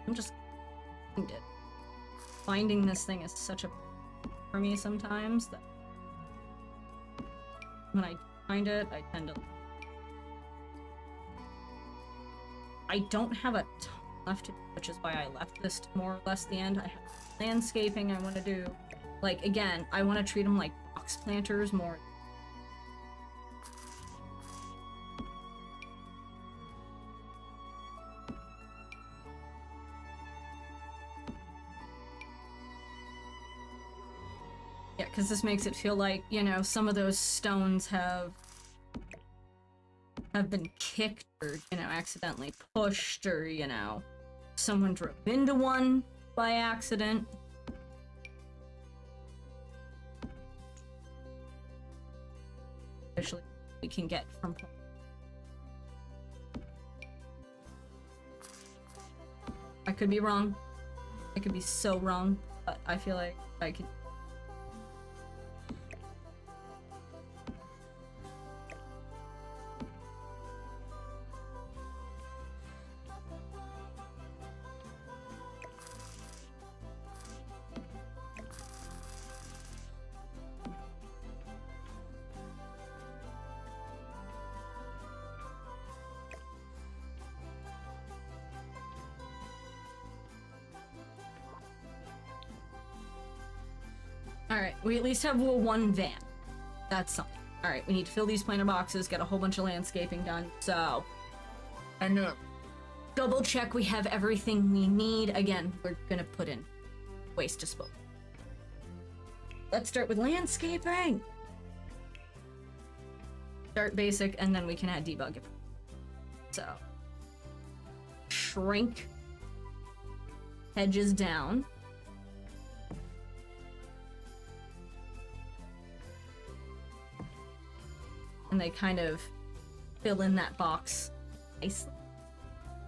I'm just finding this thing is such a for me sometimes that when I find it, I tend to. I don't have a ton left to do, which is why I left this to more or less the end. I have landscaping I want to do. Like, again, I want to treat them like box planters more. Yeah, because this makes it feel like, you know, some of those stones have been kicked or, you know, accidentally pushed or, you know, someone drove into one by accident. Especially we can get from point. I could be wrong. I could be so wrong, but I feel like I could. Alright, we at least have one van. That's something. Alright, we need to fill these planter boxes, get a whole bunch of landscaping done, so... And double check we have everything we need. Again, we're gonna put in waste disposal. Let's start with landscaping. Start basic, and then we can add debug. So, shrink hedges down. And they kind of fill in that box nicely.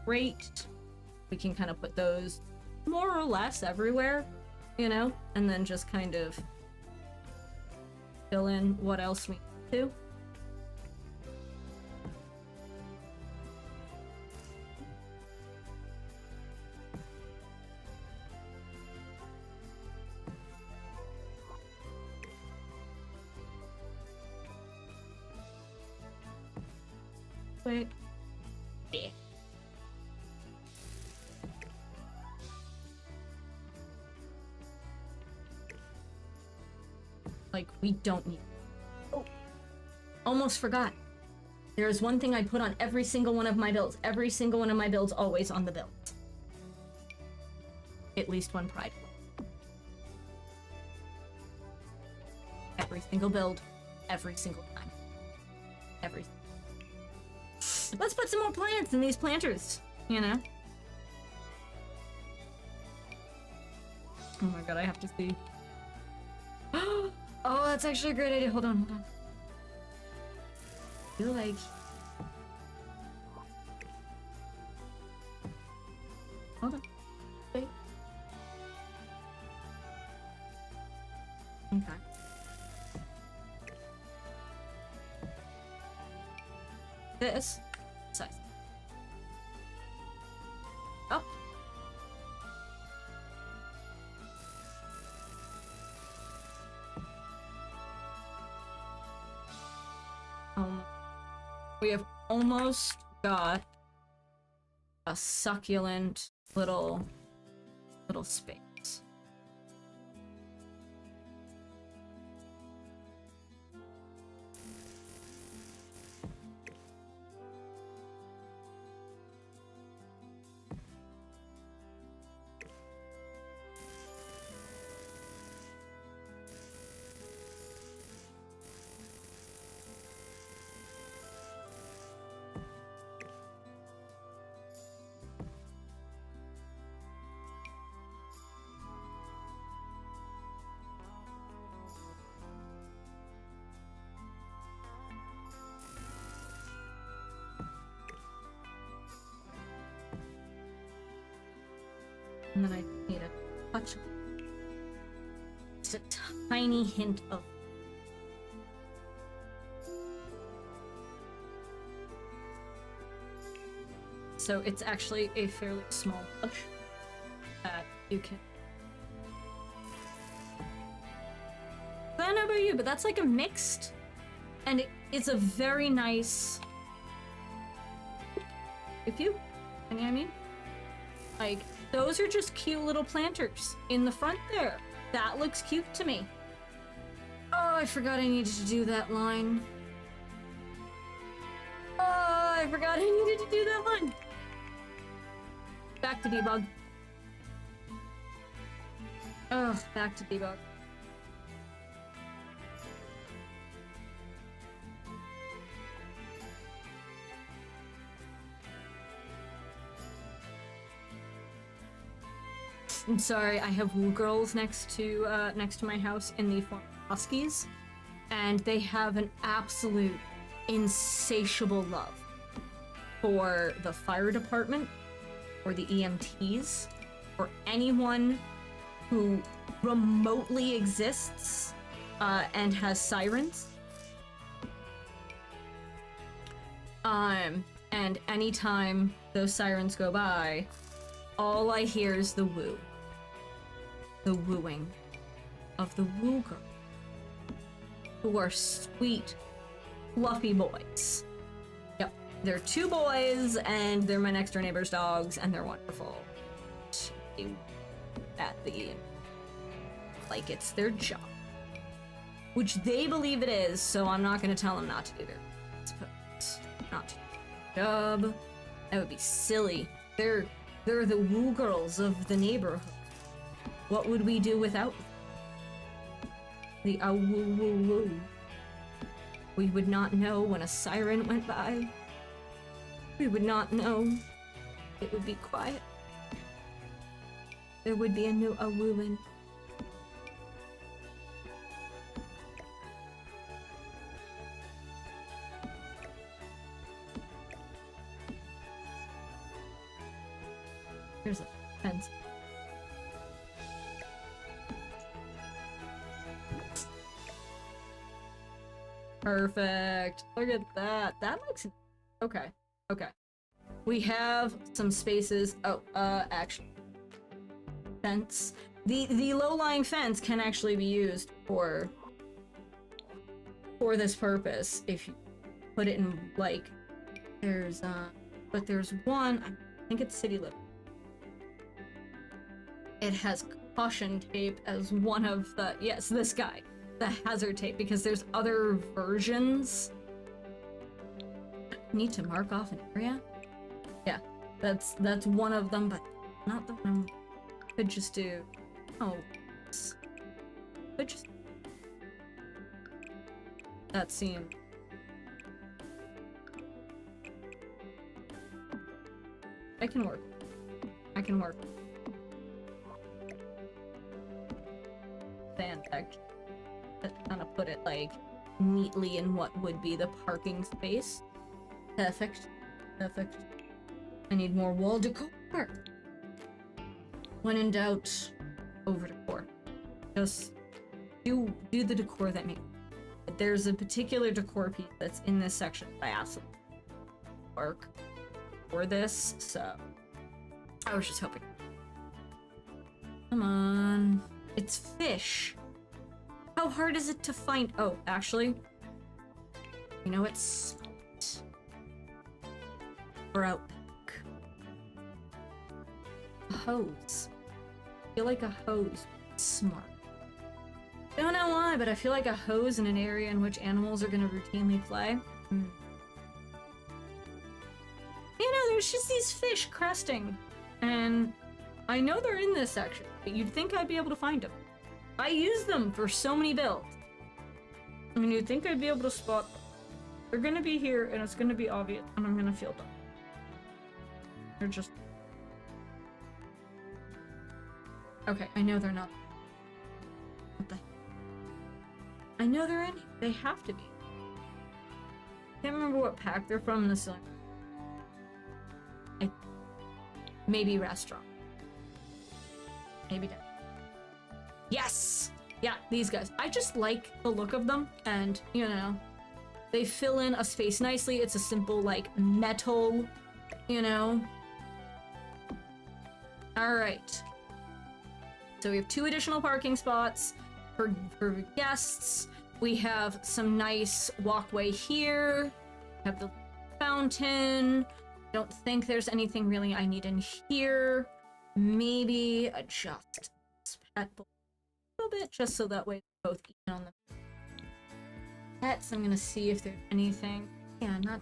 Great. We can kind of put those more or less everywhere, you know, and then just kind of fill in what else we need to. Wait. Yeah. Like, we don't need. Oh, almost forgot. There's one thing I put on every single one of my builds. Every single one of my builds always on the build. At least one pride. Every single build, every single time. Everything. Let's put some more plants in these planters, you know? Oh my god, I have to see. Oh, that's actually a great idea. Hold on, hold on. I feel like... Hold on. Wait. Okay. This size. Oh. We have almost got a succulent little space. And then I need a touch, just a tiny hint of. So it's actually a fairly small bush that you can. I don't know about you, but that's like a mixed, and it's a very nice. If you know what I mean? Like, those are just cute little planters in the front there. That looks cute to me. Oh, I forgot I needed to do that line. Oh, I forgot I needed to do that line. Back to debug. Oh, back to debug. I'm sorry, I have wool girls next to my house in the form of huskies, and they have an absolute insatiable love for the fire department, or the EMTs, or anyone who remotely exists and has sirens. And anytime those sirens go by, all I hear is the woo. The wooing of the woo girl, who are sweet, fluffy boys. Yep, they're 2 boys, and they're my next door neighbor's dogs, and they're wonderful. At the like it's their job, which they believe it is. So I'm not going to tell them not to do their not to do their job. That would be silly They're the woo girls of the neighborhood. What would we do without them? The woo woo woo. We would not know when a siren went by. We would not know. It would be quiet. There would be a new wooing. Here's a fence. Perfect. Look at that. That looks okay. Okay. We have some spaces. Oh, actually, fence. The low-lying fence can actually be used for this purpose if you put it in like but there's one. I think it's city limit. It has caution tape as one of the this guy. The hazard tape, because there's other versions. Need to mark off an area? Yeah, that's one of them, but not the one. Could just do. Oh, could just. That seemed. I can work. I can work. Fantastic. Kind of put it like neatly in what would be the parking space. Perfect. Perfect. I need more wall decor. When in doubt, over decor. Just do the decor that makes. There's a particular decor piece that's in this section that I absolutely work for this, so I was just hoping. Come on. It's fish. How hard is it to find? Oh, actually, you know it's Sprout pick. A hose. I feel like a hose. Smart. Don't know why, but I feel like a hose in an area in which animals are gonna routinely play. You know, there's just these fish cresting, and I know they're in this section, but you'd think I'd be able to find them. I use them for so many builds. I mean, you'd think I'd be able to spot them. They're gonna be here, and it's gonna be obvious, and I'm gonna feel them. They're just... Okay, I know they're not. What the... I know they're in here. They have to be. Can't remember what pack they're from in the cylinder. Maybe restaurant. Maybe not. Yes! Yeah, these guys. I just like the look of them, and, you know, they fill in a space nicely. It's a simple, like, metal, you know? Alright. So we have 2 additional parking spots for guests. We have some nice walkway here. We have the fountain. I don't think there's anything really I need in here. Maybe adjust this pet bowl a little bit, just so that way they're both even on the pets. I'm gonna see if there's anything. Yeah, not.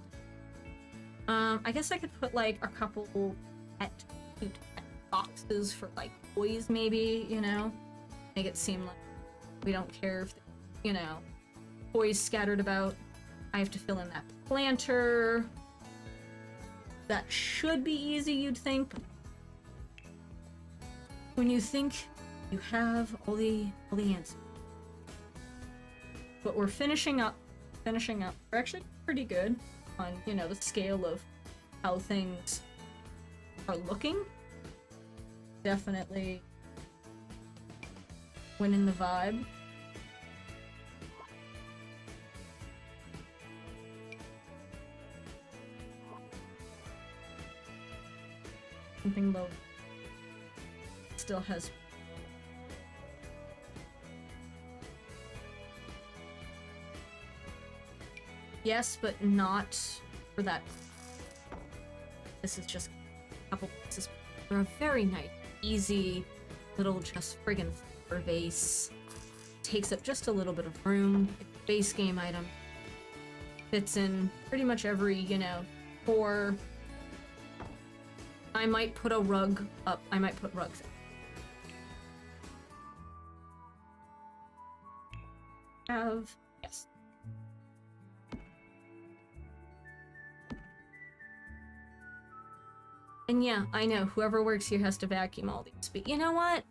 I guess I could put like a couple cute pet boxes for like toys, maybe. You know, make it seem like we don't care if you know toys scattered about. I have to fill in that planter. That should be easy, you'd think. When you think you have all the answers. But we're finishing up. We're actually pretty good on, you know, the scale of how things are looking. Definitely winning the vibe. Something low still has yes, but not for that. This is just a couple pieces. They're a very nice, easy little just friggin' flower vase. Takes up just a little bit of room. It's a base game item. Fits in pretty much every, you know, core I might put a rug up. I might put rugs up. Yes. And yeah, I know, whoever works here has to vacuum all these, but you know what?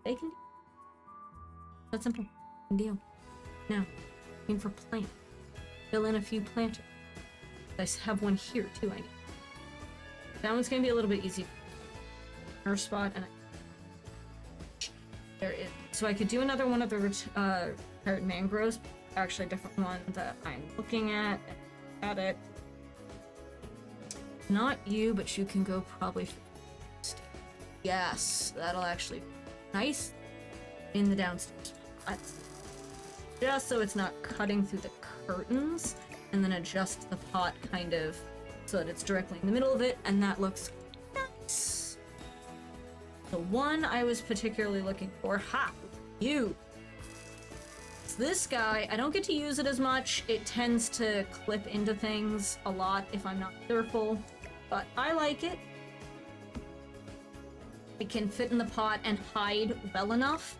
They can do that's simple. Deal. Now, looking for plant. Fill in a few planters. I have one here too, I need. That one's gonna be a little bit easy. Her spot, and there is. So I could do another one of the retired mangroves, actually a different one that I'm looking at. Got it. Not you, but you can go probably. Yes, that'll actually be nice in the downstairs. That's just so it's not cutting through the curtains, and then adjust the pot kind of so that it's directly in the middle of it, and that looks nice. The one I was particularly looking for, you. So this guy, I don't get to use it as much. It tends to clip into things a lot if I'm not careful, but I like it. It can fit in the pot and hide well enough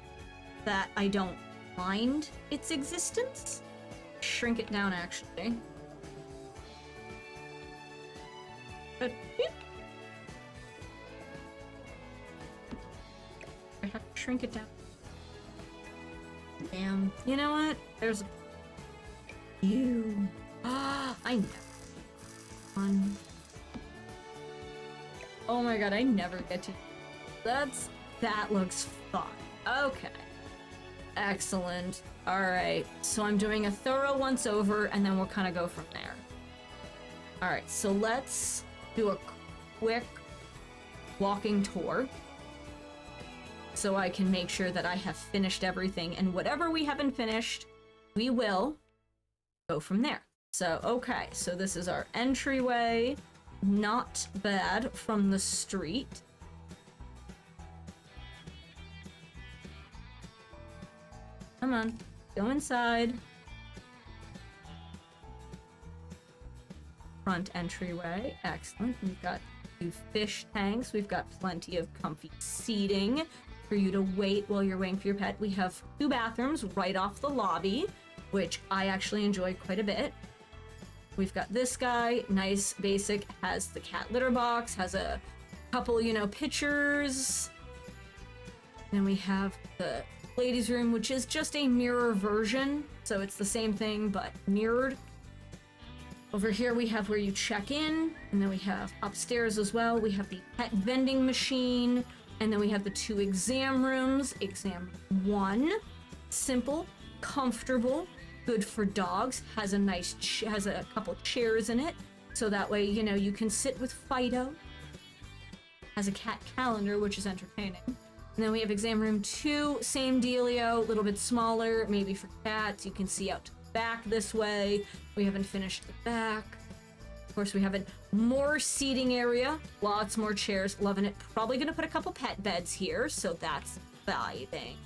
that I don't mind its existence. Shrink it down, actually. But, I have to shrink it down. Damn. You know what? There's a... You. I know. One. Oh my god, I never get to... That looks fun. Okay. Excellent. Alright, so I'm doing a thorough once over, and then we'll kind of go from there. Alright, so let's do a quick walking tour, so I can make sure that I have finished everything, and whatever we haven't finished, we will go from there. So, okay, so this is our entryway. Not bad from the street. Come on, go inside. Front entryway, excellent. We've got 2 fish tanks. We've got plenty of comfy seating for you to wait while you're waiting for your pet. We have 2 bathrooms right off the lobby, which I actually enjoy quite a bit. We've got this guy, nice, basic, has the cat litter box, has a couple, you know, pictures. Then we have the ladies' room, which is just a mirror version, so it's the same thing, but mirrored. Over here we have where you check in, and then we have upstairs as well. We have the pet vending machine, and then we have the 2 exam rooms. Exam 1, simple, comfortable, good for dogs, has a nice, has a couple chairs in it, so that way, you know, you can sit with Fido. Has a cat calendar, which is entertaining. And then we have exam room 2, same dealio, a little bit smaller, maybe for cats. You can see out to the back this way. We haven't finished the back. Of course, we have a more seating area, lots more chairs, loving it. Probably gonna put a couple pet beds here, so that's vibing.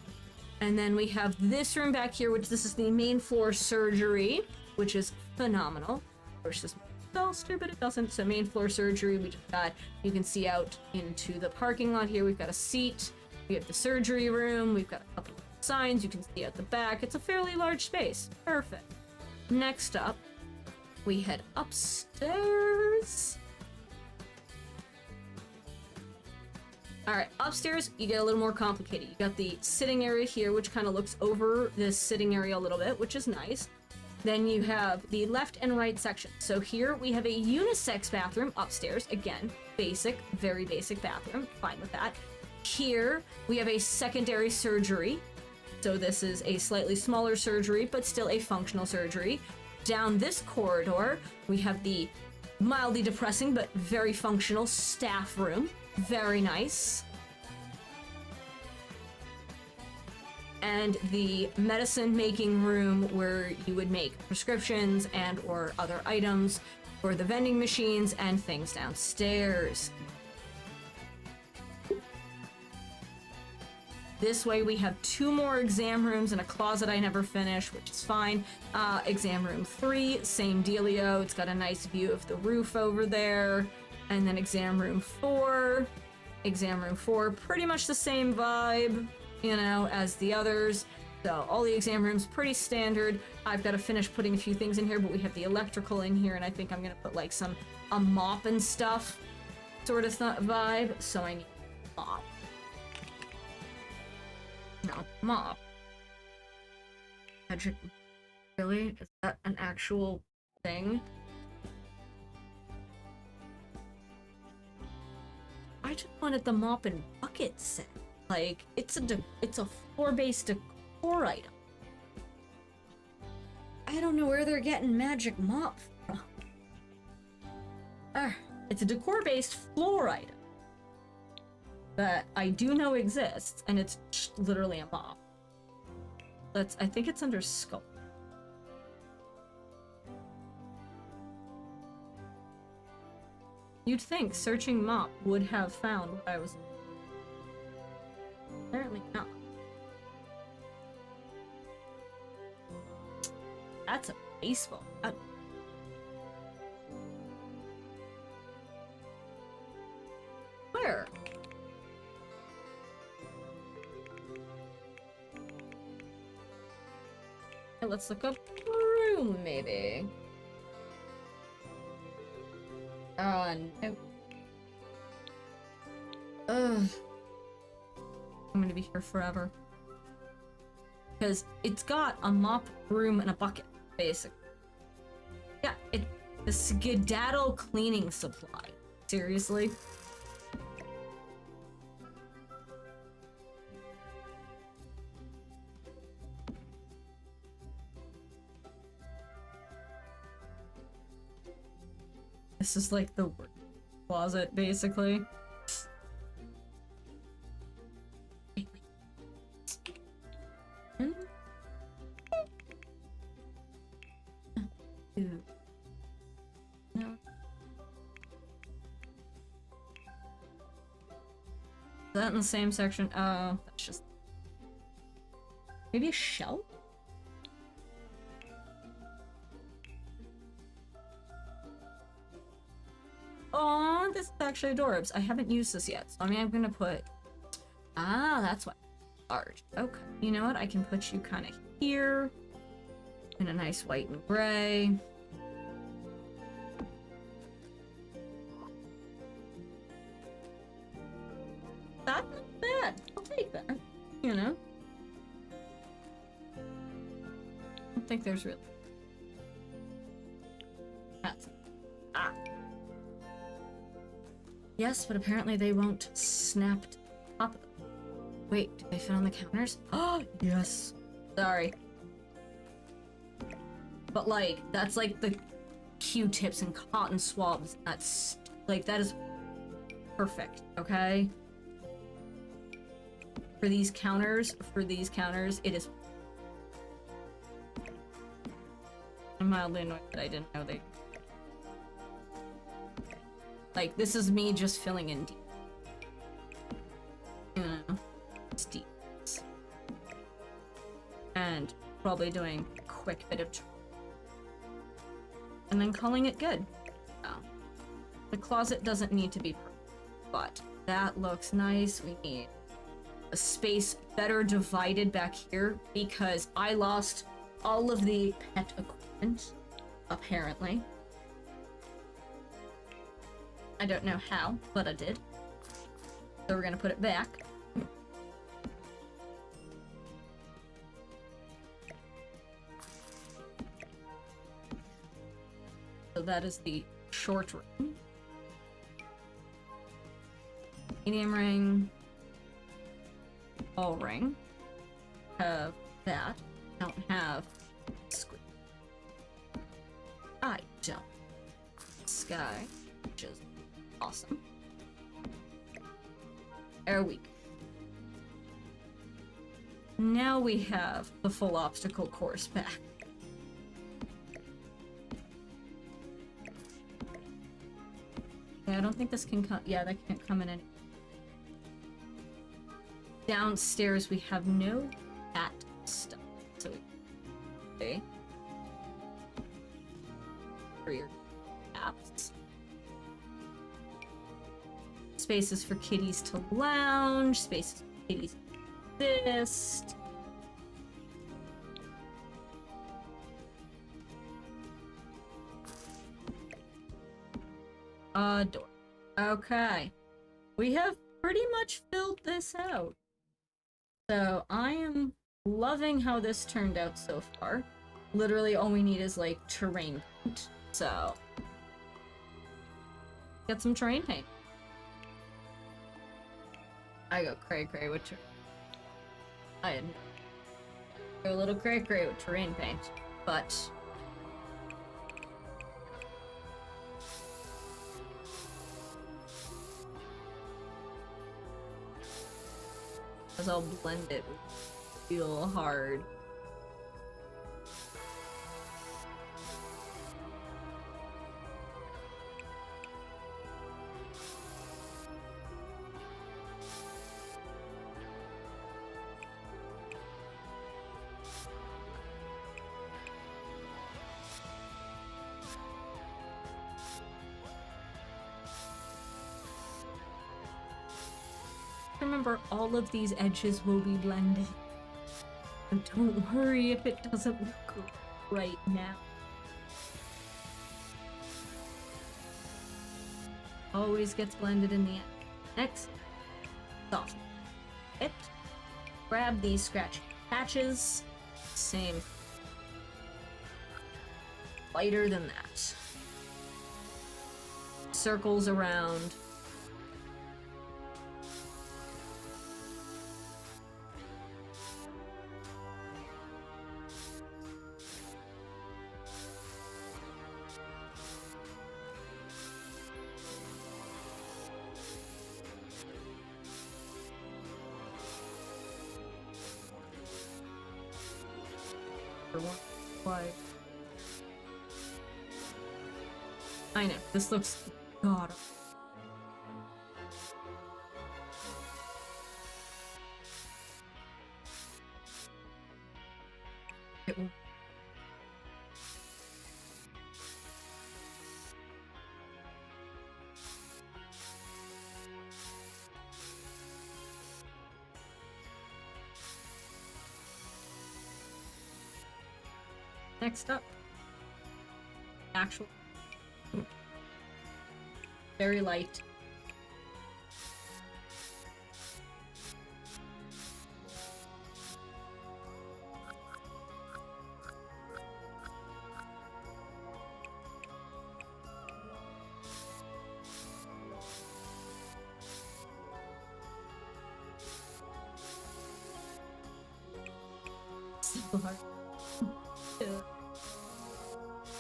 And then we have this room back here, which this is the main floor surgery, which is phenomenal. Of course, this dumpster, but it doesn't. So main floor surgery, we just got, you can see out into the parking lot here. We've got a seat. We have the surgery room. We've got a couple of signs. You can see out the back. It's a fairly large space. Perfect. Next up, we head upstairs. All right, upstairs, you get a little more complicated. You got the sitting area here, which kind of looks over this sitting area a little bit, which is nice. Then you have the left and right section. So here we have a unisex bathroom upstairs. Again, basic, very basic bathroom. Fine with that. Here we have a secondary surgery. So this is a slightly smaller surgery, but still a functional surgery. Down this corridor, we have the mildly depressing but very functional staff room. Very nice. And the medicine making room where you would make prescriptions and or other items for the vending machines and things downstairs. This way we have 2 more exam rooms and a closet I never finished, which is fine. Exam room 3, same dealio. It's got a nice view of the roof over there. And then exam room 4. Exam room 4, pretty much the same vibe, you know, as the others. So all the exam rooms pretty standard. I've got to finish putting a few things in here, but we have the electrical in here, and I think I'm gonna put like a mop and stuff sort of vibe. So I need a mop. No, mop. Magic. Really? Is that an actual thing? I just wanted the mop and bucket set. Like, it's a floor-based decor item. I don't know where they're getting magic mop from. It's a decor-based floor item that I do know exists, and it's literally a mop. I think it's under sculpt. You'd think searching mop would have found what I was. Apparently not. That's a baseball. Where? Okay, let's look up room, maybe. Oh, no. Ugh. I'm gonna be here forever. Because it's got a mop, broom, and a bucket, basically. Yeah, the skedaddle cleaning supply. Seriously? This is like the work closet, basically. No. Is that in the same section? Oh, that's just... Maybe a shelf? Oh, this is actually adorbs. I haven't used this yet, so I mean, I'm gonna put... Ah, that's what. Large. Okay. You know what? I can put you kind of here. In a nice white and gray. That's not bad. I'll take that. You know? I don't think there's really... That's... Ah. Yes, but apparently they won't snap to the top of them. Wait, do they fit on the counters? Oh, yes. Sorry. But like, that's like the Q-tips and cotton swabs. That's like, that is perfect, okay? For these counters, it is... I'm mildly annoyed that I didn't know they... Like, this is me just filling in deep. You know, it's deep. And probably doing a quick bit of... And then calling it good. So, the closet doesn't need to be perfect, but that looks nice. We need a space better divided back here because I lost all of the pet equipment, apparently. I don't know how, but I did. So we're gonna put it back. So that is the short ring. Medium ring. All ring. Have that. Don't have squid. I don't. Sky, which is awesome. Air week. Now we have the full obstacle course back. Yeah, I don't think this can come. Yeah, that can't come in any. Downstairs we have no cat stuff. So okay. For your apps. spaces for kitties to lounge, spaces for kitties to exist. Door. Okay. We have pretty much filled this out. So I am loving how this turned out so far. Literally all we need is like terrain paint. So get some terrain paint. I go cray with terrain. I had go a little cray with terrain paint, but as I'll blend it, feel hard. Remember, all of these edges will be blended. And don't worry if it doesn't look right now. Always gets blended in the end. Next, soften it. Grab these scratchy patches. Same. Lighter than that. Circles around. Why? I know, this looks god. It will. Next up, actual very light. So hard.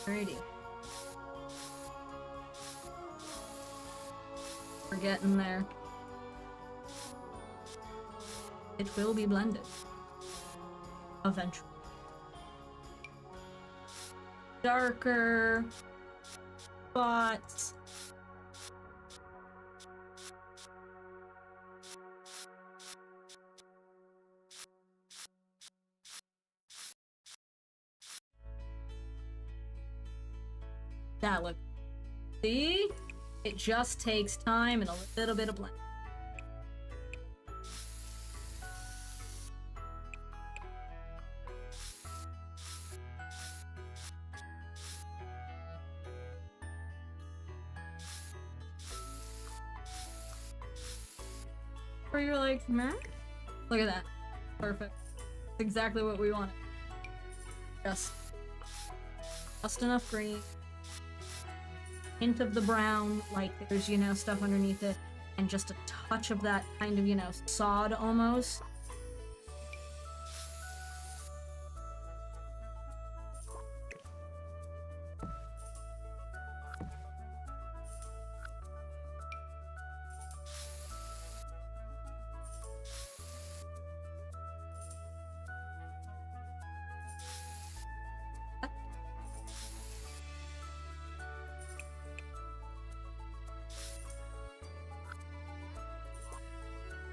Alrighty. We're getting there. It will be blended. Eventually. Darker spots. That look. See? It just takes time and a little bit of blend. Or you're like, meh? Look at that. Perfect. That's exactly what we wanted. Just enough green. Hint of the brown, like there's, you know, stuff underneath it, and just a touch of that kind of, you know, sod almost.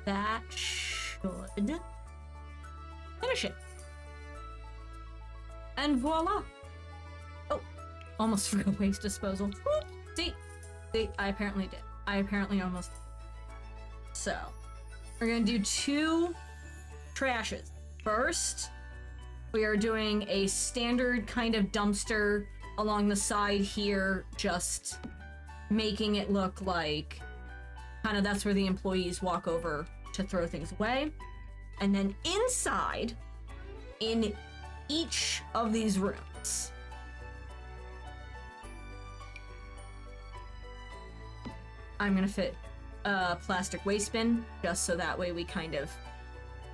That should finish it. And voila! Oh, almost forgot waste disposal. See, I apparently did. I apparently almost. So, we're gonna do 2 trashes. First, we are doing a standard kind of dumpster along the side here, just making it look like kind of that's where the employees walk over to throw things away. And then inside, in each of these rooms, I'm gonna fit a plastic waste bin, just so that way we kind of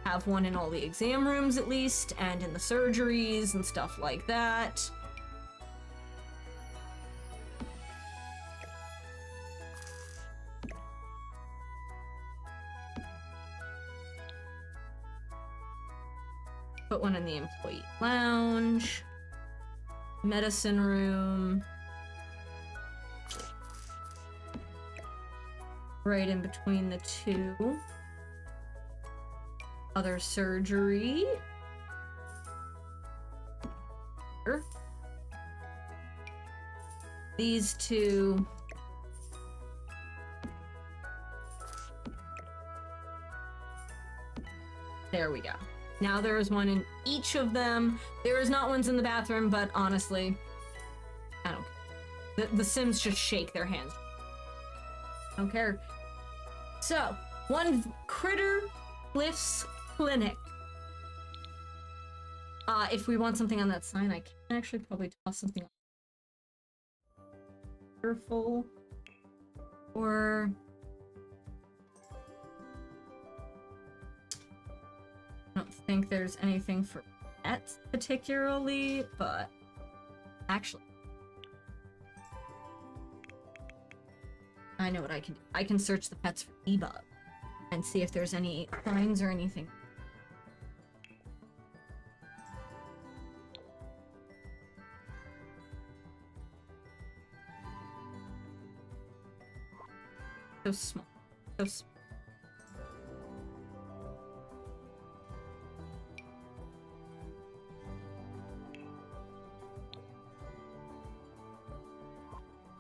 have one in all the exam rooms at least, and in the surgeries and stuff like that. Put one in the employee lounge, medicine room, right in between the 2. Other surgery. Here. These 2. There we go. Now there is one in each of them. There is not ones in the bathroom, but honestly, I don't care. The Sims just shake their hands. I don't care. So, 1 Critter Cliffs Clinic. If we want something on that sign, I can actually probably toss something on. Careful. Or... I don't think there's anything for pets particularly, but actually, I know what I can do. I can search the pets for debug and see if there's any signs or anything. So small. So small.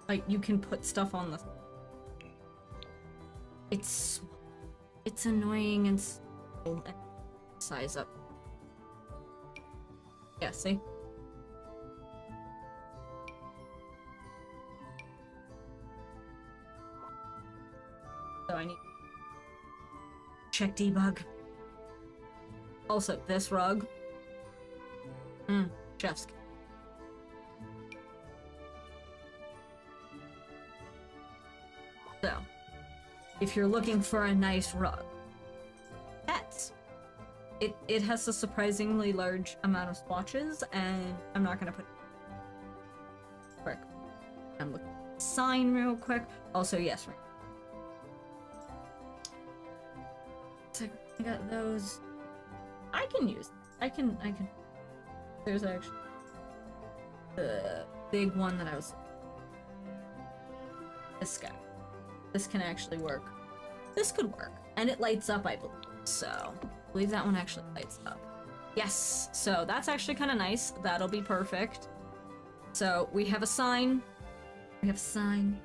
Like, you can put stuff on the... It's annoying and small and size up. Yeah, see? So I need... Check debug. Also, this rug. Chef's kiss. So, if you're looking for a nice rug, pets. It has a surprisingly large amount of swatches, and I'm not gonna put quick. I'm looking at the sign real quick. Also, yes, right. So I got those. I can use. I can. There's actually the big one that I was. This guy. This can actually work. This could work. And it lights up, I believe. So, I believe that one actually lights up. Yes! So, that's actually kind of nice. That'll be perfect. So, we have a sign. We have a sign.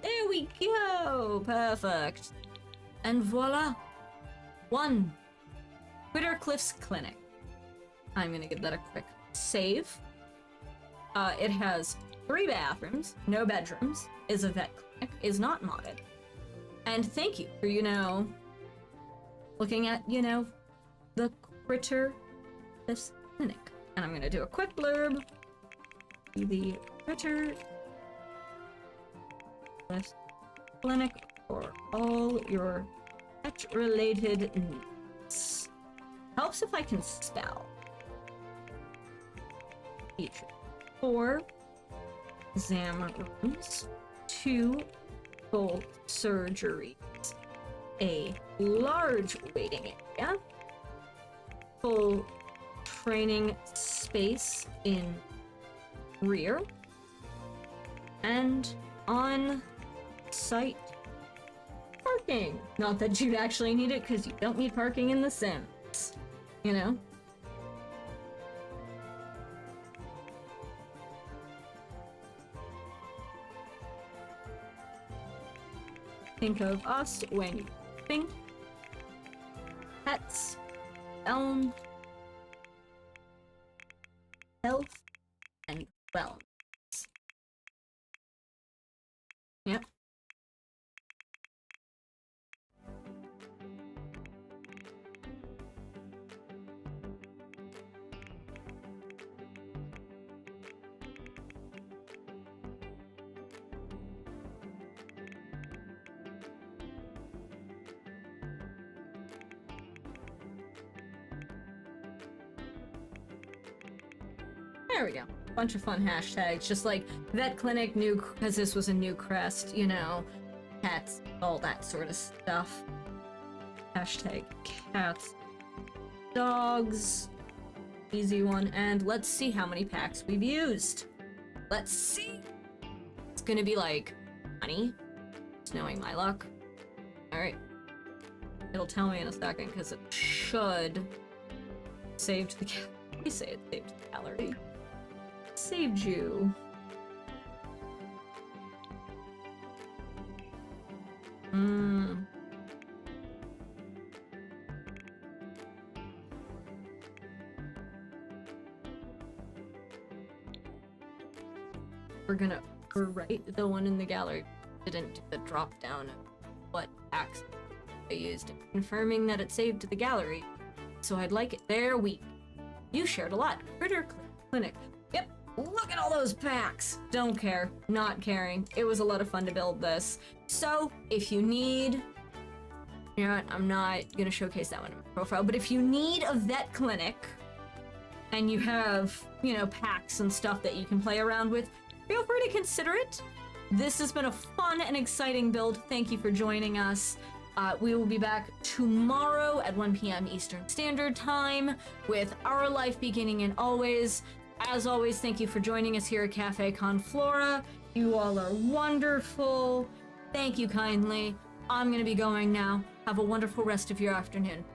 There we go! Perfect. And voila! 1. Critter Cliffs Clinic. I'm gonna give that a quick save. It has 3 bathrooms, no bedrooms, is a vet clinic, is not modded. And thank you for, looking at, the Critter Cliffs Clinic. And I'm gonna do a quick blurb. The Critter Cliffs Clinic for all your pet-related needs. Helps if I can spell. Each 4 exam rooms, 2 full surgeries, a large waiting area, full training space in rear, and on-site parking. Not that you'd actually need it, because you don't need parking in The Sims, think of us when you think pets, elm, health, and wellness. Yep. There we go. Bunch of fun hashtags, just like vet clinic new, because this was a new crest, you know, cats, all that sort of stuff. Hashtag cats, dogs, easy one, and let's see how many packs we've used. Let's see. It's gonna be like 20, just knowing my luck. All right, it'll tell me in a second because it should save to the. We say it saved to the gallery. Saved you. We're right, the one in the gallery didn't do the drop down of what packs I used, confirming that it saved to the gallery. So I'd like it. There we. You shared a lot. Critter Clinic. Yep. Look at all those packs! Don't care. Not caring. It was a lot of fun to build this. So, if you need... You know what? I'm not gonna showcase that one in my profile, but if you need a vet clinic, and you have, you know, packs and stuff that you can play around with, feel free to consider it. This has been a fun and exciting build. Thank you for joining us. We will be back tomorrow at 1 p.m. Eastern Standard Time with Our Life Beginning and Always. As always, thank you for joining us here at Cafe Con Flora. You all are wonderful. Thank you kindly. I'm going to be going now. Have a wonderful rest of your afternoon.